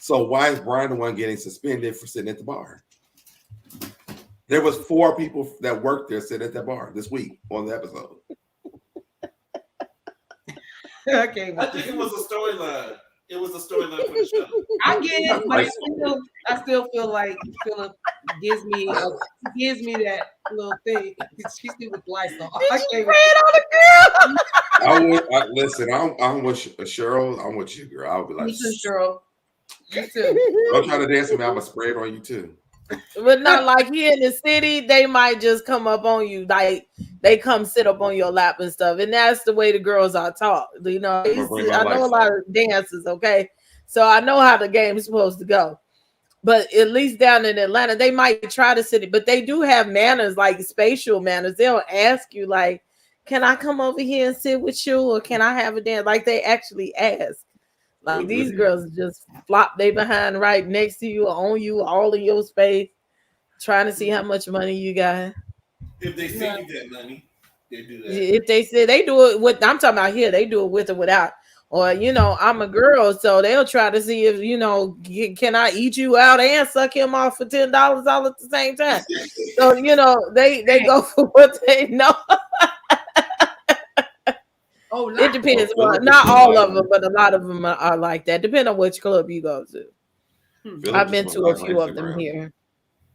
So why is Brian the one getting suspended for sitting at the bar? There was 4 people that worked there sitting at that bar this week on the episode. Okay, I think it was a storyline. It was a storyline for the show. I get it, but I still feel like Philip gives me that little thing. She's still with Lysol. Listen, I'm with Cheryl. I'm with you, girl. I'll be like, me too, Cheryl. You too. Don't try to dance with me. I'm gonna spray it on you too. But not like here in the city, they might just come up on you, like they come sit up on your lap and stuff, and that's the way the girls are taught. You know, I know a lot of dances, okay, so I know how the game is supposed to go. But at least down in Atlanta, they might try to sit it, but they do have manners, like spatial manners. They'll ask you, like, "Can I come over here and sit with you, or can I have a dance?" Like they actually ask. Like these girls just flop they behind right next to you, on you, all in your space, trying to see how much money you got. If they see you that money, they do that. If they say they do it with, I'm talking about here, they do it with or without. Or you know, I'm a girl, so they'll try to see if you know, can I eat you out and suck him off for $10 all at the same time. So you know, they go for what they know. Oh, it depends. Well, not all of them, but a lot of them are like that. Depending on which club you go to. I've been to a few of them here.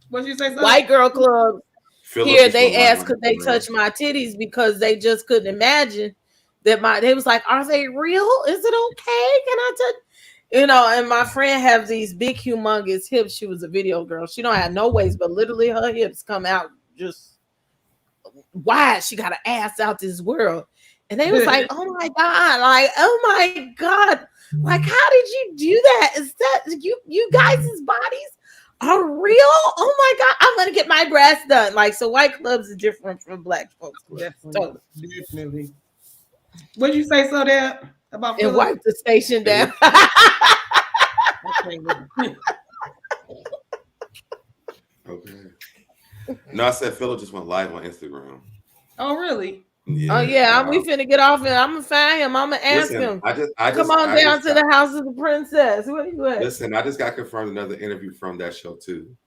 What you say? White girl clubs here, they asked could they touch my titties because they just couldn't imagine that they was like, are they real? Is it okay? Can I touch? You know, and my friend have these big, humongous hips. She was a video girl. She don't have no waist, but literally her hips come out just wide. She got an ass out this world. And they was like, oh my God, like, oh my God. Like, how did you do that? Is that you guys' bodies are real? Oh my God, I'm gonna get my breasts done. Like, so white clubs are different from black folks. Definitely. What did you say so there about and wipe the station down? Okay. No, I said Philip just went live on Instagram. Oh, really? Yeah. Oh yeah, we finna get off and I'm gonna find him. I'm gonna ask him. I just come on down to the house of the princess. Where you at? Listen, I just got confirmed another interview from that show too.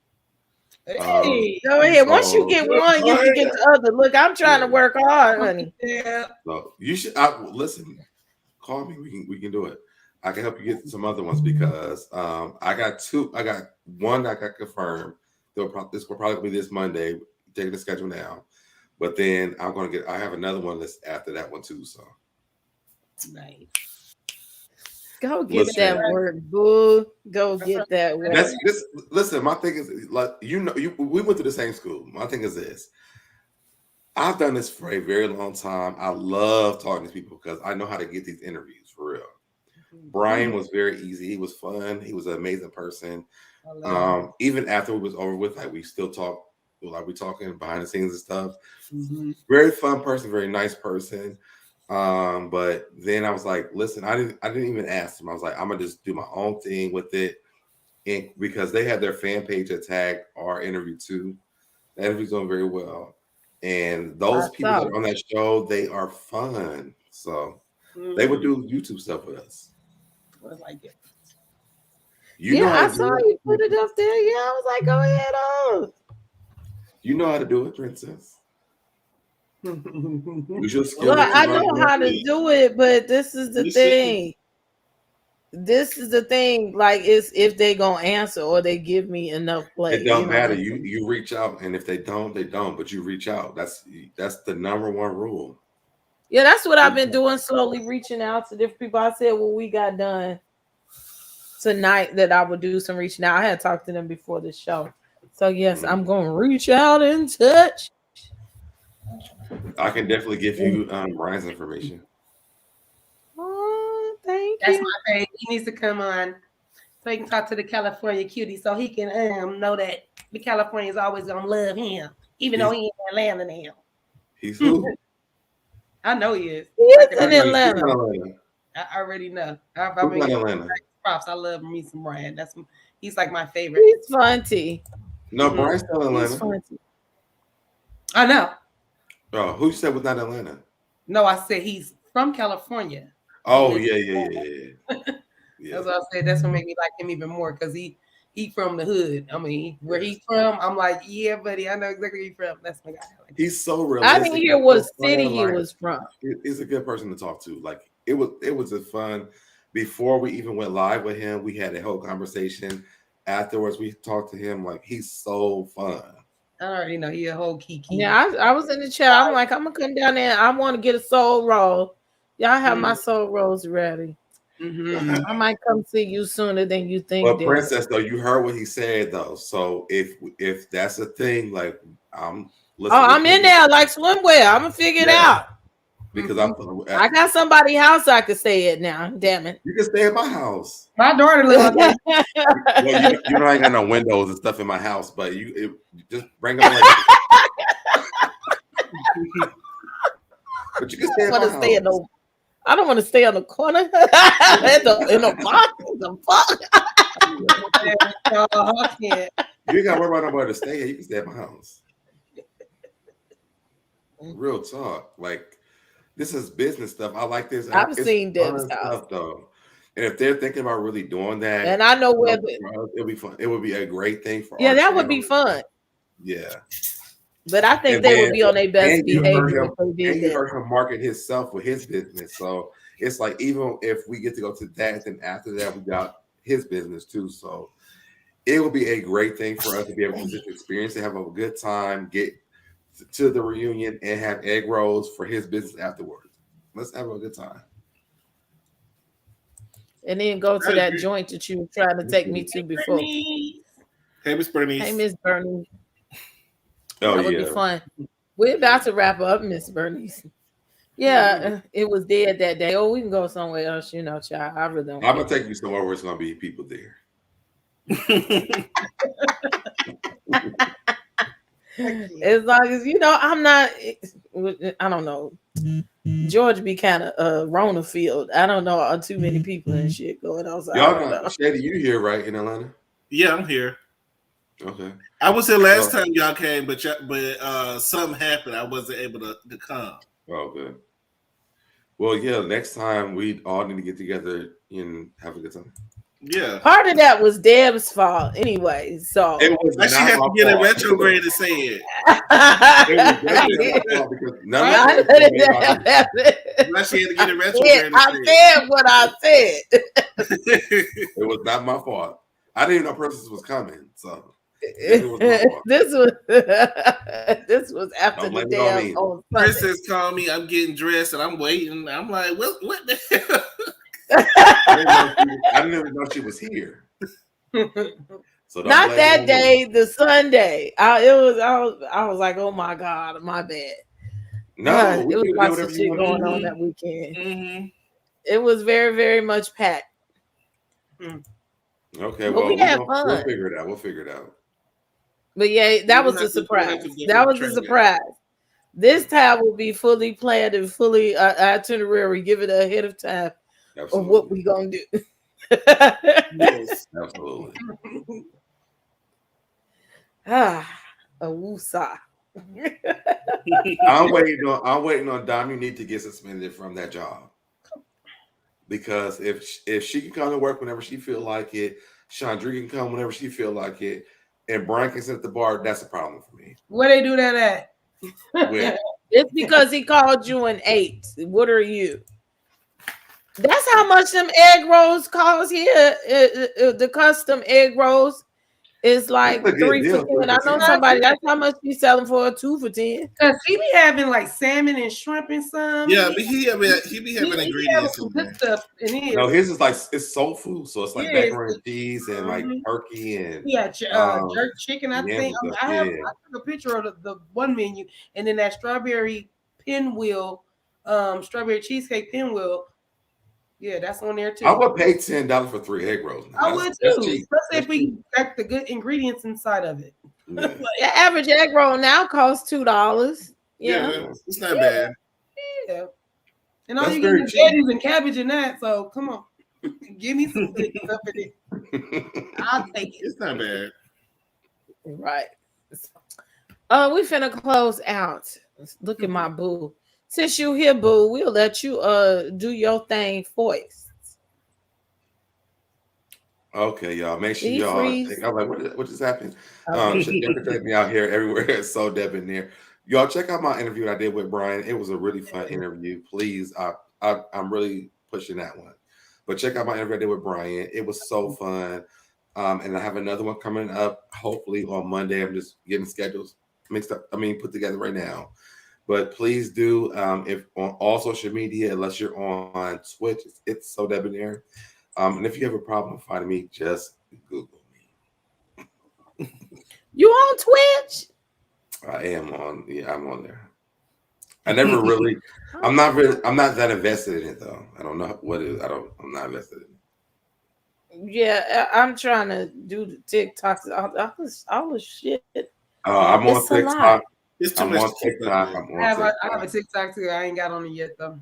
Hey, go ahead. Once you get one, you can get the other. Look, I'm trying to work hard, honey. Yeah. So you should listen. Call me. We can do it. I can help you get some other ones because I got 2. I got one that got confirmed. This will probably be this Monday. Taking the schedule now. But then I have another one that's after that one too. So nice. Go get that work, boo. Go get that work. Listen, my thing is like we went to the same school. My thing is this. I've done this for a very long time. I love talking to people because I know how to get these interviews for real. Brian was very easy. He was fun. He was an amazing person. Even after it was over with, like we still talk. Like we talking behind the scenes and stuff. Very fun person, very nice person. But then I was like, listen, I didn't even ask him. I was like, I'm gonna just do my own thing with it. And because they had their fan page that tagged our interview too. The interview's doing very well. And those people that are on that show, they are fun. So they would do YouTube stuff with us. I like it. I saw you put it up there. Yeah, I was like, go ahead on. You know how to do it, princess. Well, I know how to do it, but this is the thing. this is the thing. Like, it's if they gonna answer or they give me enough play. It don't matter. Just- You reach out, and if they don't, they don't. But you reach out. That's the number one rule. Yeah, that's what I've been doing. Slowly reaching out to different people. I said, well, we got done tonight that I would do some reaching out. I had talked to them before the show. So yes, I'm gonna reach out and touch. I can definitely give you Brian's information. Oh, thank That's you. my thing. He needs to come on so he can talk to the California cutie so he can know that the Californians always gonna love him, even though he in Atlanta now. He's who? I know he is. He is in Atlanta. I already know. Who's in Atlanta? Props. I love me some Brian. He's like my favorite. He's funny. No, Brian's still in He's Atlanta. funny. I know. Oh, who you said was not Atlanta? No, I said he's from California. Oh, yeah. That's what I said. That's what made me like him even more because he from the hood. I mean, where he's from, I'm like, yeah, buddy, I know exactly where he's from. That's my guy. He's so realistic. I didn't hear what city he was from. He's a good person to talk to. Like it was a fun. Before we even went live with him, we had a whole conversation. Afterwards, we talked to him. Like he's so fun. I already know he a whole kiki. Yeah, I was in the chat. I'm like, I'm gonna come down there. I want to get a soul roll. Y'all have my soul rolls ready. Mm-hmm. I might come see you sooner than you think. But Princess, though, you heard what he said though. So if that's a thing, like I'm in there like swimwear. I'm gonna figure it out. Because I got somebody's house I could stay at now. Damn it. You can stay at my house. My daughter lives there. Well, you know I ain't got no windows and stuff in my house, but you just bring them like but you can stay at my house. I don't want to stay on the corner in the box. The fuck? You ain't got to worry about nobody to stay here. You can stay at my house. Real talk. Like, this is business stuff. I like this. I've seen Deb's house stuff, though. And if they're thinking about really doing that, and I know where it'll be fun. It would be a great thing for that channel. Would be fun. Yeah. But I think they would be on their best behavior. You heard him market himself with his business. So it's like, even if we get to go to that, then after that, we got his business too. So it would be a great thing for us to be able to just experience it, have a good time, get to the reunion, and have egg rolls for his business afterwards. Let's have a good time. And then go to that joint that you were trying to take me to before. Hey, Miss Bernice. Hey, Miss Bernice. Oh, that would be fun. We're about to wrap up, Miss Bernice. Yeah, it was dead that day. Oh, we can go somewhere else, child. I really don't. I'm gonna take you somewhere where it's gonna be people there. As long as I'm not. I don't know. George be kind of Rona field. I don't know too many people and shit going on. So y'all know. Shady, you here right in Atlanta? Yeah, I'm here. Okay. I was here last time y'all came, but something happened. I wasn't able to come. Oh, good. Well, yeah. Next time we all need to get together and have a good time. Yeah. Part of that was Deb's fault, anyway. So it was she had to get in retrograde to say it. She had to get in retrograde. I said what I said. It was not my fault. I didn't even know Princess was coming. So. This was after the damn on Princess called me. I'm getting dressed and I'm waiting. I'm like, what the hell? I didn't even know she was here. So not that day, the Sunday. I was like, oh my God, my bad. No, it was lots of shit going on that weekend. Mm-hmm. It was very, very much packed. Okay, but we had fun. We'll figure it out. But yeah, that was a surprise. That was a surprise. This time will be fully planned and fully itinerary. Give it ahead of time of what we gonna do. Yes, absolutely. A woosah. I'm waiting on Dominique to get suspended from that job. Because if she can come to work whenever she feel like it, Chandra can come whenever she feel like it, and Brian can sit at the bar, that's a problem for me. Where they do that at? It's because he called you an 8. What are you? That's how much them egg rolls cost here. The custom egg rolls is That's like a good 3 for deal. 10. I know 3 for 10. somebody. That's how much she's selling for a 2 for 10. Cause he be having like salmon and shrimp and some. Yeah, but he be having He having ingredients some in good there. stuff in here. No, his is like it's soul food, so it's like Yeah, macaroni and cheese and like Mhm. turkey and Yeah, um jerk chicken. I yams think and stuff. I Yeah. took a picture of the one menu, and then that strawberry pinwheel, strawberry cheesecake pinwheel. Yeah, that's on there I too. would pay $10 for 3 egg rolls. Now. I would That's too, cheap. especially That's if we cheap. got the good ingredients inside of it. Yeah. The average egg roll now costs $2. Yeah. Yeah, it's not bad. Yeah, and all That's you very get is cheap. veggies and cabbage and that. So come on, give me some good stuff in it. I'll take it. It's not bad. Right. We finna close out. Look at my boo. Since you here, boo, we'll let you do your thing first. Okay, y'all. Make sure Did he y'all. freeze? I'm like, what just happened? Okay. Y'all can check me out here everywhere. It's so Deb there. Y'all check out my interview I did with Brian. It was a really fun interview. Please, I'm really pushing that one. But check out my interview I did with Brian. It was so fun. And I have another one coming up, hopefully on Monday. I'm just getting schedules put together right now. But please do, if on all social media, unless you're on Twitch, it's so debonair. And if you have a problem finding me, just Google me. You on Twitch? I am on. Yeah, I'm on there. I never really. I'm not that invested in it though. I don't know what it is. I'm not invested in it. Yeah, I'm trying to do the TikToks. All the shit. I'm on It's a lot. TikTok. It's too I'm much on to keep TikTok. up with. I'm on I have TikTok. a TikTok too. I ain't got on it yet though.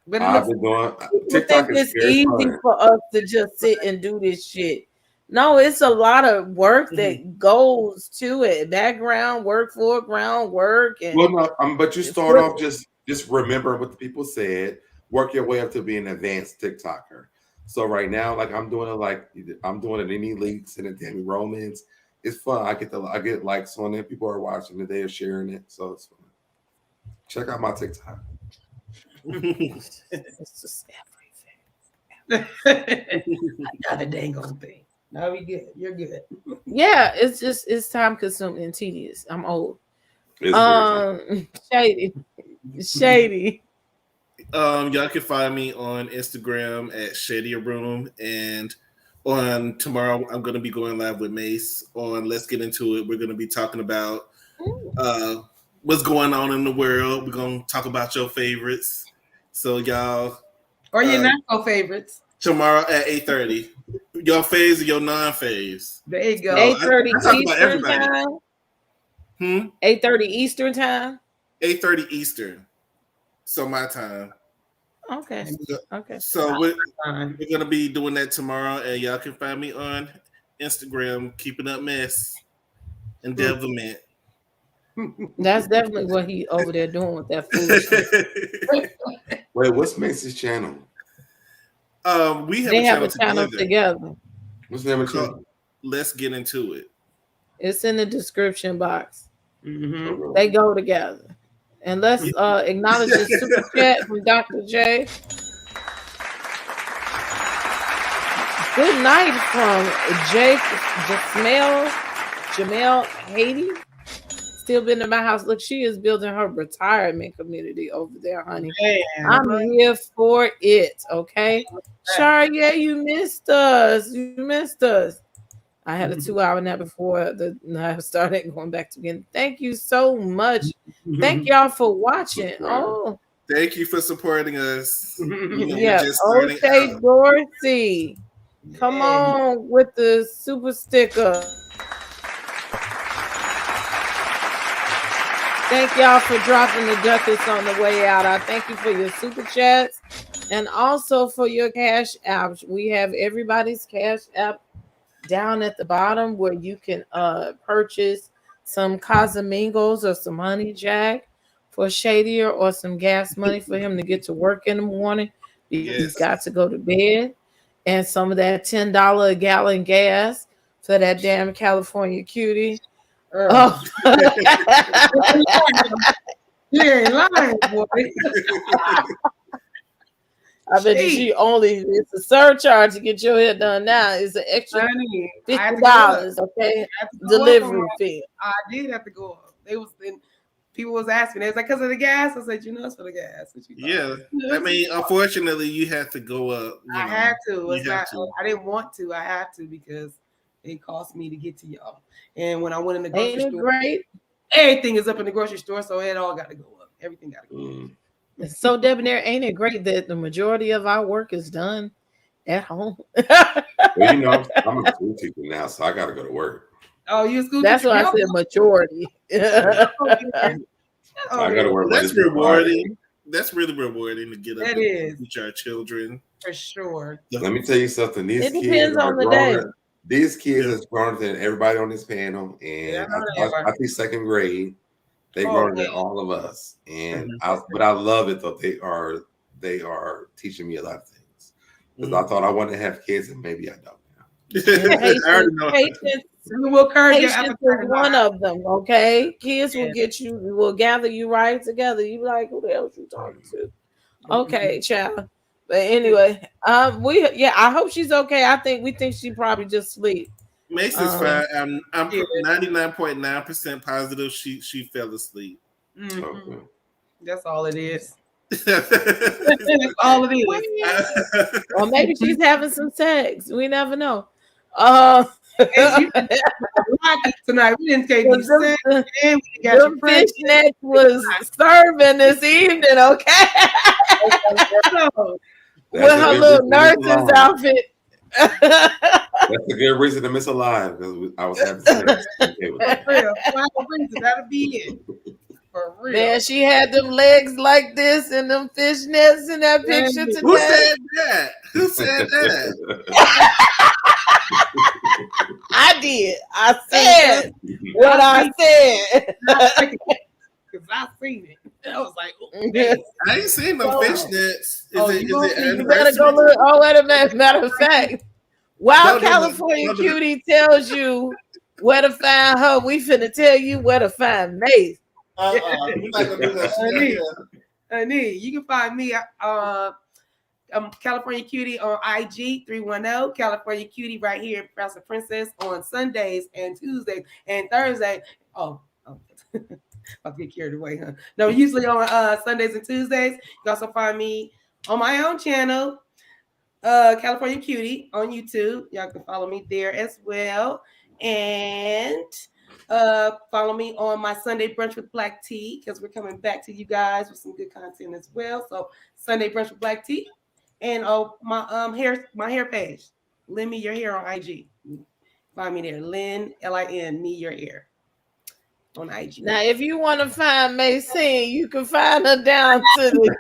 But it I've looks been doing People TikTok think is it's very easy fun. for us to just sit and do this shit. No, it's a lot of work that goes to it. Background work, foreground work, and Well, no, but you start off just remember what the people said. Work your way up to being an advanced TikToker. So right now, like I'm doing it any leaks and Tammy Romans. It's fun. I get likes on it. People are watching it. They are sharing it. So it's fun. Check out my TikTok. it's just another dang old thing. No, we good. You're good. yeah. It's time consuming and tedious. I'm old. It's Shady. Y'all can find me on Instagram at Shady Room, and on tomorrow I'm going to be going live with Mase on Let's Get Into It. We're going to be talking about what's going on in the world. We're going to talk about your favorites. So y'all, Or your not so favorites. tomorrow at 8:30. Your faves or your non-faves. There you go. 8:30 I talk about Eastern everybody. time. 8:30 Eastern time. 8:30 Eastern. So my time. Okay. Okay. So we're gonna be doing that tomorrow, and y'all can find me on Instagram, Keeping Up Mess and Devilment. That's definitely what he over there doing with that food. Wait, what's Mace's channel? We have They a have a channel together. What's the name of the channel? Let's Get Into It. It's in the description box. Mm-hmm. They go together. And let's acknowledge the super chat from Dr. J. Good night from Jamel Haiti. Still been in my house. Look, she is building her retirement community over there, honey. Damn. I'm here for it. Okay. Shar, yeah, you missed us. You missed us. I had a 2-hour nap before I started going back to beginning. Thank you so much. Thank y'all for watching. Oh, thank you for supporting us. yeah. Okay, Dorsey. Come on with the super sticker. Thank y'all for dropping the ducats on the way out. I thank you for your super chats and also for your cash apps. We have everybody's cash app down at the bottom where you can purchase some Casamigos or some Honey Jack for Shadier or some gas money for him to get to work in the morning. He's got to go to bed. And some of that $10 a gallon gas for that damn California Cutiee. Oh. You ain't lying, boy. I bet you she only it's a surcharge to get your hair done now. It's an extra Honey, I had to go $50, up. okay? I had to go up on Delivery my- fee. I did have to go up. They was then people was asking. They was like, "Cause of the gas." I said, "You know, it's for the gas." What you Yeah, thought? I mean, unfortunately, you have to go up. I had to. You It's have not. to. I didn't want to. I had to because it cost me to get to y'all. And when I went in the grocery Ain't it store, great? everything is up in the grocery store, so it all got to go up. Everything got to go up. So debonair, ain't it great that the majority of our work is done at home? Well, you know, I'm a school teacher now, so I got to go to work. Oh, you a school That's teacher? why I said majority. I got to work. That's Monday through Friday. rewarding. That's really rewarding to get up That and is. teach our children. For sure. Let me tell you something. These It kids depends are on the day. grown. These kids are smarter than everybody on this panel, Yeah, and I know they are. I think second grade. They Oh, grown than man. all of us, and but I love it though. They are teaching me a lot of things because I thought I wanted to have kids, and maybe I don't now. I already know. Patience We will curb your Patience appetite. is one of them, okay? Kids will Yeah. get you, will gather you right together. You be like, who the hell you talking to? Okay, child. But anyway, I hope she's okay. We think she probably just sleep. Mase is fine. I'm 99.9% positive she fell asleep. Mhm. Okay. That's all it is. That's That's all it is. Or maybe she's having some sex. We never know. Tonight we didn't take you sick, Them and we got you pregnant. fishnet was serving this evening, okay? With That's a her good little reason to miss nurse's alive. outfit. That's a good reason to miss alive because I was having sex. Okay with that. For real. Final reason, that'll be it. For real. Man, she had them legs like this and them fishnets in that picture Who today. Who said that? Who said that? I did. I said what I said. Because I seen it. I was like, oh, dang. I ain't seen no fishnets. You better go look. Oh, wait a minute. Matter of fact, while California Cutiee tells you where to find her, we finna tell you where to find Mase. We're not gonna do that. Honey, you can find me California Cutiee on IG 310 California Cutiee right here in Princess Princess on Sundays and Tuesdays and Thursday. Oh. I'll get carried away, huh? No, usually on Sundays and Tuesdays. You can also find me on my own channel, California Cutiee on YouTube. Y'all can follow me there as well. And follow me on my Sunday Brunch with Black Tea because we're coming back to you guys with some good content as well. So Sunday Brunch with Black Tea. And my hair page, Lend Me Your Hair on IG. Find me there, Lynn LIN Me Your Hair on IG. Now, if you want to find Mace, you can find her down to the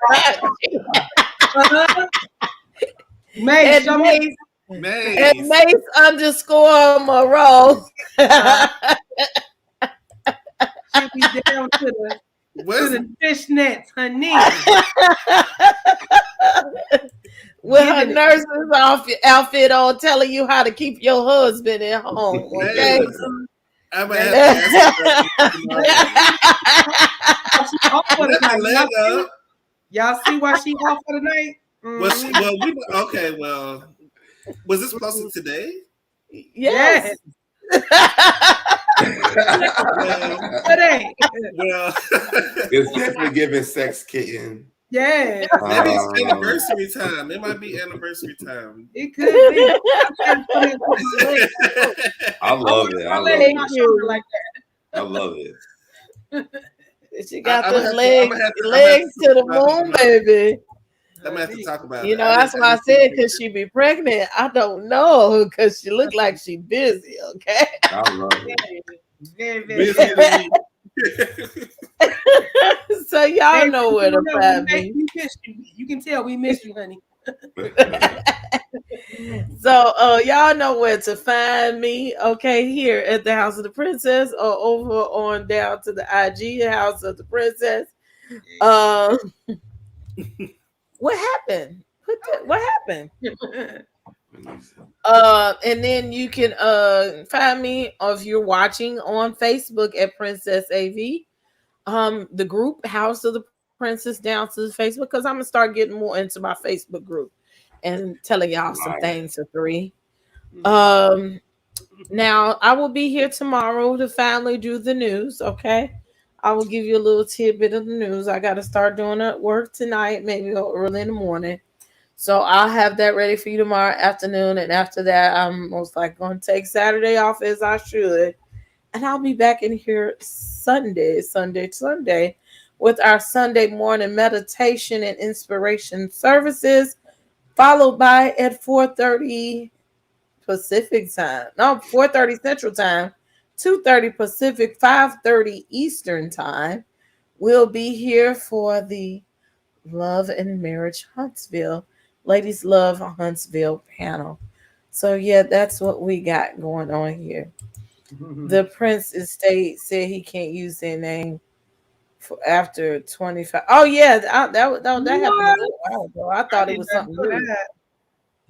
Mase Mase _ Marow. She'll be down to the fishnets, honey. With her nurse's outfit on, telling you how to keep your husband at home. Okay. I'm gonna have to ask Y'all see why she off for the night? Was this posted today? Yes. Today. Well, it's definitely giving sex kitten. Yeah. Maybe it's anniversary time. It might be anniversary time. It could be. I love it. I love it. Like I love it. She got the legs to the moon, baby. I'm gonna have to talk about it. You know, that's why I said because she be pregnant. I don't know because she look like she busy. Okay. I love it. Very, very so y'all know where to find me. We missed you. You can tell we missed you, honey. So y'all know where to find me, okay, here at the House of the Princess or over on down to the IG House of the Princess. What happened? What happened? And then you can find me if you're watching on Facebook at Princess A.V. The group House of the Princess down to the Facebook because I'm gonna start getting more into my Facebook group and telling y'all some things for free. Now I will be here tomorrow to finally do the news. Okay, I will give you a little tidbit of the news. I got to start doing it at work tonight, maybe early in the morning. So I'll have that ready for you tomorrow afternoon, and after that, I'm most likely going to take Saturday off as I should, and I'll be back in here Sunday, with our Sunday morning meditation and inspiration services, followed by at 4:30 Pacific time. No, 4:30 Central time, 2:30 Pacific, 5:30 Eastern time. We'll be here for the Love and Marriage Huntsville, Ladies Love Huntsville panel. So yeah, that's what we got going on here. The Prince Estate said he can't use their name for after 25. Oh yeah, that happened a little while ago. I thought it was something new.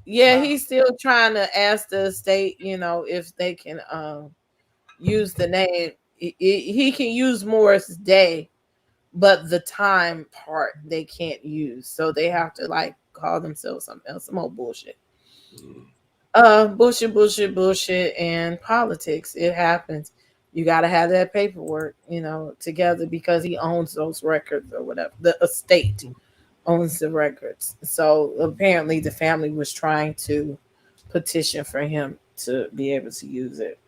Yeah, he's still trying to ask the estate, if they can use the name. He can use Morris Day, but the time part they can't use. So they have to call themselves something else, some old bullshit. Bullshit, and politics. It happens. You got to have that paperwork, together because he owns those records or whatever. The estate owns the records. So apparently the family was trying to petition for him to be able to use it.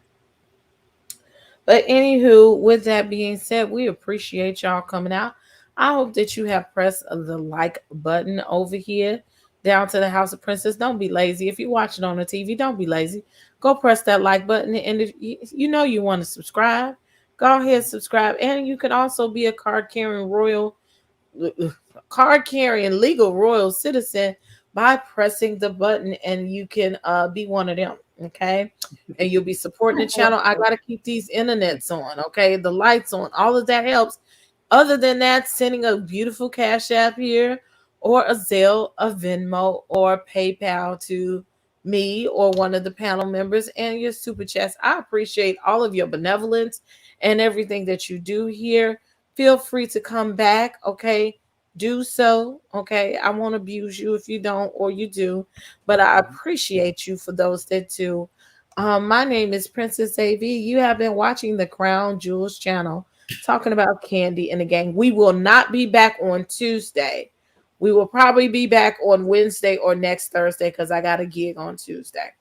But anywho, with that being said, we appreciate y'all coming out. I hope that you have pressed the like button over here down to the House of Princess. Don't be lazy. If you watch it on the TV, don't be lazy. Go press that like button. And if you want to subscribe, go ahead, subscribe. And you can also be a card-carrying legal royal citizen by pressing the button, and you can be one of them. Okay, and you'll be supporting the channel. I gotta keep these internets on, okay, the lights on, all of that helps. Other than that, sending a beautiful Cash App here, or a Zelle, a Venmo, or PayPal to me or one of the panel members, and your super chats. I appreciate all of your benevolence and everything that you do here. Feel free to come back, okay? Do so, okay? I won't abuse you if you don't or you do, but I appreciate you for those that do. My name is Princess A.V. You have been watching the Crown Jewels channel, talking about Kandi and the Gang. We will not be back on Tuesday. We will probably be back on Wednesday or next Thursday because I got a gig on Tuesday.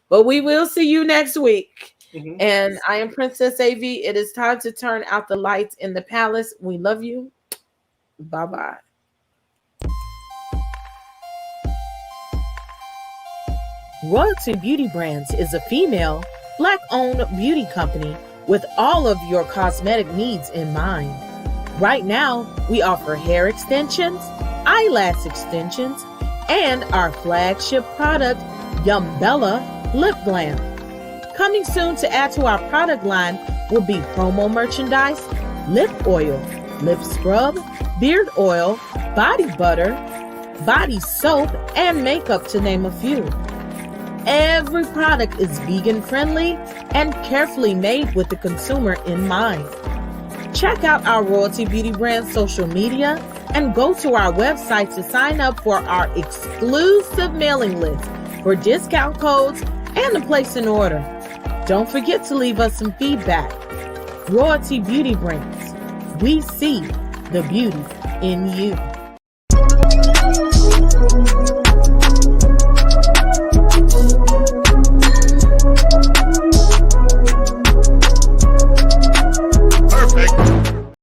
But we will see you next week. Mm-hmm. And I am Princess A.V. It is time to turn out the lights in the palace. We love you. Bye-bye. Royalty Beauty Brands is a female, Black-owned beauty company with all of your cosmetic needs in mind. Right now, we offer hair extensions, eyelash extensions, and our flagship product, Yumbella Lip Glam. Coming soon to add to our product line will be promo merchandise, lip oil, lip scrub, beard oil, body butter, body soap, and makeup, to name a few. Every product is vegan friendly and carefully made with the consumer in mind. Check out our Royalty Beauty Brand social media and go to our website to sign up for our exclusive mailing list for discount codes and to place an order. Don't forget to leave us some feedback. Royalty Beauty Brands. We see the beauty in you.